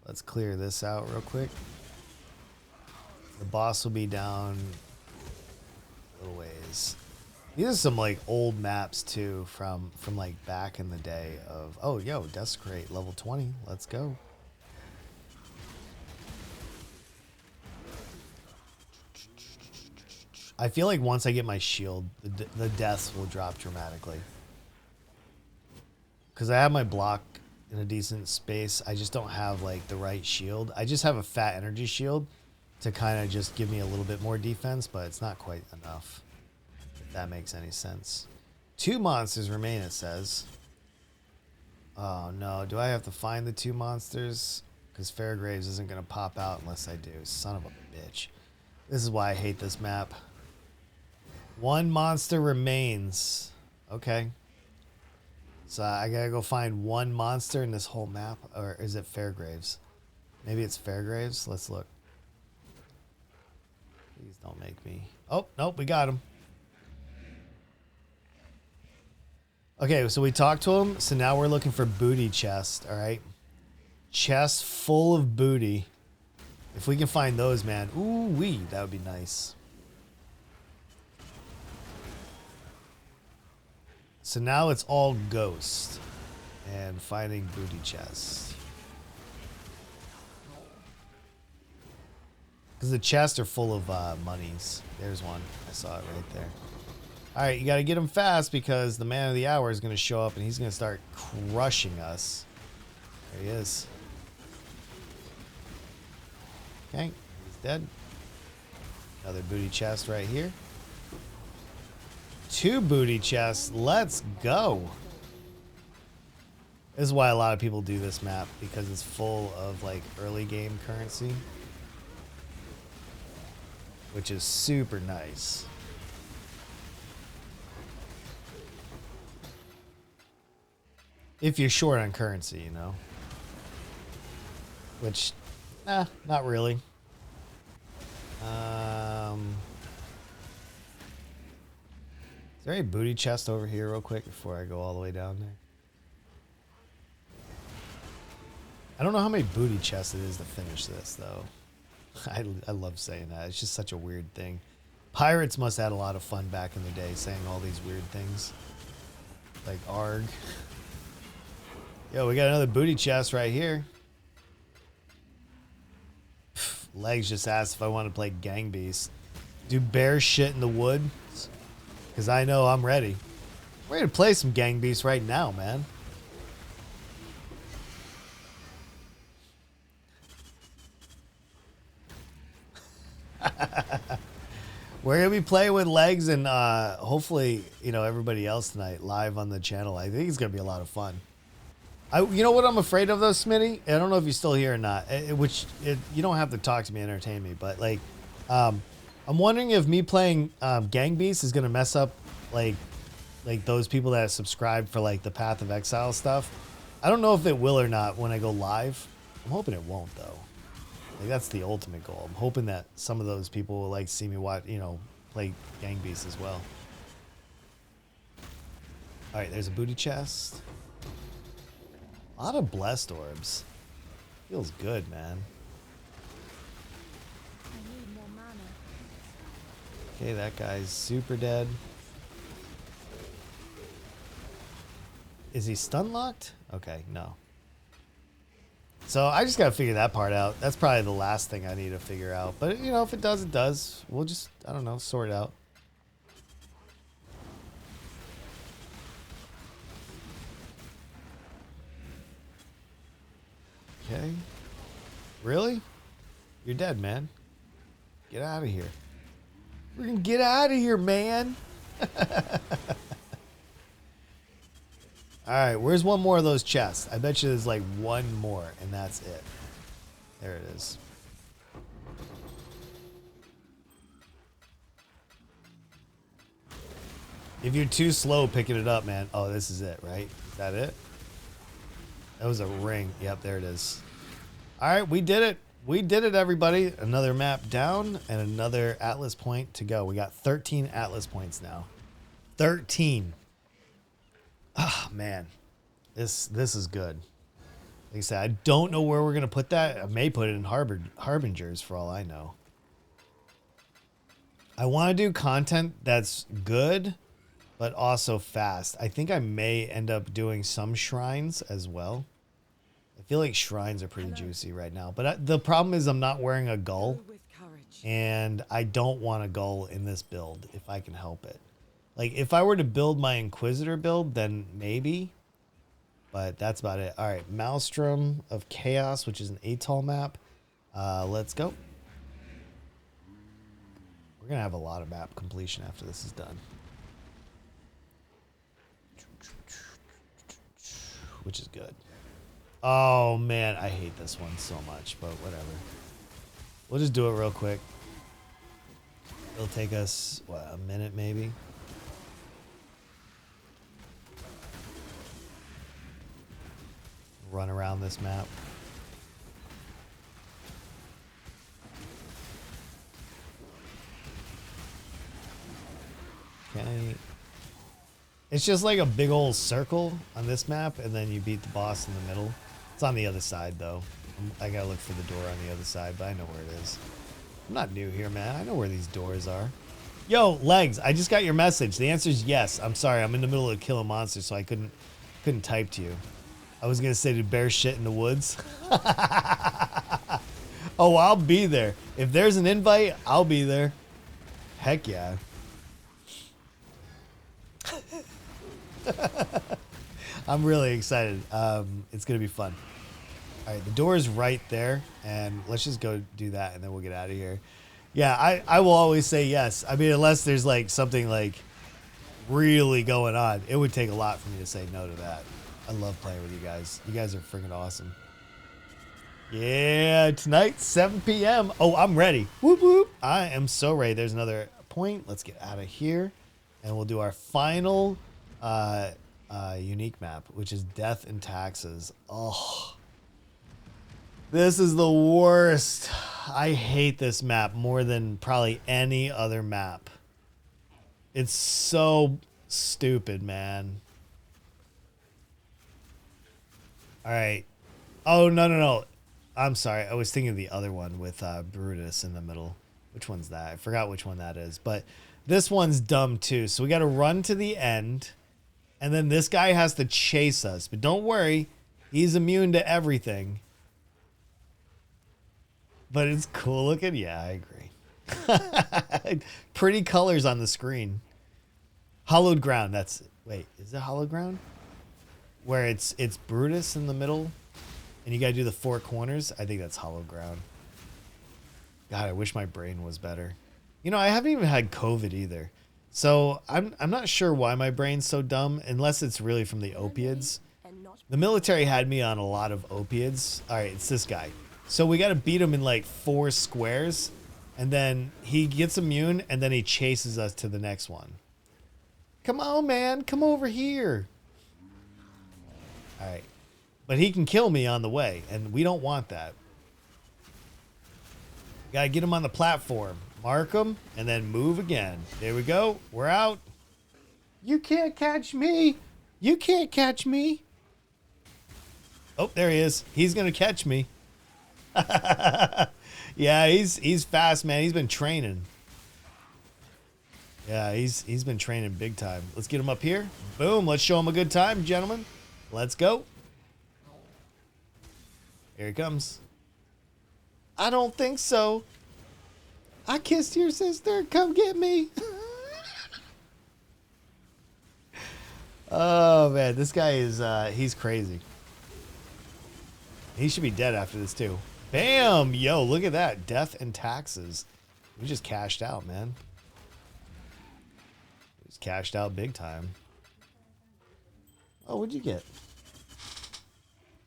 Speaker 1: Let's clear this out real quick. The boss will be down a little ways. These are some like old maps too from like back in the day of, oh, yo, Desecrate level 20. Let's go. I feel like once I get my shield, the deaths will drop dramatically. Because I have my block in a decent space. I just don't have like the right shield. I just have a fat energy shield to kind of just give me a little bit more defense, but it's not quite enough. If that makes any sense. 2 monsters remain, it says. Oh no, do I have to find the 2 monsters? Because Fairgraves isn't going to pop out unless I do. Son of a bitch. This is why I hate this map. 1 monster remains. Okay. So I gotta go find 1 monster in this whole map. Or is it Fairgraves? Maybe it's Fairgraves. Let's look. Please don't make me. Oh, nope, we got him. Okay, so we talked to him. So now we're looking for booty chest, all right? Chest full of booty. If we can find those, man. Ooh-wee, that would be nice. So now it's all ghost and finding booty chests. Because the chests are full of monies. There's one. I saw it right there. All right, you got to get him fast because the man of the hour is going to show up and he's going to start crushing us. There he is. Okay, he's dead. Another booty chest right here. 2 booty chests. Let's go. This is why a lot of people do this map, because it's full of like early game currency, which is super nice. If you're short on currency, you know. Which, not really. Is there a booty chest over here real quick before I go all the way down there? I don't know how many booty chests it is to finish this, though. I love saying that. It's just such a weird thing. Pirates must have had a lot of fun back in the day saying all these weird things. Like ARG. Yo, we got another booty chest right here. Legs just asked if I want to play Gang Beast. Do bear shit in the woods? Because I know I'm ready. We're going to play some Gang Beast right now, man. We're going to be playing with Legs and hopefully, you know, everybody else tonight live on the channel. I think it's going to be a lot of fun. You know what I'm afraid of though, Smitty? I don't know if you're still here or not. You don't have to talk to me, entertain me, but like, I'm wondering if me playing Gang Beast is gonna mess up like those people that subscribe for like the Path of Exile stuff. I don't know if it will or not when I go live. I'm hoping it won't though. Like that's the ultimate goal. I'm hoping that some of those people will like see me watch, you know, play Gang Beast as well. All right, there's a booty chest. A lot of blessed orbs. Feels good, man.
Speaker 2: I need more mana.
Speaker 1: Okay, that guy's super dead. Is he stun locked? Okay, no. So I just gotta figure that part out. That's probably the last thing I need to figure out. But you know, if it does, it does. We'll just, I don't know, sort it out. Okay. Really? You're dead, man. Get out of here. We're gonna get out of here, man. Alright, where's one more of those chests? I bet you there's like one more, and that's it. There it is. If you're too slow picking it up, man. Oh, this is it, right? Is that it? That was a ring. Yep, there it is. All right, we did it. We did it, everybody. Another map down and another Atlas point to go. We got 13 Atlas points now. 13. Ah, man. This is good. Like I said, I don't know where we're going to put that. I may put it in Harbingers for all I know. I want to do content that's good, but also fast. I think I may end up doing some shrines as well. I feel like shrines are pretty juicy right now. But the problem is I'm not wearing a gull. And I don't want a Gull in this build if I can help it. Like, if I were to build my Inquisitor build, then maybe. But that's about it. All right, Maelstrom of Chaos, which is an Atoll map. Let's go. We're going to have a lot of map completion after this is done. Which is good. Oh, man, I hate this one so much, but whatever. We'll just do it real quick. It'll take us, what, a minute maybe? Run around this map. Okay. It's just like a big old circle on this map, and then you beat the boss in the middle. It's on the other side, though. I gotta look for the door on the other side, but I know where it is. I'm not new here, man. I know where these doors are. Yo, Legs, I just got your message. The answer is yes. I'm sorry. I'm in the middle of killing monsters, so I couldn't type to you. I was gonna say to bear shit in the woods. Oh, I'll be there. If there's an invite, I'll be there. Heck yeah. I'm really excited. It's gonna be fun. All right, the door is right there, and let's just go do that, and then we'll get out of here. Yeah, I will always say yes. I mean, unless there's like something like really going on, it would take a lot for me to say no to that. I love playing with you guys. You guys are freaking awesome. Yeah, tonight, 7 p.m. Oh, I'm ready. Whoop, whoop. I am so ready. There's another point. Let's get out of here. And we'll do our final unique map, which is Death and Taxes. Oh, this is the worst. I hate this map more than probably any other map. It's so stupid, man. All right. Oh, no. I'm sorry. I was thinking of the other one with Brutus in the middle. Which one's that? I forgot which one that is. But this one's dumb too. So we got to run to the end. And then this guy has to chase us. But don't worry. He's immune to everything. But it's cool looking. Yeah, I agree. Pretty colors on the screen. Hollowed ground. That's... Wait, is it hollowed ground? Where it's Brutus in the middle, and you gotta do the four corners. I think that's hollow ground. God, I wish my brain was better. You know, I haven't even had COVID either, so I'm not sure why my brain's so dumb, unless it's really from the opiates. The military had me on a lot of opiates. All right, it's this guy. So we gotta beat him in like 4 squares, and then he gets immune, and then he chases us to the next one. Come on, man, come over here. All right, but he can kill me on the way, and we don't want that. Gotta get him on the platform, mark him, and then move again. There we go. We're out. You can't catch me. You can't catch me. Oh, there he is. He's gonna catch me. Yeah, he's fast, man. He's been training. Yeah, he's been training big time. Let's get him up here. Boom. Let's show him a good time, gentlemen. Let's go. Here he comes. I don't think so. I kissed your sister. Come get me. Oh, man. This guy is, he's crazy. He should be dead after this, too. Bam. Yo, look at that. Death and Taxes. We just cashed out, man. We just cashed out big time. Oh, what'd you get?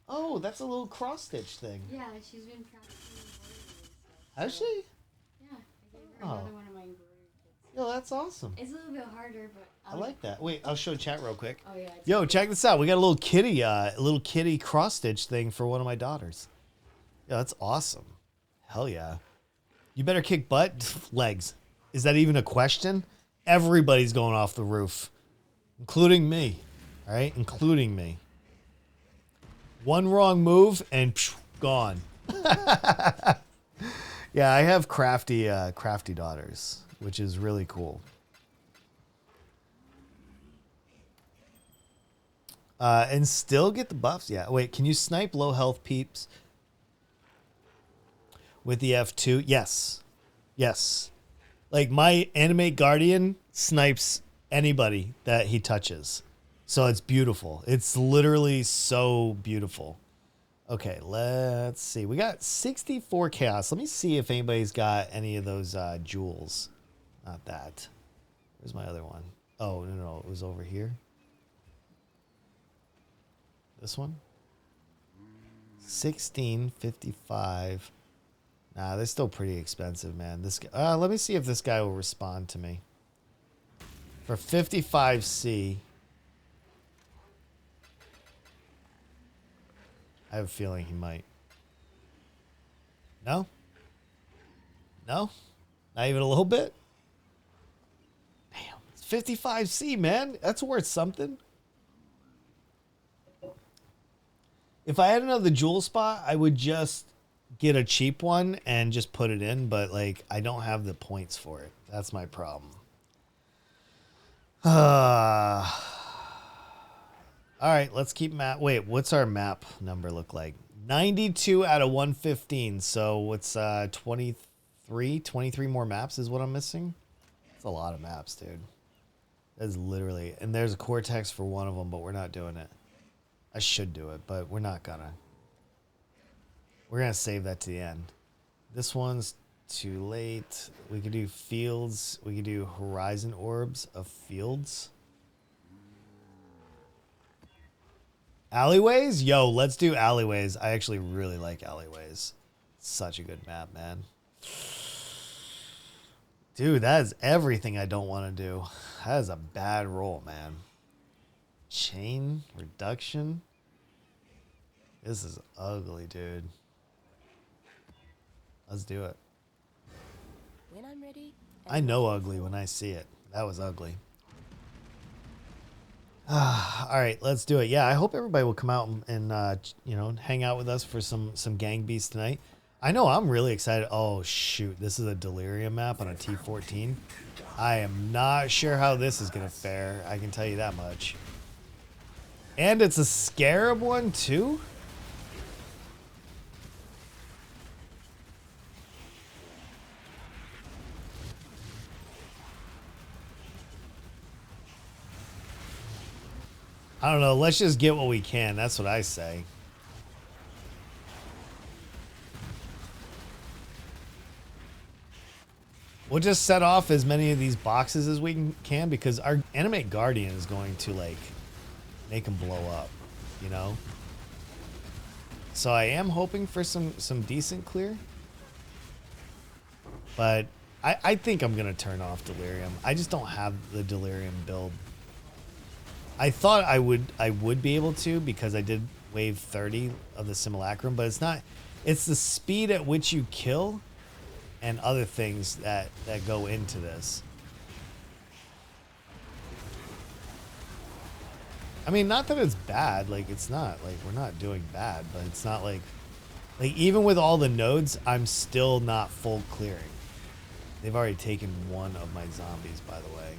Speaker 1: Oh, that's a little cross stitch thing.
Speaker 4: Yeah, she's been practicing embroidery.
Speaker 1: Has she?
Speaker 4: Yeah, I gave her another one of my embroidery kits.
Speaker 1: Yo, that's awesome.
Speaker 4: It's a little bit harder, but
Speaker 1: I like that. Wait, I'll show chat real quick.
Speaker 4: Oh yeah.
Speaker 1: Yo, check this out. We got a little kitty cross stitch thing for one of my daughters. Yeah, that's awesome. Hell yeah. You better kick butt. Legs. Is that even a question? Everybody's going off the roof, including me. All right, including me. One wrong move and psh, gone. Yeah, I have crafty daughters, which is really cool. And still get the buffs. Yeah. Wait, can you snipe low health peeps with the F2? Yes. Yes. Like my animate guardian snipes anybody that he touches. So it's beautiful. It's literally so beautiful. Okay, let's see. We got 64 chaos. Let me see if anybody's got any of those jewels. Not that. Where's my other one? Oh, no, it was over here. This one? 1655. Nah, they're still pretty expensive, man. This let me see if this guy will respond to me. For 55C. I have a feeling he might. No? No? Not even a little bit? Damn. It's 55C, man. That's worth something. If I had another jewel spot, I would just get a cheap one and just put it in, but like I don't have the points for it. That's my problem. All right, let's keep map. Wait, what's our map number look like? 92 out of 115. So what's 23 more maps is what I'm missing? It's a lot of maps, dude. That's literally, and there's a cortex for one of them, but we're not doing it. I should do it, but we're not gonna. We're gonna save that to the end. This one's too late. We could do fields. We could do horizon orbs of fields. Alleyways? Yo, let's do alleyways. I actually really like alleyways. Such a good map, man. Dude, that is everything I don't want to do. That is a bad roll, man. Chain reduction. This is ugly, dude. Let's do it.
Speaker 2: When I'm ready.
Speaker 1: I know ugly when I see it. That was ugly. All right, let's do it. Yeah, I hope everybody will come out and you know, hang out with us for some gang beasts tonight. I know I'm really excited. Oh shoot, this is a delirium map on a T14. I am not sure how this is gonna fare. I can tell you that much. And it's a scarab one too. I don't know. Let's just get what we can. That's what I say. We'll just set off as many of these boxes as we can because our animate guardian is going to like make them blow up, you know? So I am hoping for some decent clear. But I think I'm going to turn off delirium. I just don't have the delirium build. I thought I would be able to because I did wave 30 of the simulacrum, but it's not. It's the speed at which you kill and other things that go into this. I mean, not that it's bad. Like, it's not. Like, we're not doing bad, but it's not like even with all the nodes, I'm still not full clearing. They've already taken one of my zombies, by the way.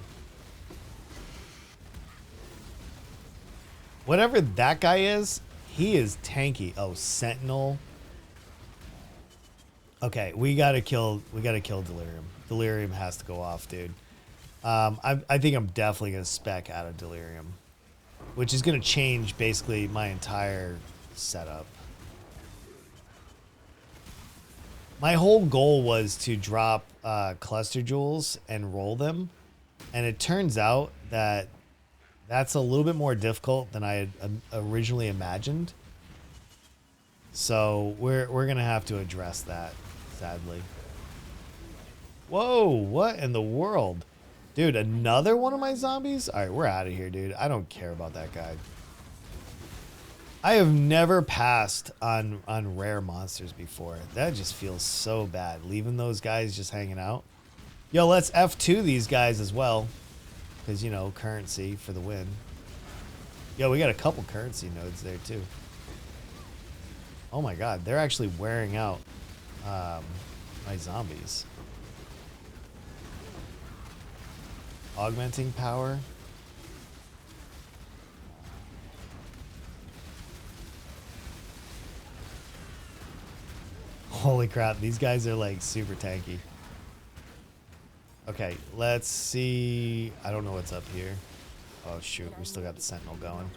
Speaker 1: Whatever that guy is, he is tanky. Oh, Sentinel. Okay, we gotta kill Delirium. Delirium has to go off, dude. I think I'm definitely gonna spec out of Delirium, which is gonna change basically my entire setup. My whole goal was to drop cluster jewels and roll them, and it turns out that that's a little bit more difficult than I had originally imagined. So we're gonna have to address that, sadly. Whoa, what in the world? Dude, another one of my zombies? Alright, we're out of here, dude. I don't care about that guy. I have never passed on rare monsters before. That just feels so bad. Leaving those guys just hanging out. Yo, let's F2 these guys as well. Because, you know, currency for the win. Yo, we got a couple currency nodes there, too. Oh, my God. They're actually wearing out my zombies. Augmenting power. Holy crap. These guys are, like, super tanky. Okay, let's see. I don't know what's up here. Oh shoot, we still got the Sentinel going.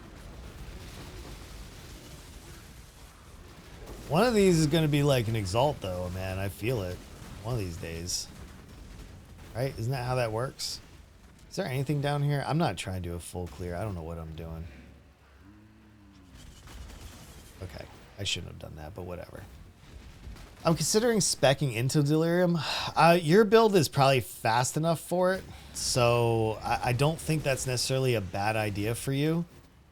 Speaker 1: One of these is going to be like an Exalt though, man. I feel it. One of these days. Right? Isn't that how that works? Is there anything down here? I'm not trying to do a full clear. I don't know what I'm doing. Okay. I shouldn't have done that, but whatever. I'm considering speccing into Delirium. Your build is probably fast enough for it, so I don't think that's necessarily a bad idea for you.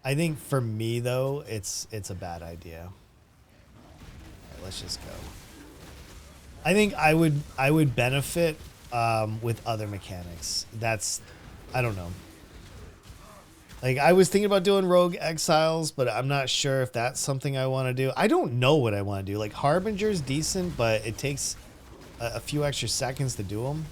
Speaker 1: I think for me though, it's a bad idea. All right, let's just go. I think I would benefit with other mechanics. That's, I don't know. Like, I was thinking about doing Rogue Exiles, but I'm not sure if that's something I want to do. I don't know what I want to do. Like, Harbinger's decent, but it takes a few extra seconds to do them.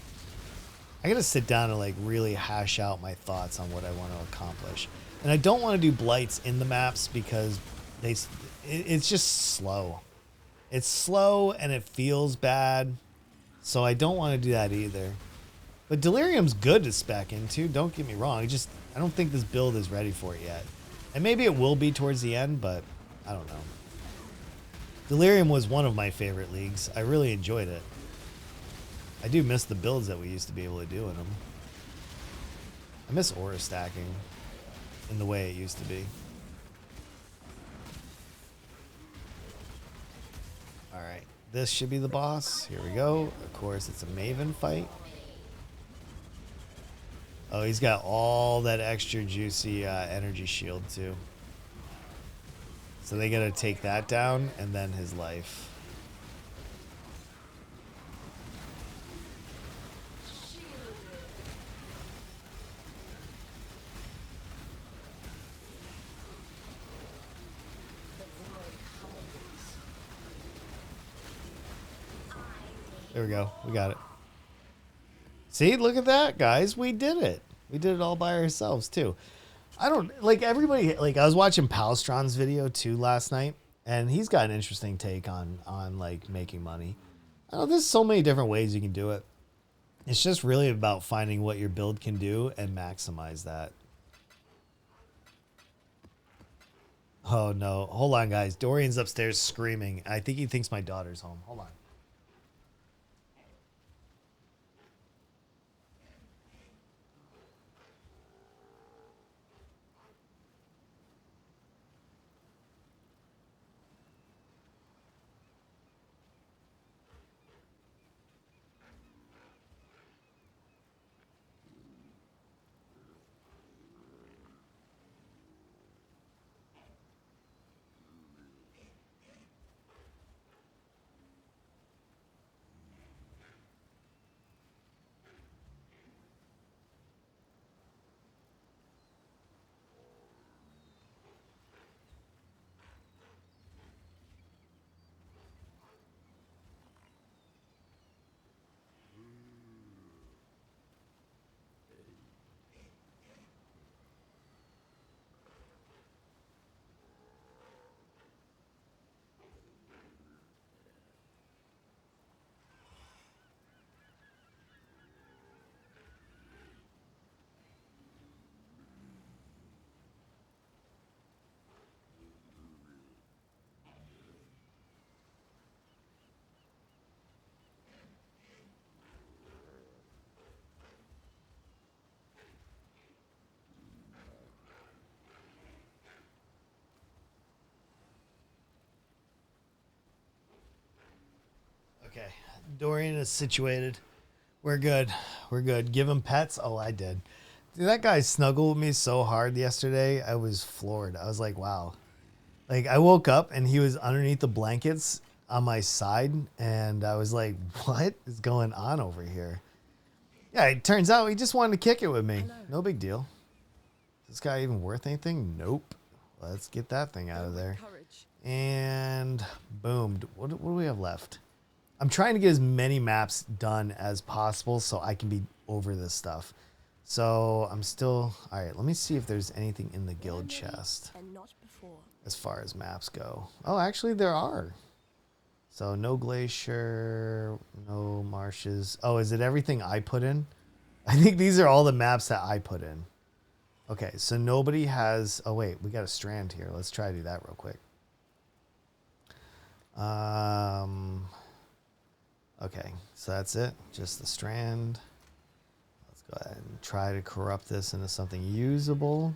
Speaker 1: I got to sit down and, like, really hash out my thoughts on what I want to accomplish. And I don't want to do Blights in the maps because it's just slow. It's slow and it feels bad. So I don't want to do that either. But Delirium's good to spec into. Don't get me wrong. I don't think this build is ready for it yet. And maybe it will be towards the end, but I don't know. Delirium was one of my favorite leagues. I really enjoyed it. I do miss the builds that we used to be able to do in them. I miss aura stacking in the way it used to be. Alright, this should be the boss. Here we go. Of course, it's a Maven fight. Oh, he's got all that extra juicy energy shield too. So they gotta take that down and then his life. There we go. We got it. See, look at that, guys. We did it. We did it all by ourselves, too. I don't, like, everybody, like, I was watching Palstron's video, too, last night, and he's got an interesting take on like, making money. I don't know, there's so many different ways you can do it. It's just really about finding what your build can do and maximize that. Oh, no. Hold on, guys. Dorian's upstairs screaming. I think he thinks my daughter's home. Hold on. Okay, Dorian is situated. We're good. We're good. Give him pets? Oh, I did. Dude, that guy snuggled with me so hard yesterday. I was floored. I was like, wow. Like, I woke up and he was underneath the blankets on my side, and I was like, what is going on over here? Yeah, it turns out he just wanted to kick it with me. No big deal. Is this guy even worth anything? Nope. Let's get that thing out of there. And boom. What do we have left? I'm trying to get as many maps done as possible so I can be over this stuff. So I'm still... All right, let me see if there's anything in the guild chest as far as maps go. Oh, actually there are. So no glacier, no marshes. Oh, is it everything I put in? I think these are all the maps that I put in. Okay, so nobody has... Oh, wait. We got a strand here. Let's try to do that real quick. Okay, so that's it. Just the strand. Let's go ahead and try to corrupt this into something usable.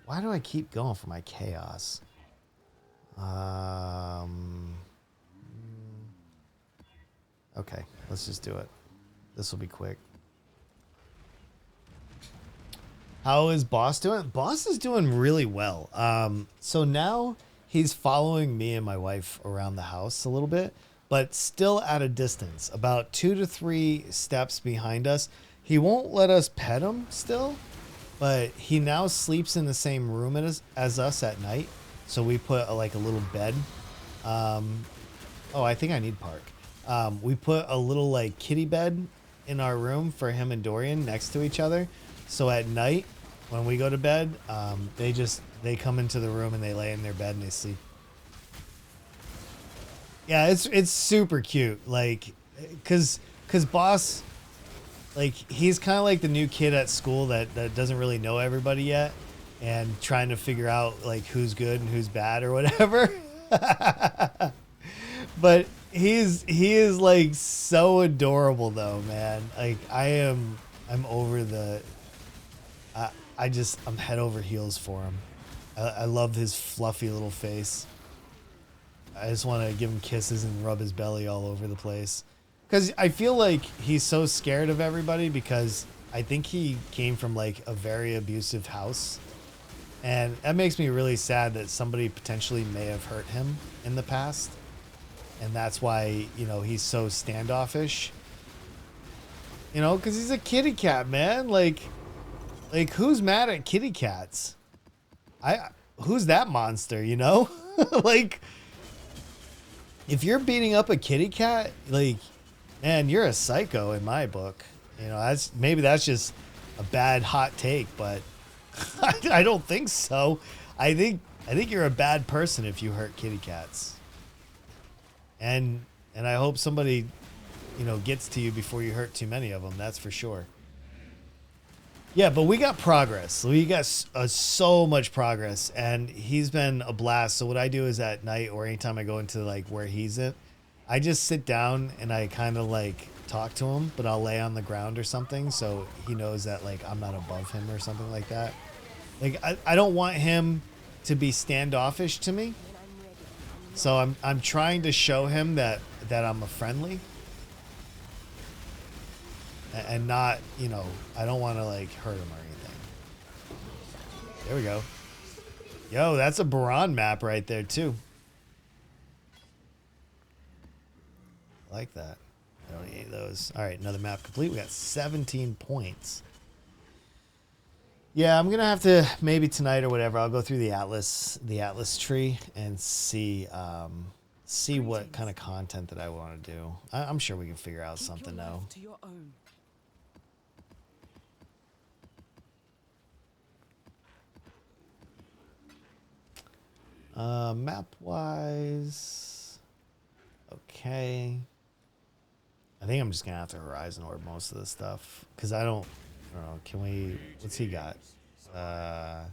Speaker 1: Why do I keep going for my chaos? Okay, let's just do it. This will be quick. How is Boss doing? Boss is doing really well. So now he's following me and my wife around the house a little bit, but still at a distance, about 2 to 3 steps behind us. He won't let us pet him still, but he now sleeps in the same room as us at night. So we put like a little bed. Oh, I think I need Park. We put a little like kitty bed in our room for him and Dorian next to each other. So at night when we go to bed, they come into the room and they lay in their bed and they sleep. Yeah, it's super cute. Like, cause Boss, like, he's kind of like the new kid at school that doesn't really know everybody yet and trying to figure out like who's good and who's bad or whatever. But he is like so adorable though, man. Like I'm over the, I'm head over heels for him. I love his fluffy little face. I just want to give him kisses and rub his belly all over the place. Because I feel like he's so scared of everybody because I think he came from like a very abusive house. And that makes me really sad that somebody potentially may have hurt him in the past. And that's why, you know, he's so standoffish. You know, because he's a kitty cat, man. Like who's mad at kitty cats? Who's that monster, you know? Like, if you're beating up a kitty cat, like, man, you're a psycho in my book. You know, maybe that's just a bad hot take, but I don't think so. I think you're a bad person if you hurt kitty cats. And I hope somebody, you know, gets to you before you hurt too many of them. That's for sure. Yeah, but we got progress. We got so much progress, and he's been a blast. So what I do is at night or anytime I go into like where he's at, I just sit down and I kind of like talk to him, but I'll lay on the ground or something so he knows that like I'm not above him or something like that. Like I don't want him to be standoffish to me. So I'm trying to show him that I'm a friendly. And not, you know, I don't want to like hurt him or anything. There we go. Yo, that's a Baran map right there too. I like that. I don't need any of those. All right, another map complete. We got 17 points. Yeah, I'm gonna have to maybe tonight or whatever. I'll go through the Atlas tree and see what kind of content that I want to do. I'm sure we can figure out something though.
Speaker 5: To your own.
Speaker 1: Map wise, okay. I think I'm just gonna have to horizon orb most of this stuff because I don't know. Can we? What's he got? Not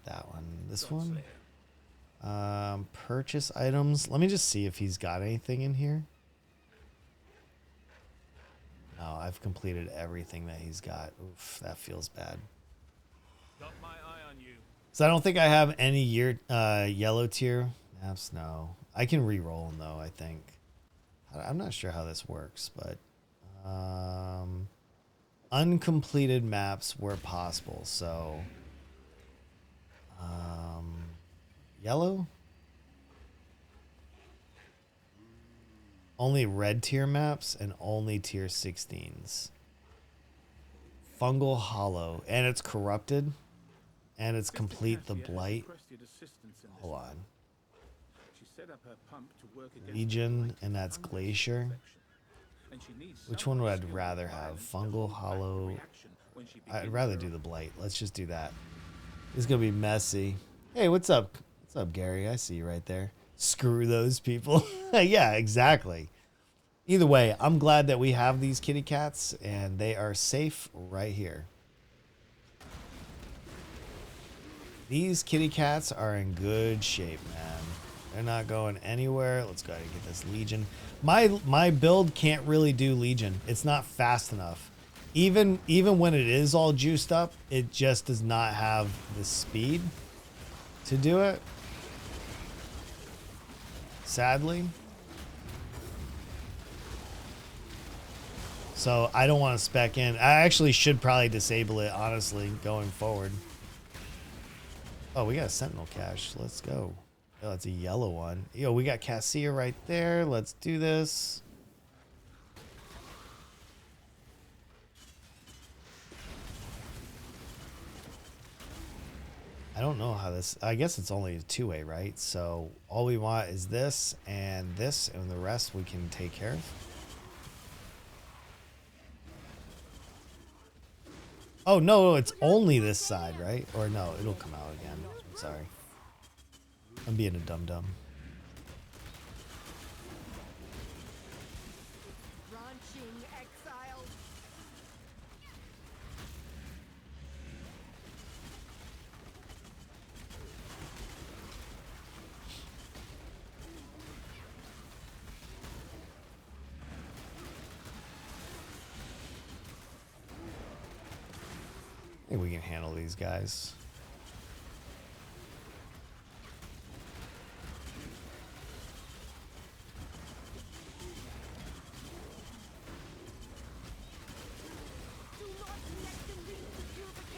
Speaker 1: that one. This one. Purchase items. Let me just see if he's got anything in here. No, I've completed everything that he's got. Oof, that feels bad.
Speaker 3: Got my eye on you.
Speaker 1: So I don't think I have any yellow tier maps. No, I can re-roll them though. I think. I'm not sure how this works, but uncompleted maps were possible. So yellow. Only red tier maps and only tier 16s. Fungal Hollow, and it's corrupted. And it's complete the Blight. Hold on. Legion, and that's Glacier. Which one would I rather have? Fungal Hollow. I'd rather do the Blight. Let's just do that. It's going to be messy. Hey, what's up? What's up, Gary? I see you right there. Screw those people. Yeah, exactly. Either way, I'm glad that we have these kitty cats, and they are safe right here. These kitty cats are in good shape, man. They're not going anywhere. Let's go ahead and get this Legion. My build can't really do Legion. It's not fast enough. Even when it is all juiced up, it just does not have the speed to do it. Sadly. So I don't want to spec in. I actually should probably disable it, honestly, going forward. Oh, we got a Sentinel cache. Let's go. Oh, it's a yellow one. Yo, we got Cassia right there. Let's do this. I don't know how this... I guess it's only a two-way, right? So all we want is this, and the rest we can take care of. Oh, no, it's only this side, right? Or no, it'll come out again. Sorry. I'm being a dum-dum. I think we can handle these guys.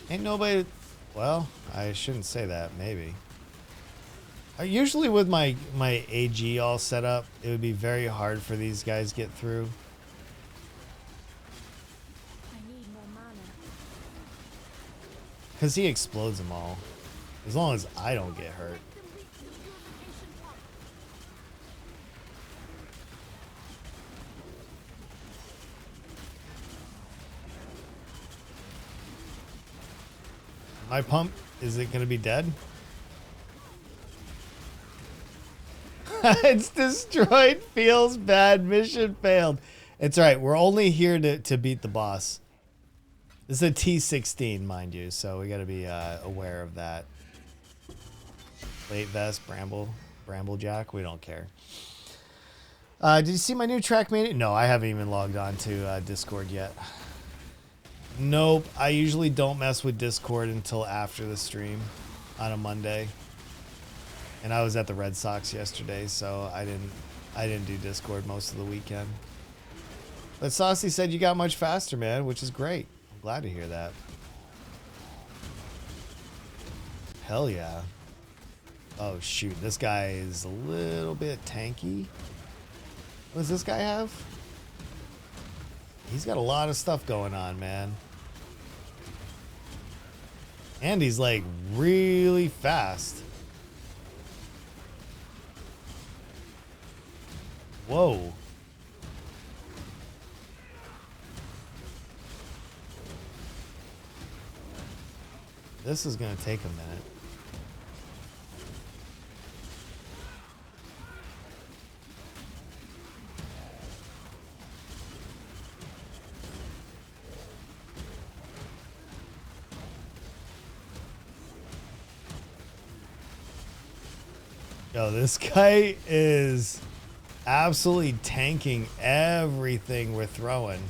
Speaker 1: Ain't nobody... Well, I shouldn't say that, maybe. Usually with my AG all set up, it would be very hard for these guys to get through. Because he explodes them all. As long as I don't get hurt. My pump, is it going to be dead? It's destroyed. Feels bad. Mission failed. It's alright. We're only here to beat the boss. This is a T16, mind you, so we got to be aware of that. Late vest, Bramblejack, we don't care. Did you see my new track meeting? No, I haven't even logged on to Discord yet. Nope, I usually don't mess with Discord until after the stream on a Monday. And I was at the Red Sox yesterday, so I didn't do Discord most of the weekend. But Saucy said you got much faster, man, which is great. Glad to hear that. Hell yeah. Oh shoot, this guy is a little bit tanky. What does this guy have? He's got a lot of stuff going on, man. And he's like really fast. Whoa. This is going to take a minute. Yo, this guy is absolutely tanking everything we're throwing.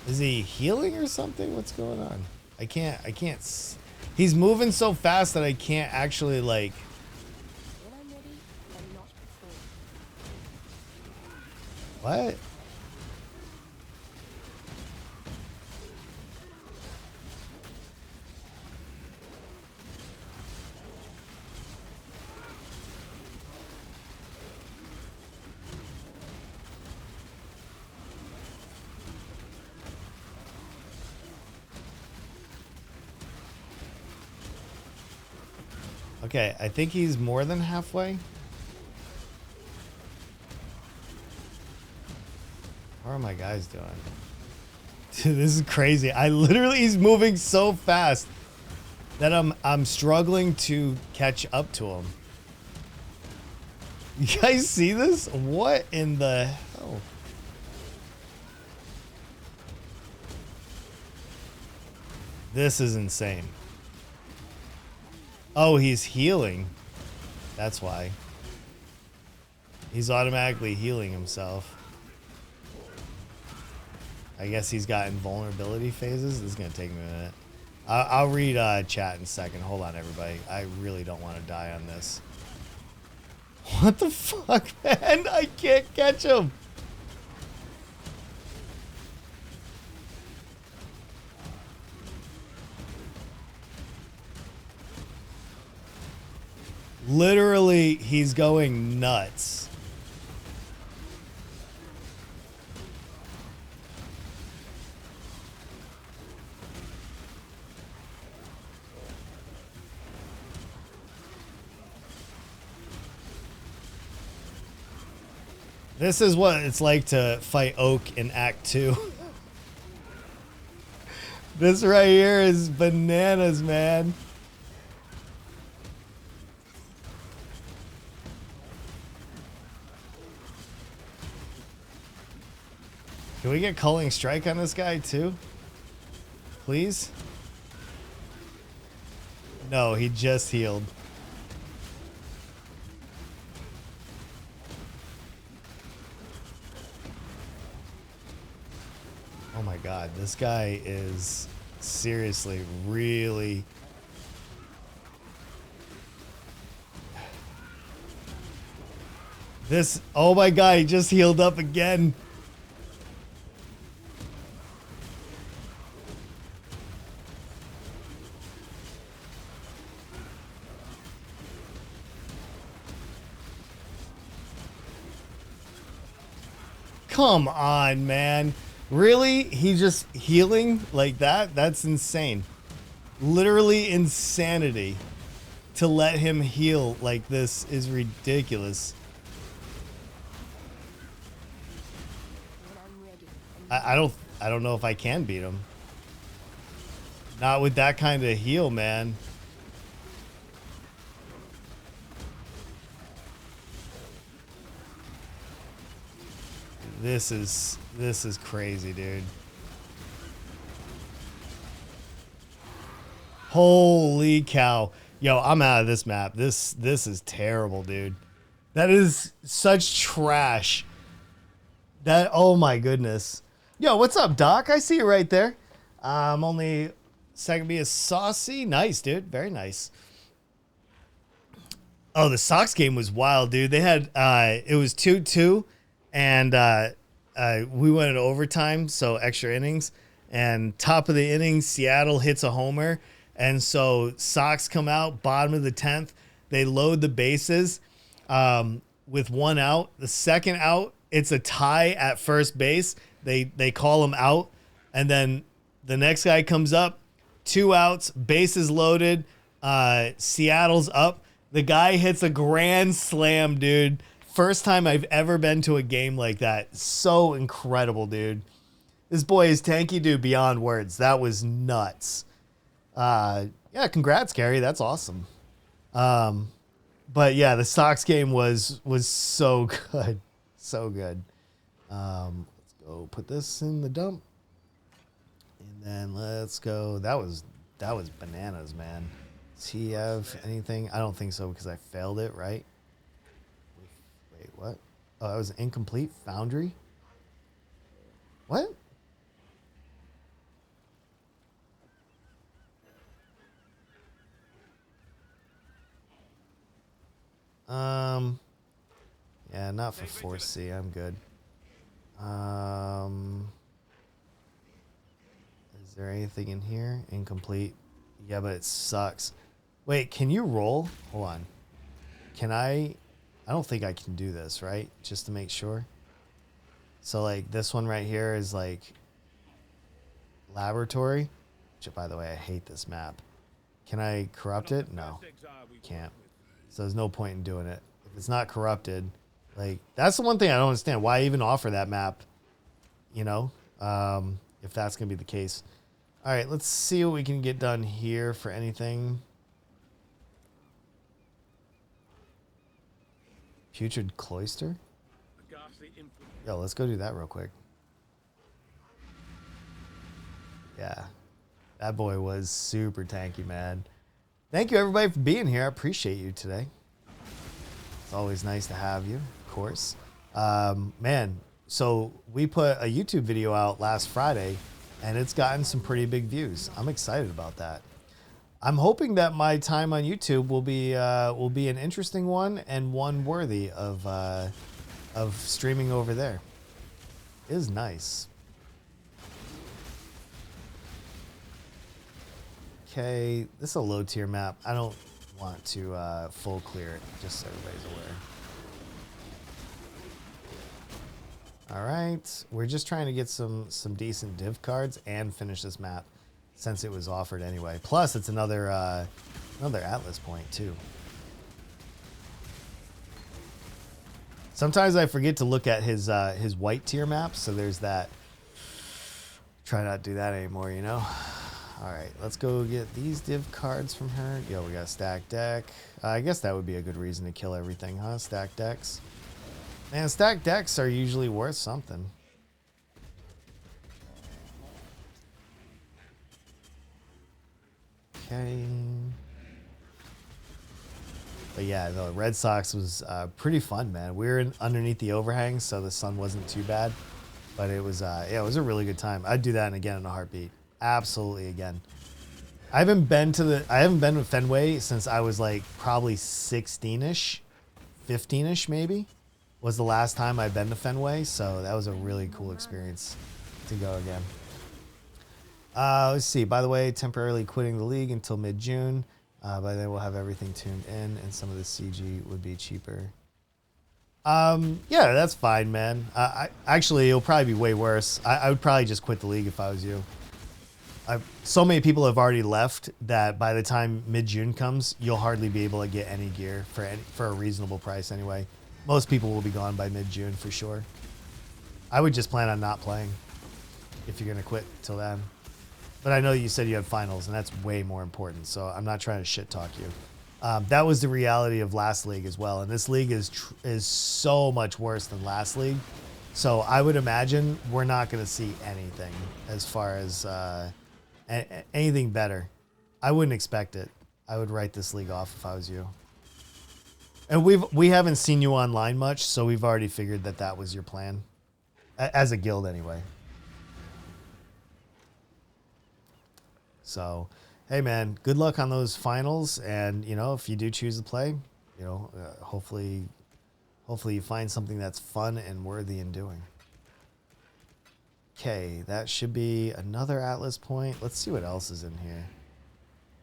Speaker 1: Is he healing or something? What's going on? I can't. He's moving so fast that I can't actually like. What? Okay, I think he's more than halfway. How are my guys doing? Dude, this is crazy. He's moving so fast that I'm struggling to catch up to him. You guys see this? What in the hell? This is insane. Oh, he's healing. That's why. He's automatically healing himself. I guess he's got invulnerability phases. This is going to take me a minute. I'll read chat in a second. Hold on, everybody. I really don't want to die on this. What the fuck, man? I can't catch him. Literally, he's going nuts. This is what it's like to fight Oak in Act 2. This right here is bananas, man. Can we get Culling Strike on this guy too? Please? No, he just healed. Oh my god, this guy is seriously really... This, oh my god, he just healed up again. Come on, man. Really? He just healing like that? That's insane. Literally insanity. To let him heal like this is ridiculous. I don't know if I can beat him. Not with that kind of heal, man. This is crazy, dude. Holy cow. Yo, I'm out of this map. This is terrible, dude. That is such trash. That, oh my goodness. Yo, what's up, Doc? I see you right there. I'm only second be a saucy. Nice, dude. Very nice. Oh, the Sox game was wild, dude. They had it was 2-2 and we went into overtime, so extra innings. And top of the inning, Seattle hits a homer. And so Sox come out, bottom of the 10th. They load the bases with one out. The second out, it's a tie at first base. They call him out. And then the next guy comes up, 2 outs, bases loaded. Seattle's up. The guy hits a grand slam, dude. First time I've ever been to a game like that. So incredible, dude. This boy is tanky, dude, beyond words. That was nuts. Yeah, congrats, Gary. That's awesome. But yeah, the Sox game was so good. So good. Let's go put this in the dump. And then let's go. That was bananas, man. Does he have anything? I don't think so because I failed it, right? Wait, what? Oh, that was an incomplete foundry? What? Yeah, not for 4C. I'm good. Is there anything in here? Incomplete. Yeah, but it sucks. Wait, can you roll? Hold on. Can I don't think I can do this, right? Just to make sure. So like this one right here is like laboratory. Which, by the way, I hate this map. Can I corrupt it? No, can't. So there's no point in doing it. If it's not corrupted, like that's the one thing I don't understand. Why even offer that map? You know, if that's gonna be the case. All right, let's see what we can get done here for anything. Putrid Cloister?
Speaker 3: A ghastly influence.
Speaker 1: Yo, let's go do that real quick. Yeah. That boy was super tanky, man. Thank you, everybody, for being here. I appreciate you today. It's always nice to have you, of course. Man, so we put a YouTube video out last Friday, and it's gotten some pretty big views. I'm excited about that. I'm hoping that my time on YouTube will be an interesting one and one worthy of streaming over there. It is nice. Okay, this is a low tier map. I don't want to full clear it, just so everybody's aware. All right, we're just trying to get some decent div cards and finish this map since it was offered anyway. Plus, it's another Atlas point too. Sometimes I forget to look at his white tier map, so there's that. Try not to do that anymore, you know. All right, let's go get these div cards from her. Yo, we got a stack deck. I guess that would be a good reason to kill everything, huh? Stack decks. Man, stack decks are usually worth something. Okay. But yeah, the Red Sox was pretty fun, man. We were underneath the overhang, so the sun wasn't too bad. But it was, yeah, it was a really good time. I'd do that again in a heartbeat. Absolutely again. I haven't been to Fenway since I was like probably 16ish, 15ish maybe was the last time I've been to Fenway. So that was a really cool experience to go again. Let's see. By the way, temporarily quitting the league until mid-June. By then we'll have everything tuned in, and some of the CG would be cheaper. Yeah, that's fine, man. Actually, it'll probably be way worse. I would probably just quit the league if I was you. So many people have already left that by the time mid-June comes, you'll hardly be able to get any gear for a reasonable price anyway. Most people will be gone by mid-June for sure. I would just plan on not playing if you're going to quit till then. But I know you said you have finals, and that's way more important, so I'm not trying to shit talk you. That was the reality of last league as well, and this league is so much worse than last league. So I would imagine we're not going to see anything as far as anything better. I wouldn't expect it. I would write this league off if I was you. And we haven't seen you online much, so we've already figured that was your plan, as a guild anyway. So, hey man, good luck on those finals, and you know, if you do choose to play, you know, hopefully you find something that's fun and worthy in doing. Okay, that should be another Atlas point. Let's see what else is in here.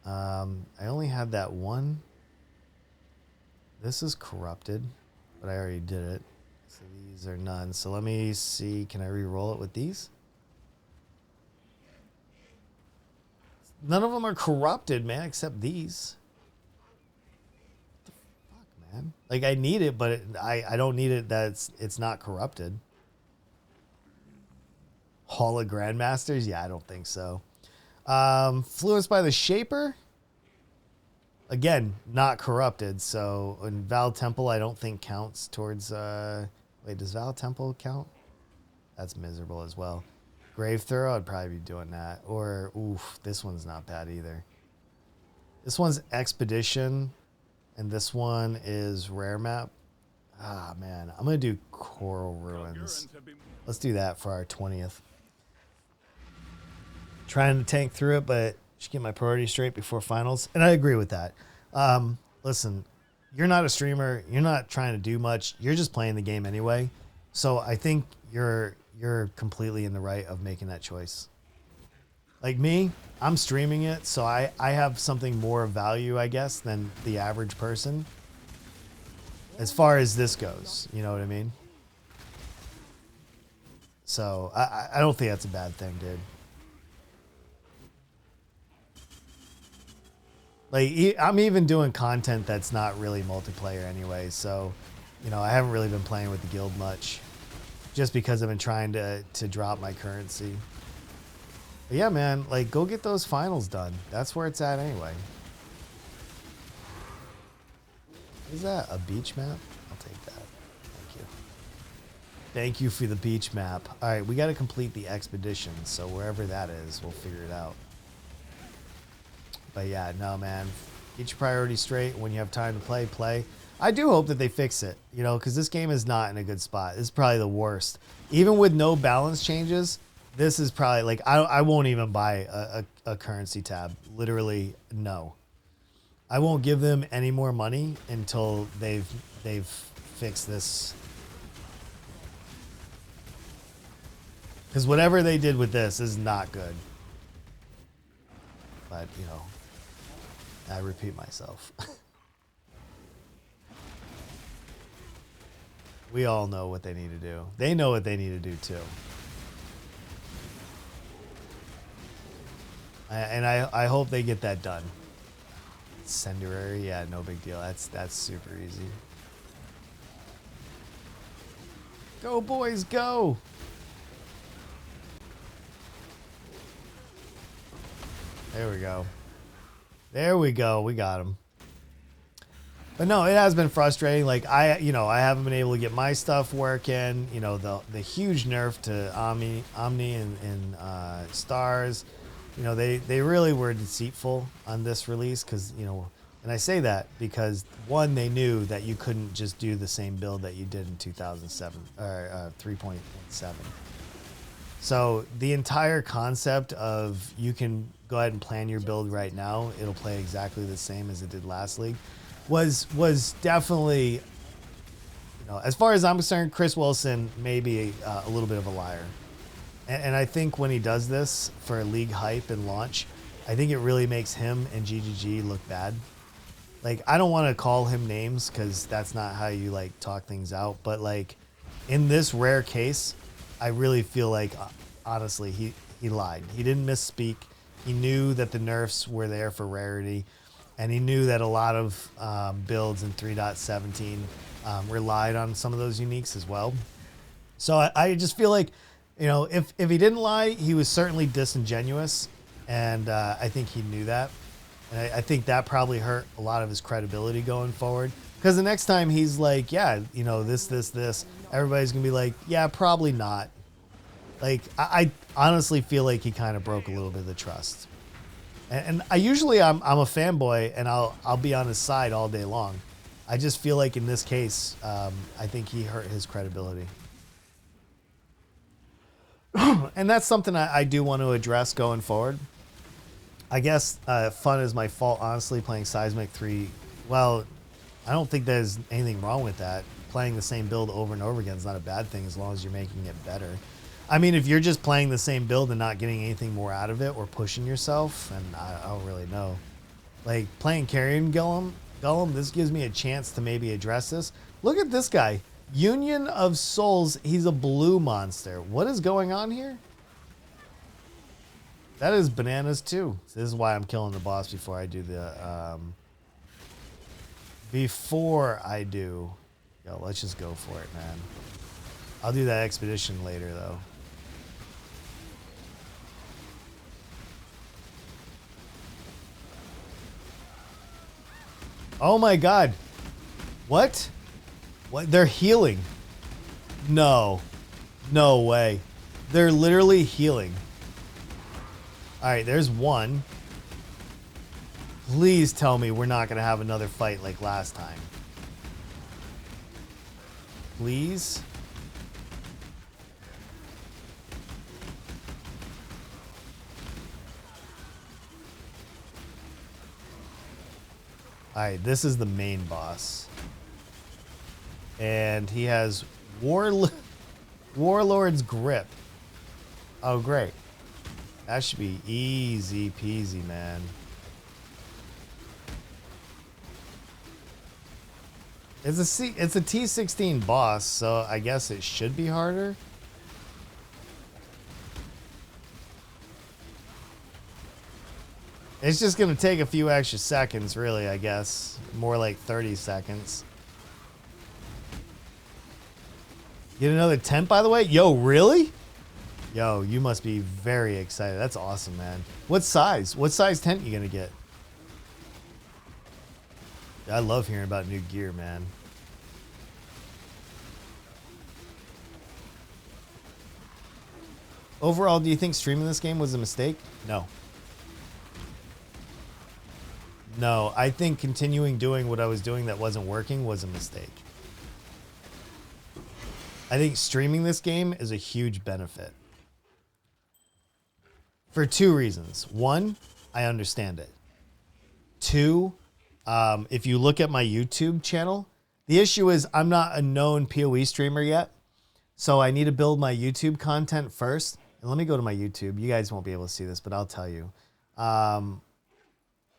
Speaker 1: I only had that one. This is corrupted, but I already did it. So these are none. So let me see, can I re-roll it with these? None of them are corrupted, man, except these. What the fuck, man? Like, I need it, but I don't need it that it's not corrupted. Hall of Grandmasters? Yeah, I don't think so. Fluenced by the Shaper? Again, not corrupted. So, in Val Temple, I don't think counts towards... wait, does Val Temple count? That's miserable as well. Grave Throw, I'd probably be doing that. Or, oof, this one's not bad either. This one's Expedition, and this one is Rare Map. Ah, man. I'm going to do Coral Ruins. Let's do that for our 20th. Trying to tank through it, but just get my priorities straight before finals. And I agree with that. Listen, you're not a streamer. You're not trying to do much. You're just playing the game anyway. So I think you're completely in the right of making that choice. Like me, I'm streaming it, so I have something more of value, I guess, than the average person. As far as this goes, you know what I mean? So I don't think that's a bad thing, dude. Like, I'm even doing content that's not really multiplayer anyway, so, you know, I haven't really been playing with the guild much. Just because I've been trying to drop my currency. But yeah, man, like, go get those finals done. That's where it's at anyway. Is that a beach map? I'll take that. Thank you for the beach map. All right, we got to complete the expedition. So wherever that is, we'll figure it out. But yeah, no, man. Get your priorities straight. When you have time to play, play. I do hope that they fix it, you know, because this game is not in a good spot. This is probably the worst. Even with no balance changes, this is probably like I won't even buy a currency tab. Literally, no. I won't give them any more money until they've fixed this. Because whatever they did with this is not good. But, you know, I repeat myself. We all know what they need to do. They know what they need to do too. I hope they get that done. Incendiary, yeah, no big deal. That's super easy. Go boys, go! There we go. There we go. We got him. But no, it has been frustrating. Like I haven't been able to get my stuff working. You know, the huge nerf to Omni and Stars. You know, they really were deceitful on this release because, you know, and I say that because one, they knew that you couldn't just do the same build that you did in 2007 or 3.7. So the entire concept of you can go ahead and plan your build right now, it'll play exactly the same as it did last league, was definitely, you know, as far as I'm concerned, Chris Wilson may be a little bit of a liar. And I think when he does this for league hype and launch, I think it really makes him and GGG look bad. Like, I don't want to call him names because that's not how you, like, talk things out. But, like, in this rare case, I really feel like, honestly, he lied. He didn't misspeak. He knew that the nerfs were there for rarity. And he knew that a lot of builds in 3.17 relied on some of those uniques as well. So I just feel like, you know, if he didn't lie, he was certainly disingenuous. And I think he knew that. And I think that probably hurt a lot of his credibility going forward. Because the next time he's like, yeah, you know, this, everybody's going to be like, yeah, probably not. Like, I honestly feel like he kind of broke a little bit of the trust. And I usually I'm a fanboy and I'll be on his side all day long. I just feel like in this case, I think he hurt his credibility. And that's something I do want to address going forward. I guess fun is my fault, honestly, playing Seismic 3. Well, I don't think there's anything wrong with that. Playing the same build over and over again is not a bad thing as long as you're making it better. I mean, if you're just playing the same build and not getting anything more out of it or pushing yourself, and I don't really know. Like, playing Carrion Golem, this gives me a chance to maybe address this. Look at this guy. Union of Souls, he's a blue monster. What is going on here? That is bananas too. This is why I'm killing the boss before I do the... Yo, let's just go for it, man. I'll do that expedition later, though. Oh my god. What? What? They're healing. No. No way. They're literally healing. Alright, there's one. Please tell me we're not going to have another fight like last time. Please? Alright, this is the main boss. And he has Warlord's Grip. Oh, great. That should be easy peasy, man. It's a T16 boss, so I guess it should be harder. It's just going to take a few extra seconds, really, I guess. More like 30 seconds. Get another tent, by the way? Yo, really? Yo, you must be very excited. That's awesome, man. What size? What size tent you going to get? I love hearing about new gear, man. Overall, do you think streaming this game was a mistake? No. No, I think continuing doing what I was doing that wasn't working was a mistake. I think streaming this game is a huge benefit. For two reasons. One, I understand it. Two, if you look at my YouTube channel, the issue is I'm not a known PoE streamer yet. So I need to build my YouTube content first. And let me go to my YouTube. You guys won't be able to see this, but I'll tell you.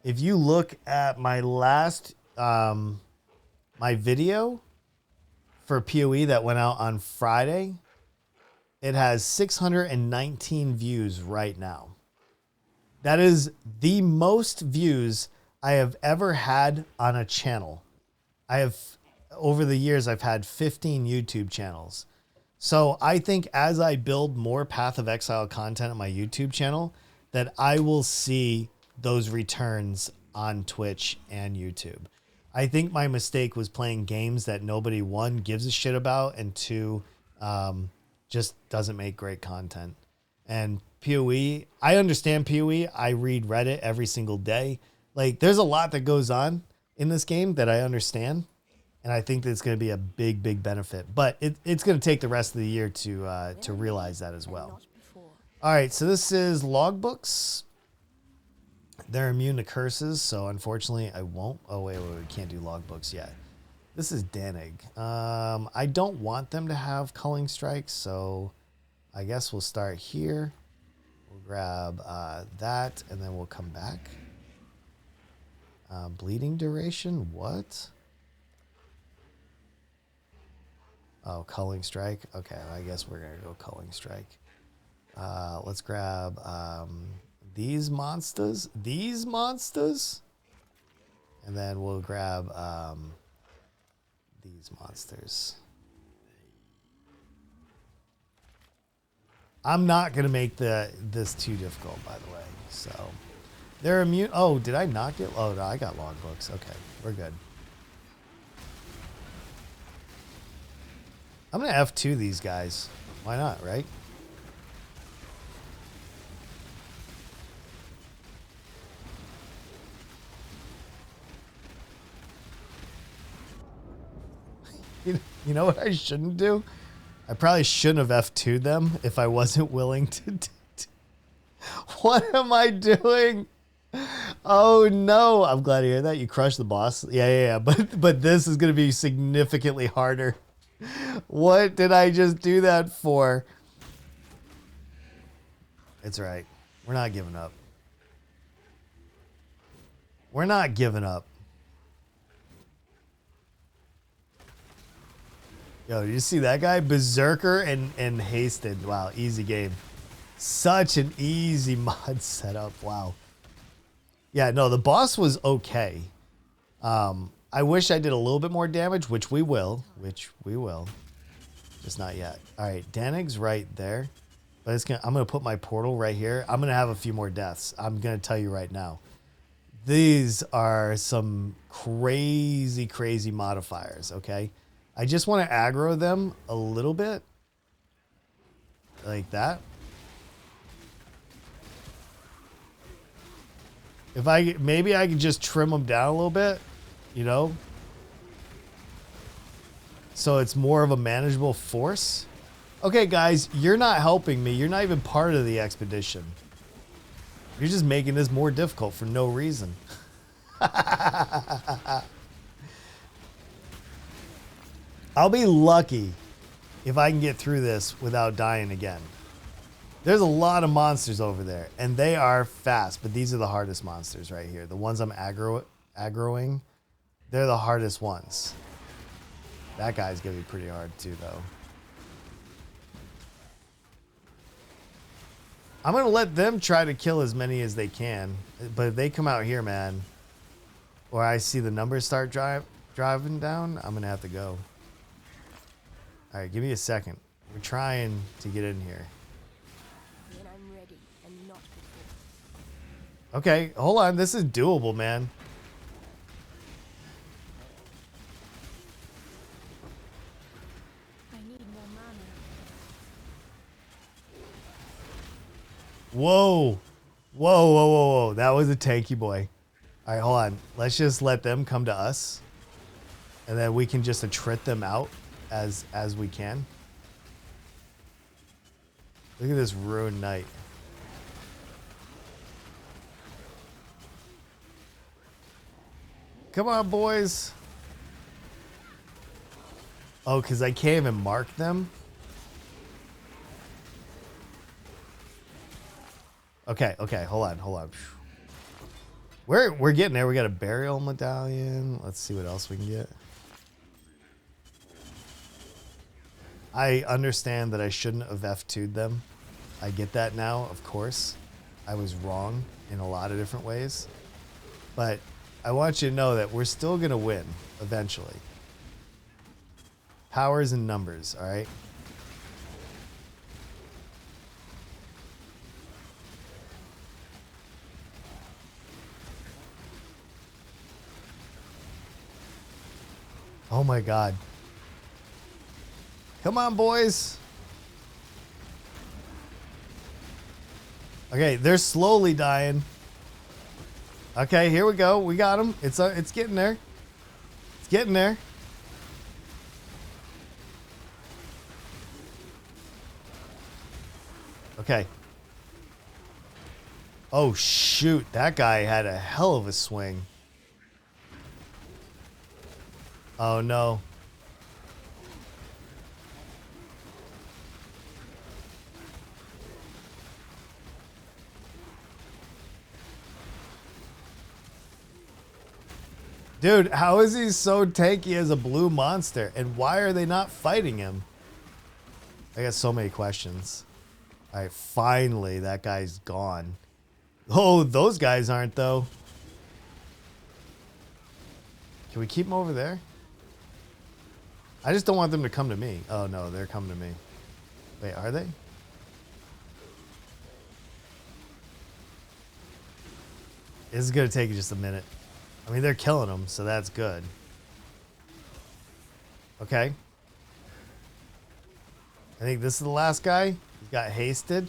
Speaker 1: If you look at my last, my video for PoE that went out on Friday, it has 619 views right now. That is the most views I have ever had on a channel. Over the years, I've had 15 YouTube channels. So I think as I build more Path of Exile content on my YouTube channel, that I will see those returns on Twitch and YouTube. I think my mistake was playing games that nobody, one, gives a shit about, and two, just doesn't make great content. And PoE, I understand PoE. I read Reddit every single day. Like, there's a lot that goes on in this game that I understand. And I think that it's going to be a big, big benefit. But it's going to take the rest of the year to realize that as well. All right, so this is logbooks. They're immune to curses, so unfortunately I won't. Oh, wait, we can't do logbooks yet. This is Danig. I don't want them to have culling strikes, so I guess we'll start here. We'll grab that, and then we'll come back. Bleeding duration, what? Oh, culling strike. Okay, I guess we're gonna go culling strike. Let's grab these monsters, and then we'll grab these monsters. I'm not gonna make this too difficult, by the way. So they're immune. Oh, did I not get? Oh no, I got logbooks. Okay, we're good. I'm going to F2 these guys. Why not, right? You know what I shouldn't do? I probably shouldn't have F2'd them if I wasn't willing to. What am I doing? Oh no! I'm glad to hear that. You crushed the boss. Yeah. But this is going to be significantly harder. What did I just do that for? It's right. We're not giving up. We're not giving up. Yo, did you see that guy? Berserker and hasted. Wow, easy game. Such an easy mod setup. Wow. Yeah, no, the boss was okay. I wish I did a little bit more damage, which we will. Just not yet. All right, Danig's right there. But I'm going to put my portal right here. I'm going to have a few more deaths. I'm going to tell you right now. These are some crazy, crazy modifiers, okay? I just want to aggro them a little bit. Like that. Maybe I could just trim them down a little bit. You know, so it's more of a manageable force. Okay, guys, you're not helping me. You're not even part of the expedition. You're just making this more difficult for no reason. I'll be lucky if I can get through this without dying again. There's a lot of monsters over there, and they are fast, but these are the hardest monsters right here. The ones I'm aggroing. They're the hardest ones. That guy's gonna be pretty hard too, though. I'm gonna let them try to kill as many as they can, but if they come out here, man, or I see the numbers start driving down, I'm gonna have to go. All right, give me a second. We're trying to get in here.
Speaker 2: When I'm ready and not before.
Speaker 1: Okay, hold on. This is doable, man.
Speaker 2: I need more mana.
Speaker 1: Whoa. Whoa, whoa, whoa, whoa. That was a tanky boy. All right, hold on. Let's just let them come to us. And then we can just attrit them out as we can. Look at this ruined knight. Come on, boys. Oh, because I can't even mark them? Okay, okay, hold on. We're getting there. We got a burial medallion. Let's see what else we can get. I understand that I shouldn't have F2'd them. I get that now, of course. I was wrong in a lot of different ways. But I want you to know that we're still going to win eventually. Powers and numbers, all right? Oh my God. Come on, boys. Okay, they're slowly dying. Okay, here we go. We got them. It's getting there. It's getting there. Okay. Oh, shoot. That guy had a hell of a swing. Oh, no. Dude, how is he so tanky as a blue monster? And why are they not fighting him? I got so many questions. All right, finally, that guy's gone. Oh, those guys aren't, though. Can we keep them over there? I just don't want them to come to me. Oh, no, they're coming to me. Wait, are they? This is going to take just a minute. I mean, they're killing them, so that's good. Okay. I think this is the last guy. He got hasted.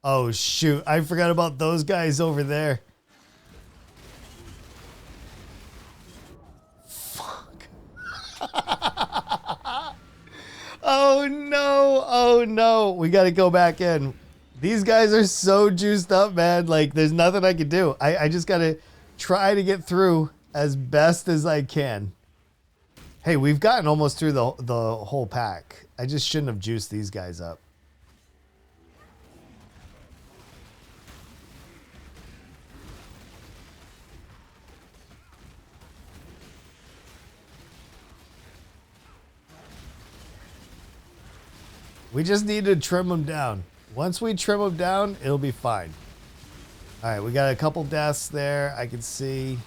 Speaker 1: Oh, shoot. I forgot about those guys over there. Fuck. Oh, no. Oh, no. We got to go back in. These guys are so juiced up, man. Like, there's nothing I can do. I just got to try to get through as best as I can. Hey, we've gotten almost through the whole pack. I just shouldn't have juiced these guys up. We just need to trim them down. Once we trim them down, it'll be fine. All right, we got a couple deaths there. I can see.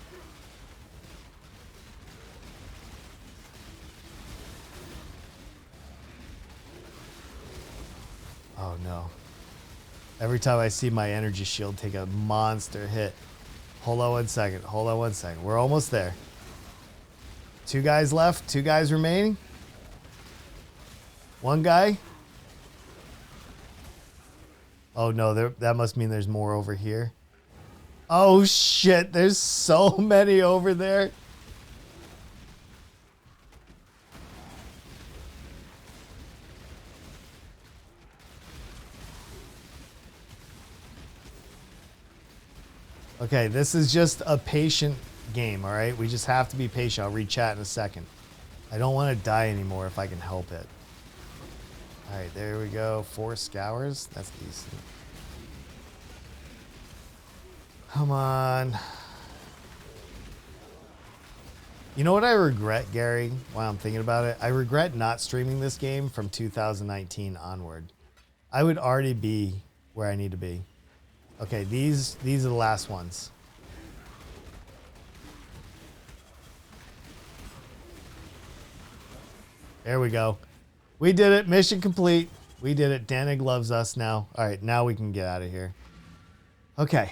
Speaker 1: Oh, no. Every time I see my energy shield take a monster hit. Hold on 1 second. Hold on 1 second. We're almost there. 2 guys left. 2 guys remaining. 1 guy. Oh, no, that must mean there's more over here. Oh, shit, there's so many over there. Okay, this is just a patient game, all right? We just have to be patient. I'll read chat in a second. I don't want to die anymore if I can help it. All right, there we go. 4 scours. That's decent. Come on. You know what I regret, Gary, while I'm thinking about it? I regret not streaming this game from 2019 onward. I would already be where I need to be. Okay, these are the last ones. There we go. We did it. Mission complete. We did it. Danig loves us now. All right, now we can get out of here. Okay.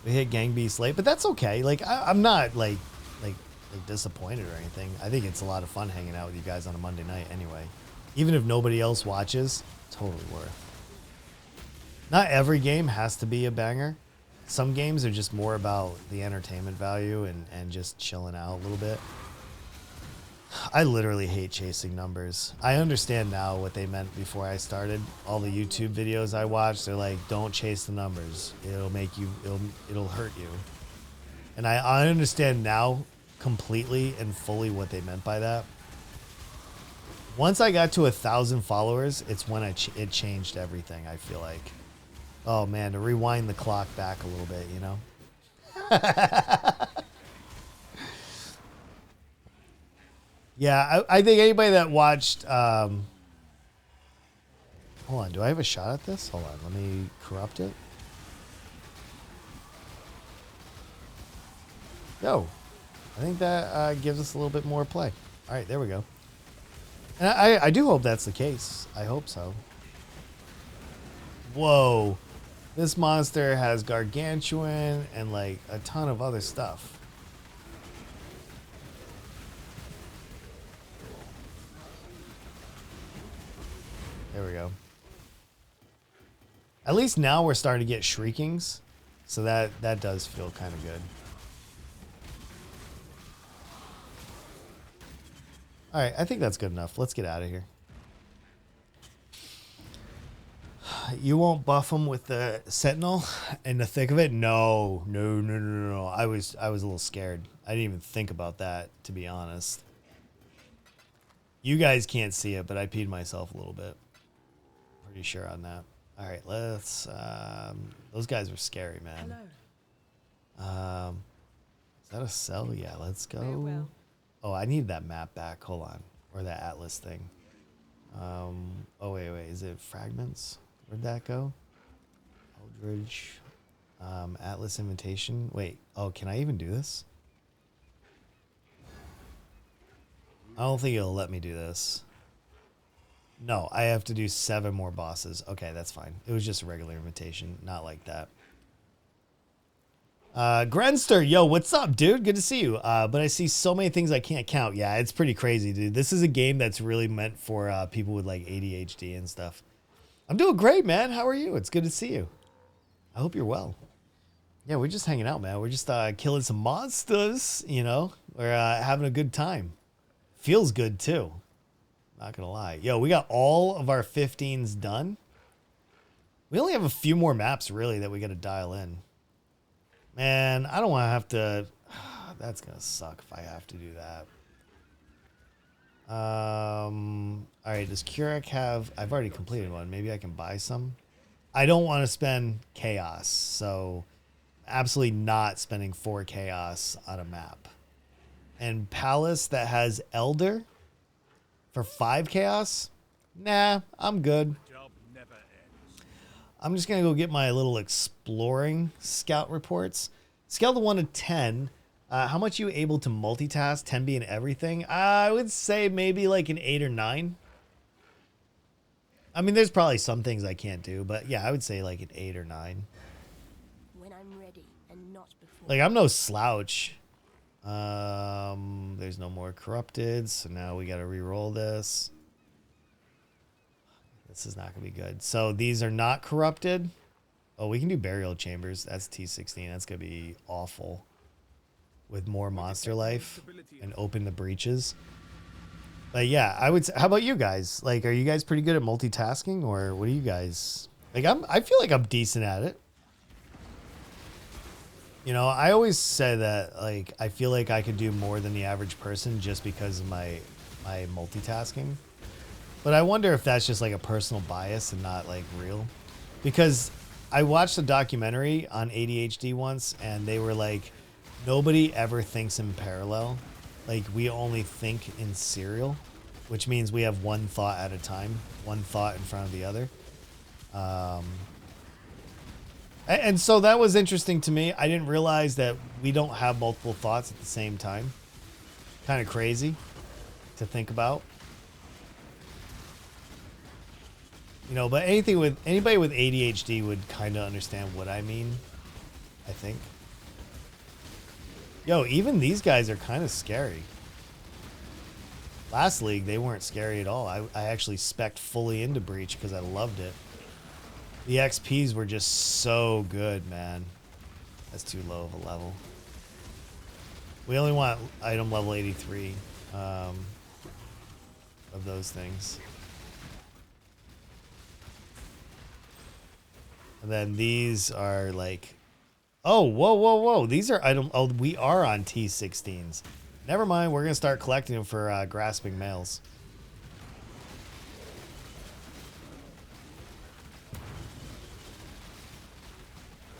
Speaker 1: We hit Gang Beast late, but that's okay. Like I'm not like disappointed or anything. I think it's a lot of fun hanging out with you guys on a Monday night anyway. Even if nobody else watches, totally worth. Not every game has to be a banger. Some games are just more about the entertainment value and just chilling out a little bit. I literally hate chasing numbers. I understand now what they meant before I started. All the YouTube videos I watched, they're like, don't chase the numbers. It'll make you, it'll hurt you. And I understand now completely and fully what they meant by that. Once I got to 1,000 followers, it's when it changed everything, I feel like. Oh man, to rewind the clock back a little bit, you know? Yeah, I think anybody that watched... hold on, do I have a shot at this? Hold on, let me corrupt it. Yo, I think that gives us a little bit more play. All right, there we go. And I do hope that's the case. I hope so. Whoa. This monster has gargantuan and like a ton of other stuff. There we go. At least now we're starting to get shriekings. So that does feel kind of good. All right, I think that's good enough. Let's get out of here. You won't buff him with the Sentinel in the thick of it? No. I was a little scared. I didn't even think about that, to be honest. You guys can't see it, but I peed myself a little bit. Pretty sure on that. All right, let's... those guys were scary, man.
Speaker 5: Hello.
Speaker 1: Is that a cell? Yeah, let's go.
Speaker 5: Farewell.
Speaker 1: Oh, I need that map back. Hold on. Or that Atlas thing. Oh, wait. Is it fragments? Where'd that go? Eldridge. Atlas invitation. Wait. Oh, can I even do this? I don't think it'll let me do this. No, I have to do 7 more bosses. Okay, that's fine. It was just a regular invitation. Not like that. Grenster, yo, what's up, dude? Good to see you. But I see so many things I can't count. Yeah, it's pretty crazy, dude. This is a game that's really meant for people with like ADHD and stuff. I'm doing great, man. How are you? It's good to see you. I hope you're well. Yeah, we're just hanging out, man. We're just killing some monsters, you know. We're having a good time. Feels good, too. Not gonna lie. Yo, we got all of our 15s done. We only have a few more maps, really, that we got to dial in. Man, I don't want to have to... That's going to suck if I have to do that. Alright, does Kurek have... I've already completed one. Maybe I can buy some. I don't want to spend chaos, so... Absolutely not spending 4 chaos on a map. And Palace that has Elder for 5 chaos? Nah, I'm good.
Speaker 3: Job never ends.
Speaker 1: I'm just going to go get my little exploring scout reports. Scale to 1 to 10. How much are you able to multitask? 10 being everything? I would say maybe like an 8 or 9. I mean, there's probably some things I can't do, but yeah, I would say like an 8 or 9.
Speaker 2: When I'm ready and not before.
Speaker 1: Like, I'm no slouch. There's no more corrupted, so now we got to re-roll this. This is not going to be good. So these are not corrupted. Oh, we can do burial chambers. That's T16. That's going to be awful. With more monster life and open the breaches. But yeah, I would say, how about you guys? Like, are you guys pretty good at multitasking, or what do you guys... Like, I feel like I'm decent at it. You know, I always say that, like, I feel like I could do more than the average person just because of my multitasking. But I wonder if that's just like a personal bias and not like real. Because I watched a documentary on ADHD once, and they were like, nobody ever thinks in parallel. Like, we only think in serial, which means we have one thought at a time, one thought in front of the other. And so that was interesting to me. I didn't realize that we don't have multiple thoughts at the same time. Kind of crazy to think about. You know, but anybody with ADHD would kind of understand what I mean. I think. Yo, even these guys are kind of scary. Last league, they weren't scary at all. I actually spec'd fully into Breach because I loved it. The XPs were just so good, man. That's too low of a level. We only want item level 83 of those things. And then these are like, oh, whoa, whoa, whoa. These are item. Oh, we are on T16s. Never mind. We're going to start collecting them for grasping males.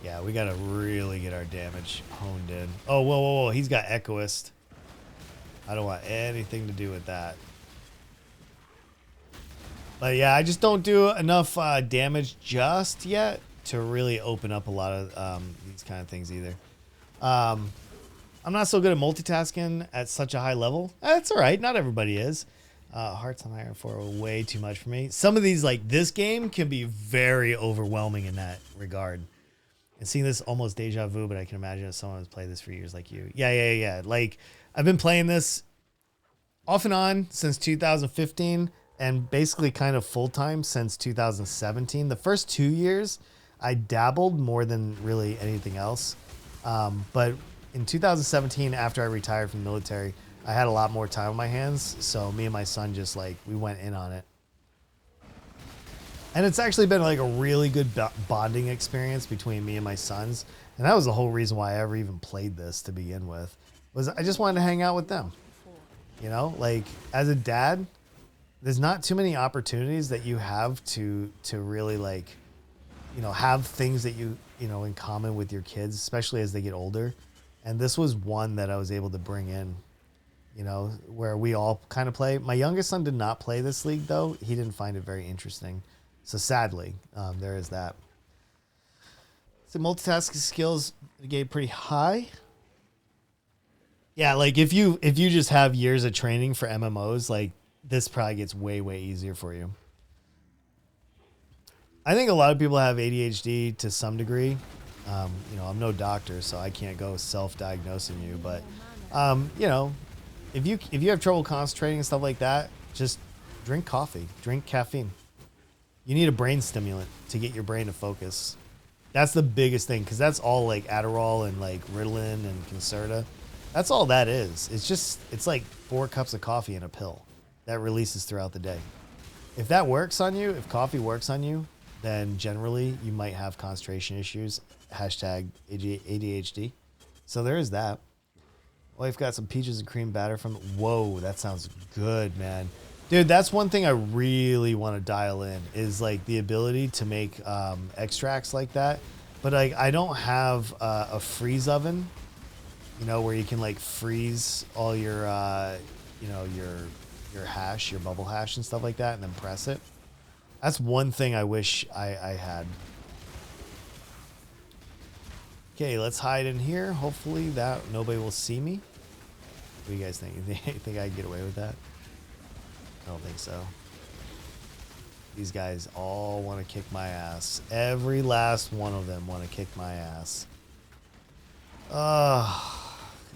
Speaker 1: Yeah, we got to really get our damage honed in. Oh, whoa, whoa, whoa. He's got Echoist. I don't want anything to do with that. But yeah, I just don't do enough damage just yet to really open up a lot of these kind of things either. I'm not so good at multitasking at such a high level. That's all right. Not everybody is. Hearts on Iron 4 are way too much for me. Some of these, like this game, can be very overwhelming in that regard. And seeing this almost deja vu, but I can imagine if someone has played this for years like you. Yeah. Like, I've been playing this off and on since 2015 and basically kind of full-time since 2017. The first 2 years, I dabbled more than really anything else. But in 2017, after I retired from the military, I had a lot more time on my hands. So me and my son just like, we went in on it. And it's actually been like a really good bonding experience between me and my sons. And that was the whole reason why I ever even played this to begin with, was I just wanted to hang out with them. You know, like as a dad, there's not too many opportunities that you have to really like, you know, have things that you know, in common with your kids, especially as they get older. And this was one that I was able to bring in, you know, where we all kind of play. My youngest son did not play this league though. He didn't find it very interesting. So sadly, there is that. So multitasking skills get pretty high. Yeah, like if you just have years of training for MMOs, like this probably gets way easier for you. I think a lot of people have ADHD to some degree. You know, I'm no doctor, so I can't go self-diagnosing you. But you know, if you have trouble concentrating and stuff like that, just drink coffee, drink caffeine. You need a brain stimulant to get your brain to focus. That's the biggest thing, because that's all like Adderall and like Ritalin and Concerta. That's all that is. It's like 4 cups of coffee and a pill that releases throughout the day. If that works on you, if coffee works on you, then generally you might have concentration issues. Hashtag ADHD. So there is that. Wife got some peaches and cream batter from. Whoa, that sounds good, man. Dude, that's one thing I really want to dial in is like the ability to make extracts like that. But like I don't have a freeze oven, you know, where you can like freeze all your, you know, your hash, your bubble hash and stuff like that, and then press it. That's one thing I wish I had. Okay, let's hide in here. Hopefully that nobody will see me. What do you guys think? You think I can get away with that? I don't think so. These guys all want to kick my ass. Every last one of them want to kick my ass.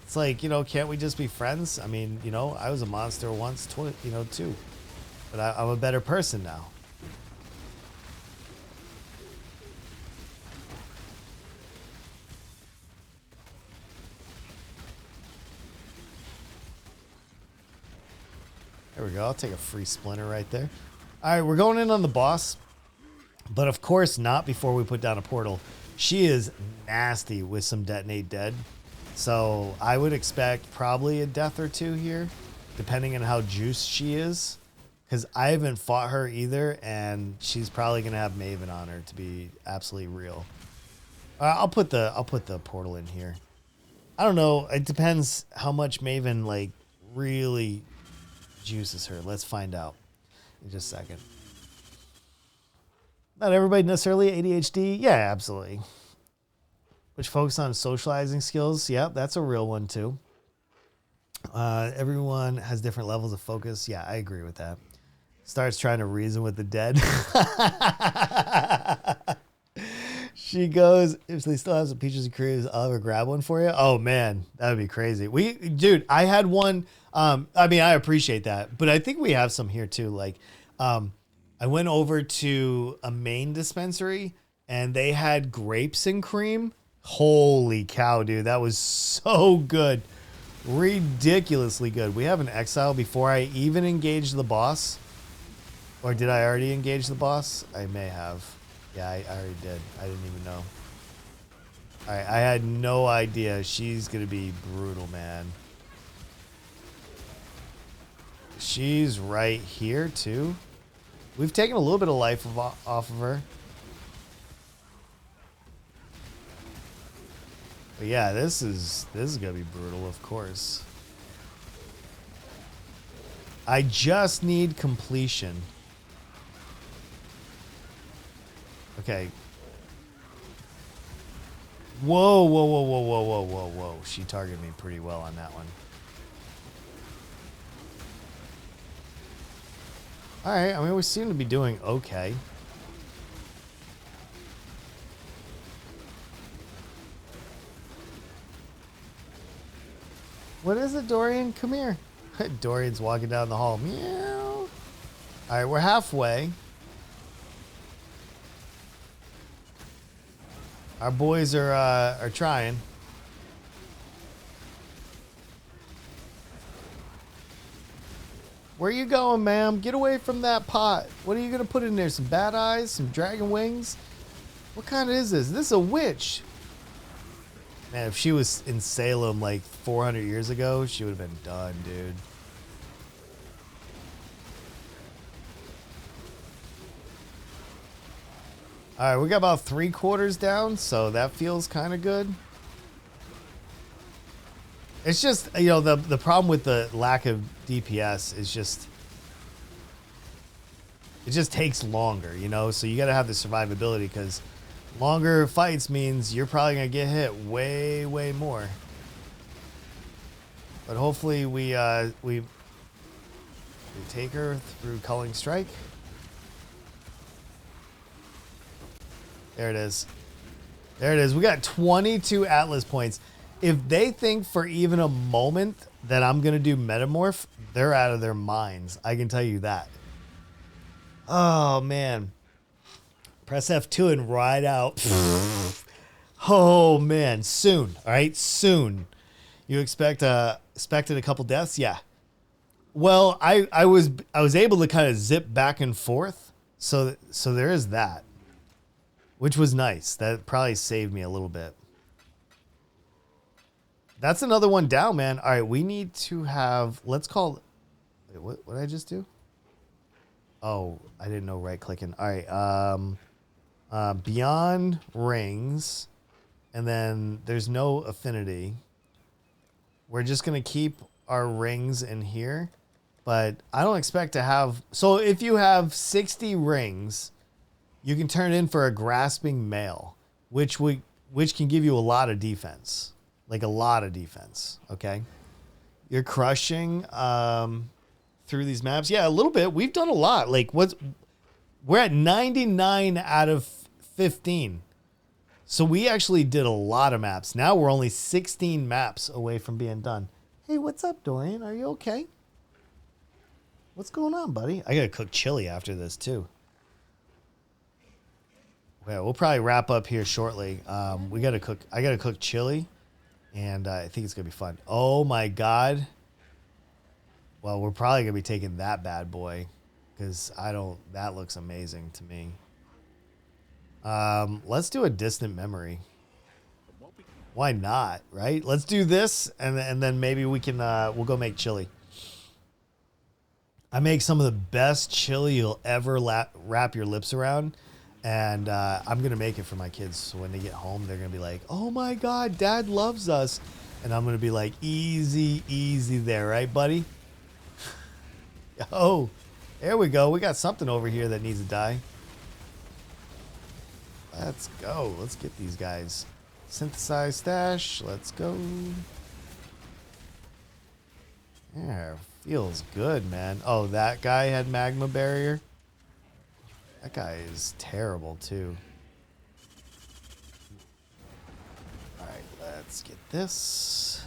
Speaker 1: It's like, you know, can't we just be friends? I mean, you know, I was a monster once, you know, too. But I'm a better person now. There we go. I'll take a free splinter right there. All right, we're going in on the boss. But of course not before we put down a portal. She is nasty with some detonate dead. So I would expect probably a death or two here, depending on how juiced she is. Because I haven't fought her either, and she's probably going to have Maven on her, to be absolutely real. I'll put the portal in here. I don't know. It depends how much Maven like really juices her. Let's find out in just a second. Not everybody necessarily ADHD. Yeah, absolutely. Which focus on socializing skills. Yep, that's a real one too. Everyone has different levels of focus. Yeah, I agree with that. Starts trying to reason with the dead. She goes, if they still have some peaches and creams, I'll ever grab one for you. Oh man, that would be crazy. Dude, I had one. I mean, I appreciate that, but I think we have some here too. Like, I went over to a Maine dispensary and they had grapes and cream. Holy cow, dude. That was so good. Ridiculously good. We have an exile before I even engage the boss. Or did I already engage the boss? I may have. Yeah, I already did. I didn't even know. Alright, I had no idea. She's gonna be brutal, man. She's right here, too. We've taken a little bit of life off of her. But yeah, this is gonna be brutal, of course. I just need completion. Okay. Whoa, whoa, whoa, whoa, whoa, whoa, whoa, whoa. She targeted me pretty well on that one. Alright, I mean, we seem to be doing okay. What is it, Dorian? Come here. Dorian's walking down the hall. Meow. Alright, we're halfway. Our boys are trying. Where you going, ma'am? Get away from that pot. What are you gonna put in there? Some bat eyes? Some dragon wings? What kind is this? This is a witch. Man, if she was in Salem like 400 years ago, she would have been done, dude. All right, we got about 3/4 down, so that feels kind of good. It's just, you know, the problem with the lack of DPS is just, it just takes longer, you know? So you got to have the survivability, because longer fights means you're probably going to get hit way, way more. But hopefully we take her through Culling Strike. There it is. There it is. We got 22 Atlas points. If they think for even a moment that I'm going to do Metamorph, they're out of their minds. I can tell you that. Oh, man. Press F2 and ride out. Oh, man. Soon. All right? Soon. You expected a couple deaths? Yeah. Well, I was able to kind of zip back and forth. So there is that. Which was nice. That probably saved me a little bit. That's another one down, man. All right, we need to have... Let's call... Wait, what did I just do? Oh, I didn't know right-clicking. All right, Beyond Rings. And then there's no affinity. We're just going to keep our rings in here. But I don't expect to have... So if you have 60 rings... You can turn it in for a Grasping Male, which can give you a lot of defense. Like a lot of defense, okay? You're crushing through these maps. Yeah, a little bit. We've done a lot. Like we're at 99 out of 15. So we actually did a lot of maps. Now we're only 16 maps away from being done. Hey, what's up, Dorian? Are you okay? What's going on, buddy? I got to cook chili after this, too. Yeah, we'll probably wrap up here shortly. I gotta cook chili, and I think it's gonna be fun. Oh my god! Well, we're probably gonna be taking that bad boy, because that looks amazing to me. Let's do a distant memory. Why not? Right? Let's do this, and then maybe we can we'll go make chili. I make some of the best chili you'll ever wrap your lips around. And I'm going to make it for my kids. So when they get home, they're going to be like, oh my God, Dad loves us. And I'm going to be like, easy, easy there. Right, buddy? Oh, there we go. We got something over here that needs to die. Let's go. Let's get these guys. Synthesize stash. Let's go. Yeah, feels good, man. Oh, that guy had magma barrier. That guy is terrible, too. Let's get this.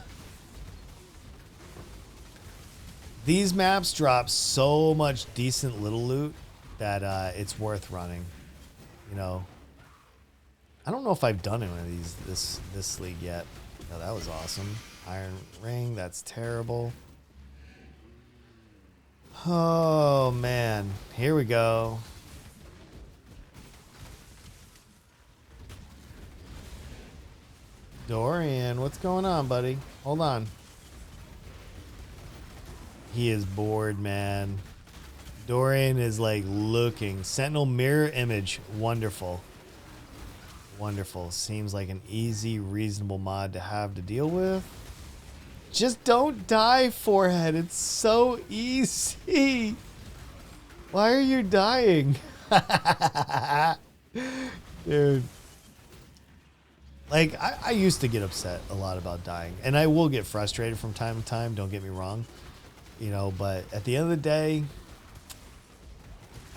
Speaker 1: These maps drop so much decent little loot that it's worth running. You know, I don't know if I've done any of these this league yet. No, that was awesome. Iron ring, that's terrible. Oh man, here we go. Dorian, what's going on, buddy? Hold on. He is bored, man. Dorian is like looking. Sentinel mirror image. Wonderful. Wonderful. Seems like an easy, reasonable mod to have to deal with. Just don't die, forehead. It's so easy. Why are you dying? Dude. Like, I used to get upset a lot about dying. And I will get frustrated from time to time. Don't get me wrong. You know, but at the end of the day,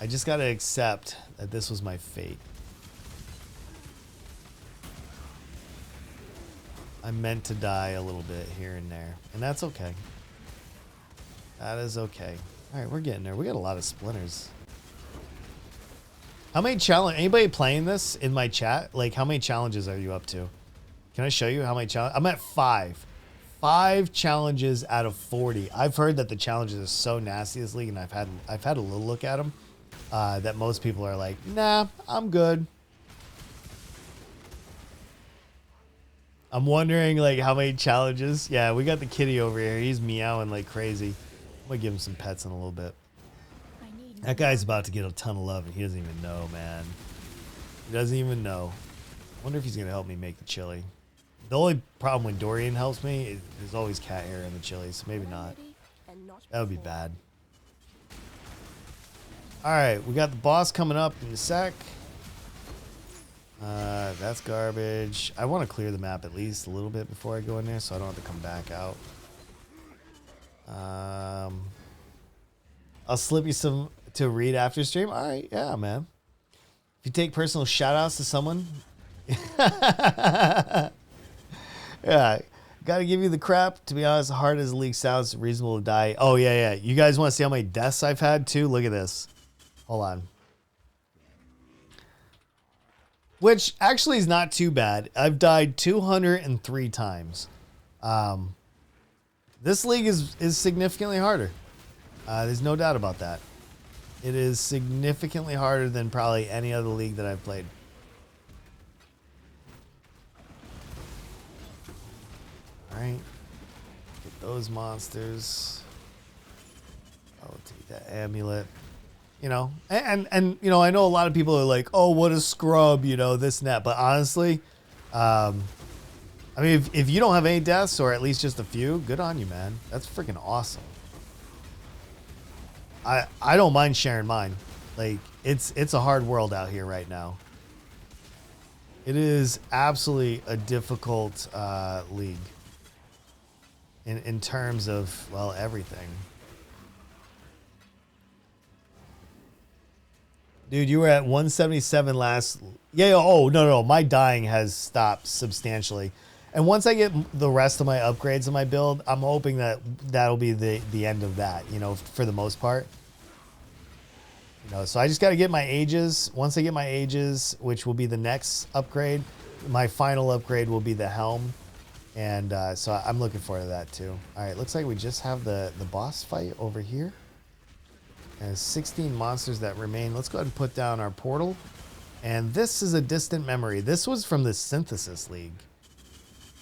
Speaker 1: I just got to accept that this was my fate. I'm meant to die a little bit here and there. And that's okay. That is okay. All right, we're getting there. We got a lot of splinters. How many challenge? Anybody playing this in my chat? Like, how many challenges are you up to? Can I show you how many challenges? I'm at 5. 5 challenges out of 40. I've heard that the challenges are so nasty this league, and I've had a little look at them. That most people are like, nah, I'm good. I'm wondering like how many challenges. Yeah, we got the kitty over here. He's meowing like crazy. I'm gonna give him some pets in a little bit. That guy's about to get a ton of love and he doesn't even know, man. He doesn't even know. I wonder if he's gonna help me make the chili. The only problem when Dorian helps me is there's always cat hair in the chili, so maybe not. That would be bad. Alright, we got the boss coming up in a sec. That's garbage. I want to clear the map at least a little bit before I go in there so I don't have to come back out. I'll slip you some to read after stream. All right, yeah, man. If you take personal shout outs to someone. Yeah, gotta give you the crap. To be honest, hard as the league sounds, reasonable to die. Oh, yeah. You guys want to see how many deaths I've had too? Look at this. Hold on. Which actually is not too bad. I've died 203 times. This league is significantly harder. There's no doubt about that. It is significantly harder than probably any other league that I've played. Alright. Get those monsters. I'll take that amulet. You know, and you know, I know a lot of people are like, oh, what a scrub, you know, this and that. But honestly, I mean, if you don't have any deaths or at least just a few, good on you, man. That's freaking awesome. I don't mind sharing mine. Like, it's a hard world out here right now. It is absolutely a difficult league in terms of, well, everything. Dude, you were at 177 last. Yeah. Oh, no. My dying has stopped substantially. And once I get the rest of my upgrades in my build, I'm hoping that that'll be the end of that, you know, for the most part. You know, so I just got to get my ages. Once I get my ages, which will be the next upgrade, my final upgrade will be the helm. And so I'm looking forward to that too. All right, looks like we just have the boss fight over here. And 16 monsters that remain. Let's go ahead and put down our portal. And this is a distant memory. This was from the Synthesis League.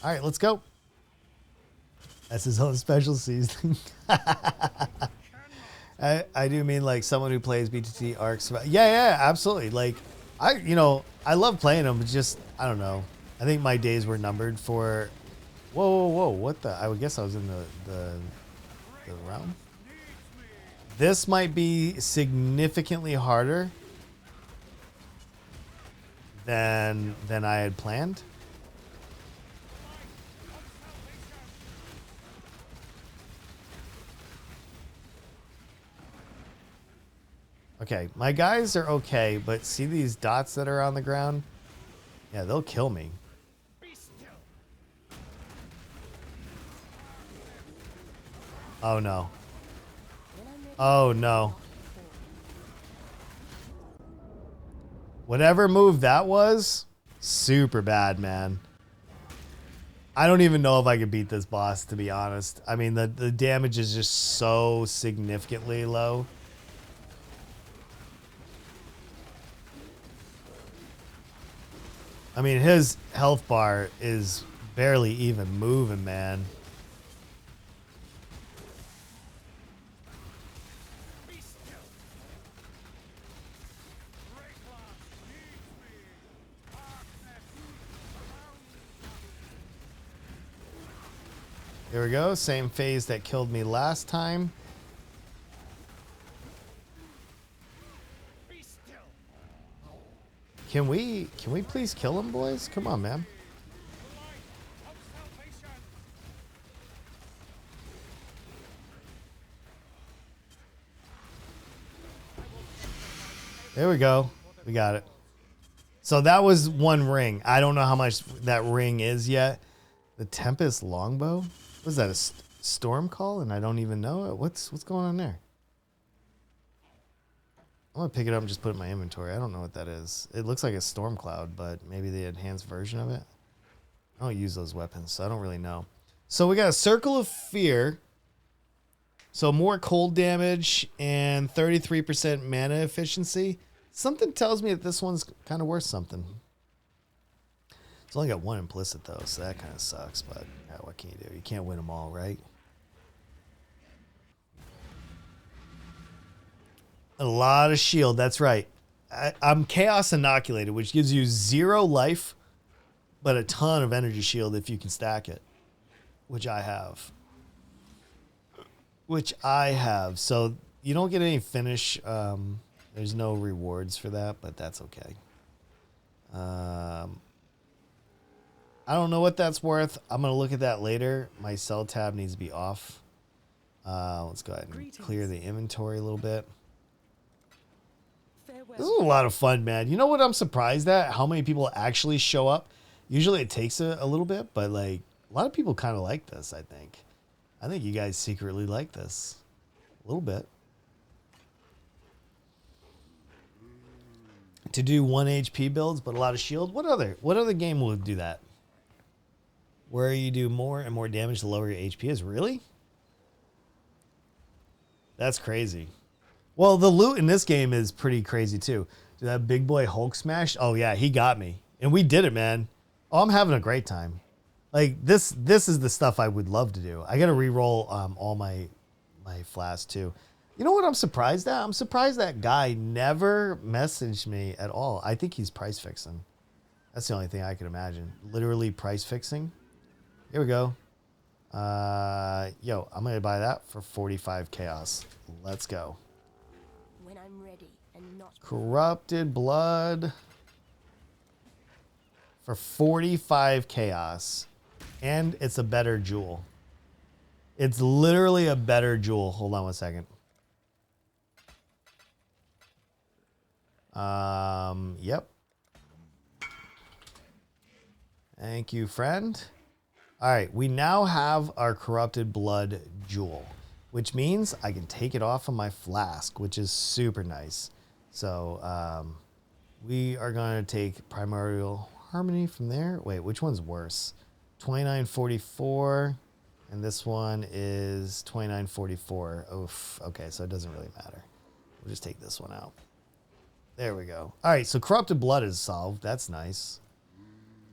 Speaker 1: All right, let's go. That's his own special seasoning. I do mean like someone who plays BTT Arcs. Yeah, absolutely. Like I love playing them. It's just, I don't know. I think my days were numbered for. Whoa! What the? I would guess I was in the realm. This might be significantly harder than I had planned. Okay, my guys are okay, but see these dots that are on the ground? Yeah, they'll kill me. Oh no. Oh no. Whatever move that was, super bad, man. I don't even know if I could beat this boss, to be honest. I mean, the damage is just so significantly low. I mean, his health bar is barely even moving, man. There we go. Same phase that killed me last time. Can we please kill him, boys? Come on, man. There we go. We got it. So that was one ring. I don't know how much that ring is yet. The Tempest longbow? What is that, a storm call? And I don't even know it? What's going on there? I'm going to pick it up and just put it in my inventory. I don't know what that is. It looks like a storm cloud, but maybe the enhanced version of it. I don't use those weapons, so I don't really know. So we got a Circle of Fear. So more cold damage and 33% mana efficiency. Something tells me that this one's kind of worth something. It's only got one implicit, though, so that kind of sucks. But yeah, what can you do? You can't win them all, right? A lot of shield. That's right. I'm Chaos Inoculated, which gives you 0 life, but a ton of energy shield if you can stack it, which I have. So you don't get any finish. There's no rewards for that, but that's okay. I don't know what that's worth. I'm going to look at that later. My sell tab needs to be off. Let's go ahead and clear the inventory a little bit. Farewell. This is a lot of fun, man. You know what I'm surprised at? How many people actually show up. Usually it takes a little bit, but like a lot of people kind of like this, I think. I think you guys secretly like this. A little bit. To do 1 HP builds, but a lot of shield. What other game will do that? Where you do more and more damage the lower your HP is? Really? That's crazy. Well, the loot in this game is pretty crazy too. Dude, that big boy Hulk smash. Oh yeah, he got me. And we did it, man. Oh, I'm having a great time. Like this is the stuff I would love to do. I got to re-roll all my flasks too. You know what I'm surprised at? I'm surprised that guy never messaged me at all. I think he's price fixing. That's the only thing I can imagine. Literally price fixing. Here we go. Yo, I'm going to buy that for 45 chaos. Let's go.
Speaker 2: When I'm ready and not
Speaker 1: Corrupted blood for 45 chaos. And it's a better jewel. It's literally a better jewel. Hold on one second. Yep. Thank you, friend. All right, we now have our corrupted blood jewel, which means I can take it off of my flask, which is super nice. So we are going to take Primordial Harmony from there. Wait, which one's worse? 2944, and this one is 2944. Oof. Okay, so it doesn't really matter. We'll just take this one out. There we go. All right, so corrupted blood is solved. That's nice.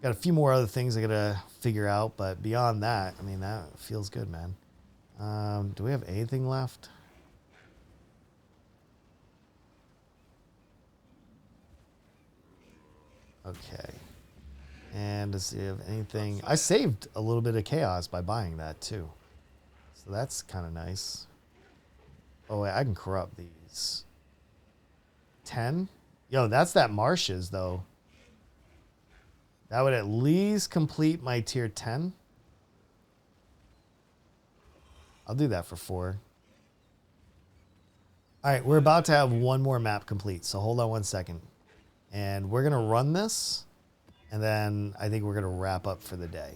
Speaker 1: Got a few more other things I gotta figure out, but beyond that, I mean, that feels good, man. Do we have anything left? Okay. And does he have anything? I saved a little bit of chaos by buying that too. So that's kind of nice. Oh, wait, I can corrupt these. 10? Yo, that's that Marshes, though. That would at least complete my tier 10. I'll do that for 4. All right, we're about to have one more map complete, so hold on one second. And we're going to run this, and then I think we're going to wrap up for the day.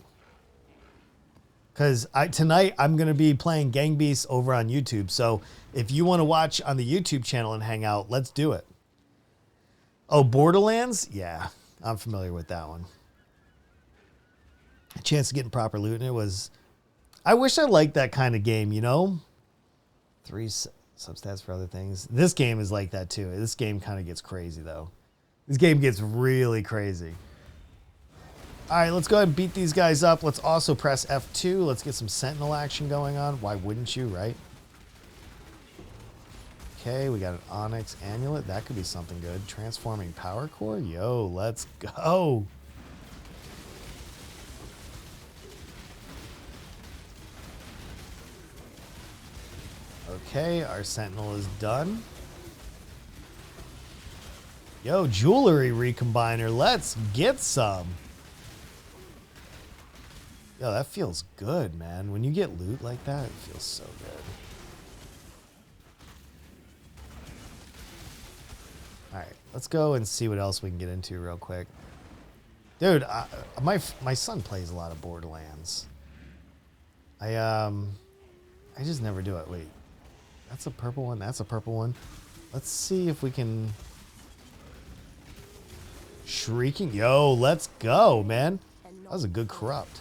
Speaker 1: Because tonight I'm going to be playing Gang Beasts over on YouTube. So if you want to watch on the YouTube channel and hang out, let's do it. Oh, Borderlands? Yeah, I'm familiar with that one. A chance of getting proper loot, and it was... I wish I liked that kind of game, you know? 3 substats for other things. This game is like that too. This game kind of gets crazy though. This game gets really crazy. All right, let's go ahead and beat these guys up. Let's also press F2. Let's get some Sentinel action going on. Why wouldn't you, right? Okay, we got an Onyx Amulet. That could be something good. Transforming Power Core. Yo, let's go. Okay, our Sentinel is done. Yo, Jewelry Recombiner. Let's get some. Yo, that feels good, man. When you get loot like that, it feels so good. Alright, let's go and see what else we can get into real quick. Dude, my son plays a lot of Borderlands. I just never do it. Wait. That's a purple one. That's a purple one. Let's see if we can... Shrieking. Yo, let's go, man. That was a good corrupt.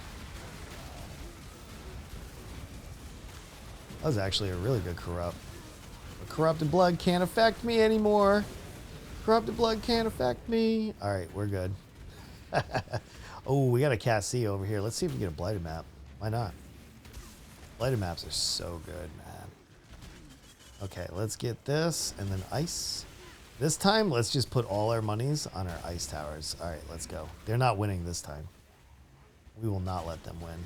Speaker 1: That was actually a really good corrupt. But corrupted blood can't affect me anymore. Corrupted blood can't affect me. All right, we're good. Oh, we got a Cat C over here. Let's see if we get a blighted map. Why not? Blighted maps are so good, man. Okay, let's get this and then ice. This time, let's just put all our monies on our ice towers. All right, let's go. They're not winning this time. We will not let them win.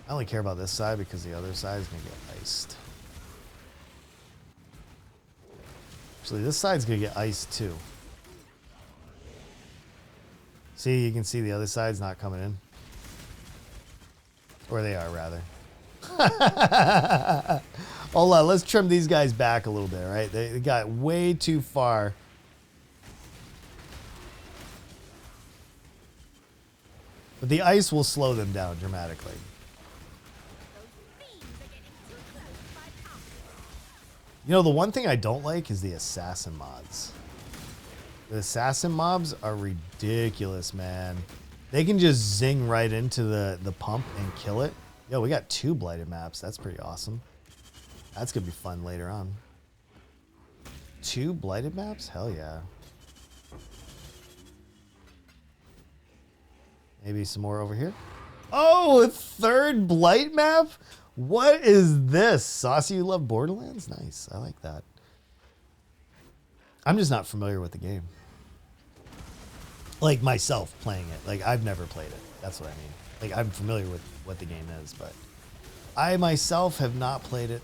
Speaker 1: I only care about this side because the other side is going to get iced. Actually, this side's going to get iced too. See, you can see the other side's not coming in. Or they are, rather. Hold on, let's trim these guys back a little bit, right? They got way too far. But the ice will slow them down dramatically. You know, the one thing I don't like is the assassin mods. The assassin mobs are ridiculous, man. They can just zing right into the pump and kill it. Yo, we got 2 blighted maps. That's pretty awesome. That's going to be fun later on. 2 blighted maps? Hell yeah. Maybe some more over here. Oh, a 3rd blight map? What is this? Saucy, you love Borderlands? Nice. I like that. I'm just not familiar with the game. Like myself playing it. Like I've never played it. That's what I mean. Like I'm familiar with what the game is, but I myself have not played it.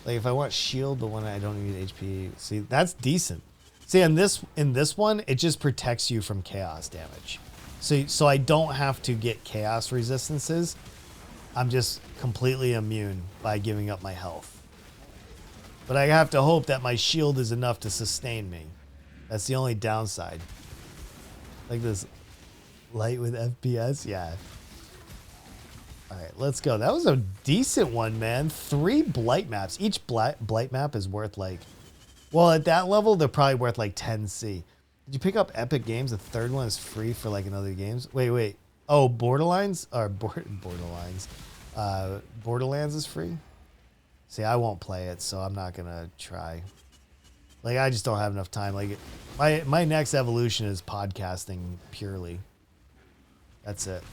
Speaker 1: Like if I want shield, but when I don't need HP, see that's decent. See, in this one, it just protects you from chaos damage. So I don't have to get chaos resistances. I'm just completely immune by giving up my health. But I have to hope that my shield is enough to sustain me. That's the only downside. Like this light with FPS, yeah. All right, let's go. That was a decent one, man. 3 blight maps. Each blight map is worth like, well, at that level, they're probably worth like 10C. Did you pick up Epic Games? The 3rd one is free for like another games. Wait. Oh, Borderlands is free. See, I won't play it, so I'm not gonna try. Like, I just don't have enough time. Like, my next evolution is podcasting purely. That's it.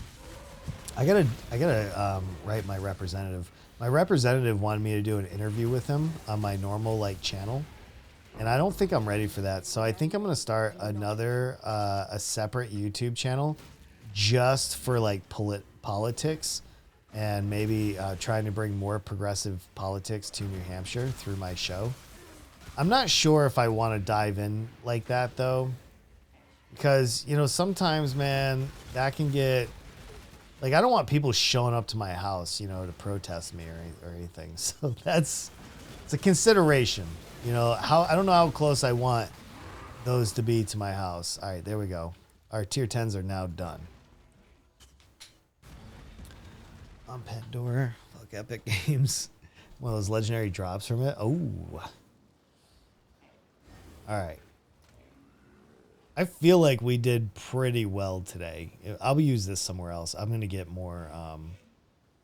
Speaker 1: I gotta write my representative. My representative wanted me to do an interview with him on my normal like channel. And I don't think I'm ready for that. So I think I'm going to start another, a separate YouTube channel just for like politics and maybe trying to bring more progressive politics to New Hampshire through my show. I'm not sure if I want to dive in like that though, because, you know, sometimes, man, that can get, like, I don't want people showing up to my house, you know, to protest me or anything. So it's a consideration. You know, I don't know how close I want those to be to my house. All right, there we go. Our tier 10s are now done. On Pandora. Fuck Epic Games. One of those legendary drops from it. Oh. All right. I feel like we did pretty well today. I'll use this somewhere else. I'm going to get more...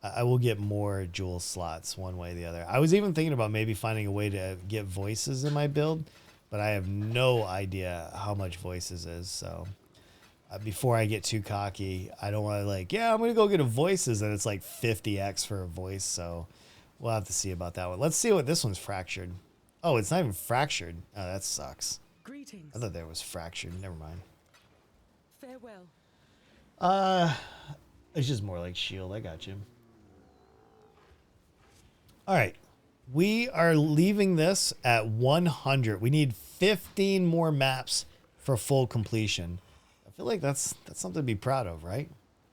Speaker 1: I will get more jewel slots one way or the other. I was even thinking about maybe finding a way to get voices in my build, but I have no idea how much voices is. So before I get too cocky, I don't want to I'm going to go get a voices and it's like 50x for a voice. So we'll have to see about that one. Let's see what this one's fractured. Oh, it's not even fractured. Oh, that sucks.
Speaker 6: Greetings.
Speaker 1: I thought that was fractured. Never mind.
Speaker 6: Farewell.
Speaker 1: It's just more like shield. I got you. All right, we are leaving this at 100. We need 15 more maps for full completion. I feel like that's something to be proud of, right?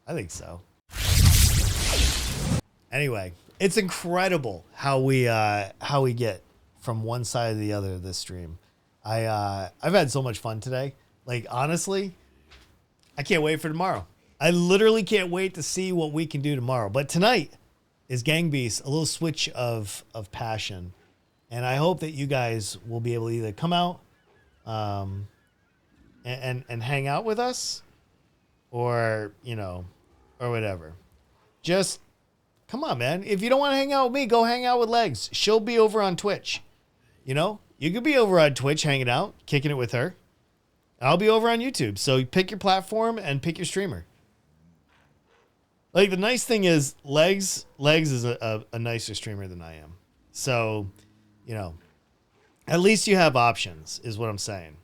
Speaker 1: I think so. Anyway, it's incredible how we get from one side to the other of this stream. I've had so much fun today. Like, honestly, I can't wait for tomorrow. I literally can't wait to see what we can do tomorrow. But tonight is Gang Beast, a little switch of passion. And I hope that you guys will be able to either come out and hang out with us or, or whatever. Just come on, man. If you don't want to hang out with me, go hang out with Legs. She'll be over on Twitch. You could be over on Twitch hanging out, kicking it with her. I'll be over on YouTube. So pick your platform and pick your streamer. Like, the nice thing is Legs is a nicer streamer than I am. So, at least you have options is what I'm saying.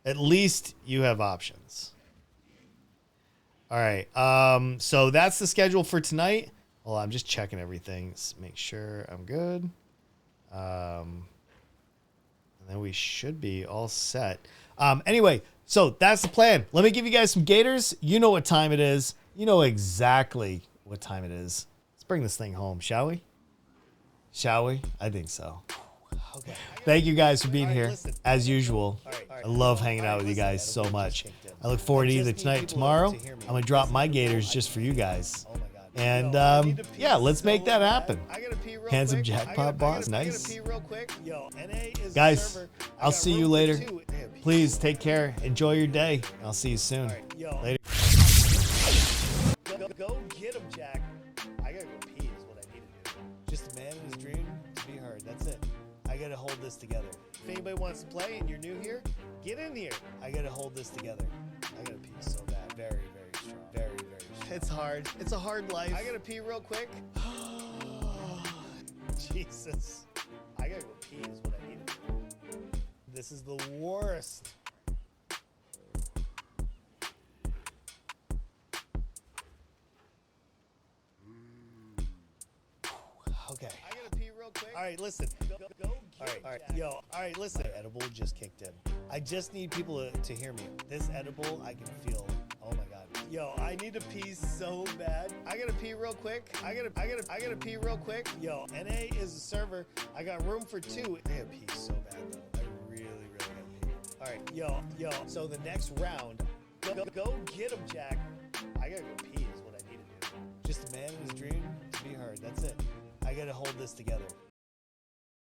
Speaker 1: At least you have options. All right. So that's the schedule for tonight. Well, I'm just checking everything. Make sure I'm good. And then we should be all set. Anyway, so that's the plan. Let me give you guys some gators. You know what time it is. You know exactly what time it is. Let's bring this thing home, shall we? Shall we? I think so. Okay. Thank you guys for being here, as usual. I love hanging out with you guys so much. I look forward to either tonight or tomorrow. I'm going to drop my gators just for you guys. And, yeah, let's make that happen. Handsome jackpot boss. Nice. Guys, I'll see you later. Please take care. Enjoy your day. I'll see you soon. Later. Go get him, Jack. I gotta go pee is what I need to do. Just a man in his dream to be heard. That's it. I gotta hold this together. If anybody wants to play and you're new here, get in here. I gotta hold this together. I gotta pee so bad. Very, very strong. Very, very strong. It's hard. It's a hard life. I gotta pee real quick. Jesus. I gotta go pee is what I need to do. This is the worst. Okay. I gotta pee real quick. All right, listen. Go all right. Yo, all right, listen. My edible just kicked in. I just need people to hear me. This edible, I can feel. Oh my god. Yo, I need to pee so bad. I gotta pee real quick. I gotta pee real quick. Yo, NA is a server. I got room for 2. I gotta pee so bad though. I really gotta pee. All right, yo. So the next round, go get him, Jack. I gotta go pee is what I need to do. Just a man in his dream to be heard. That's it. I gotta hold this together.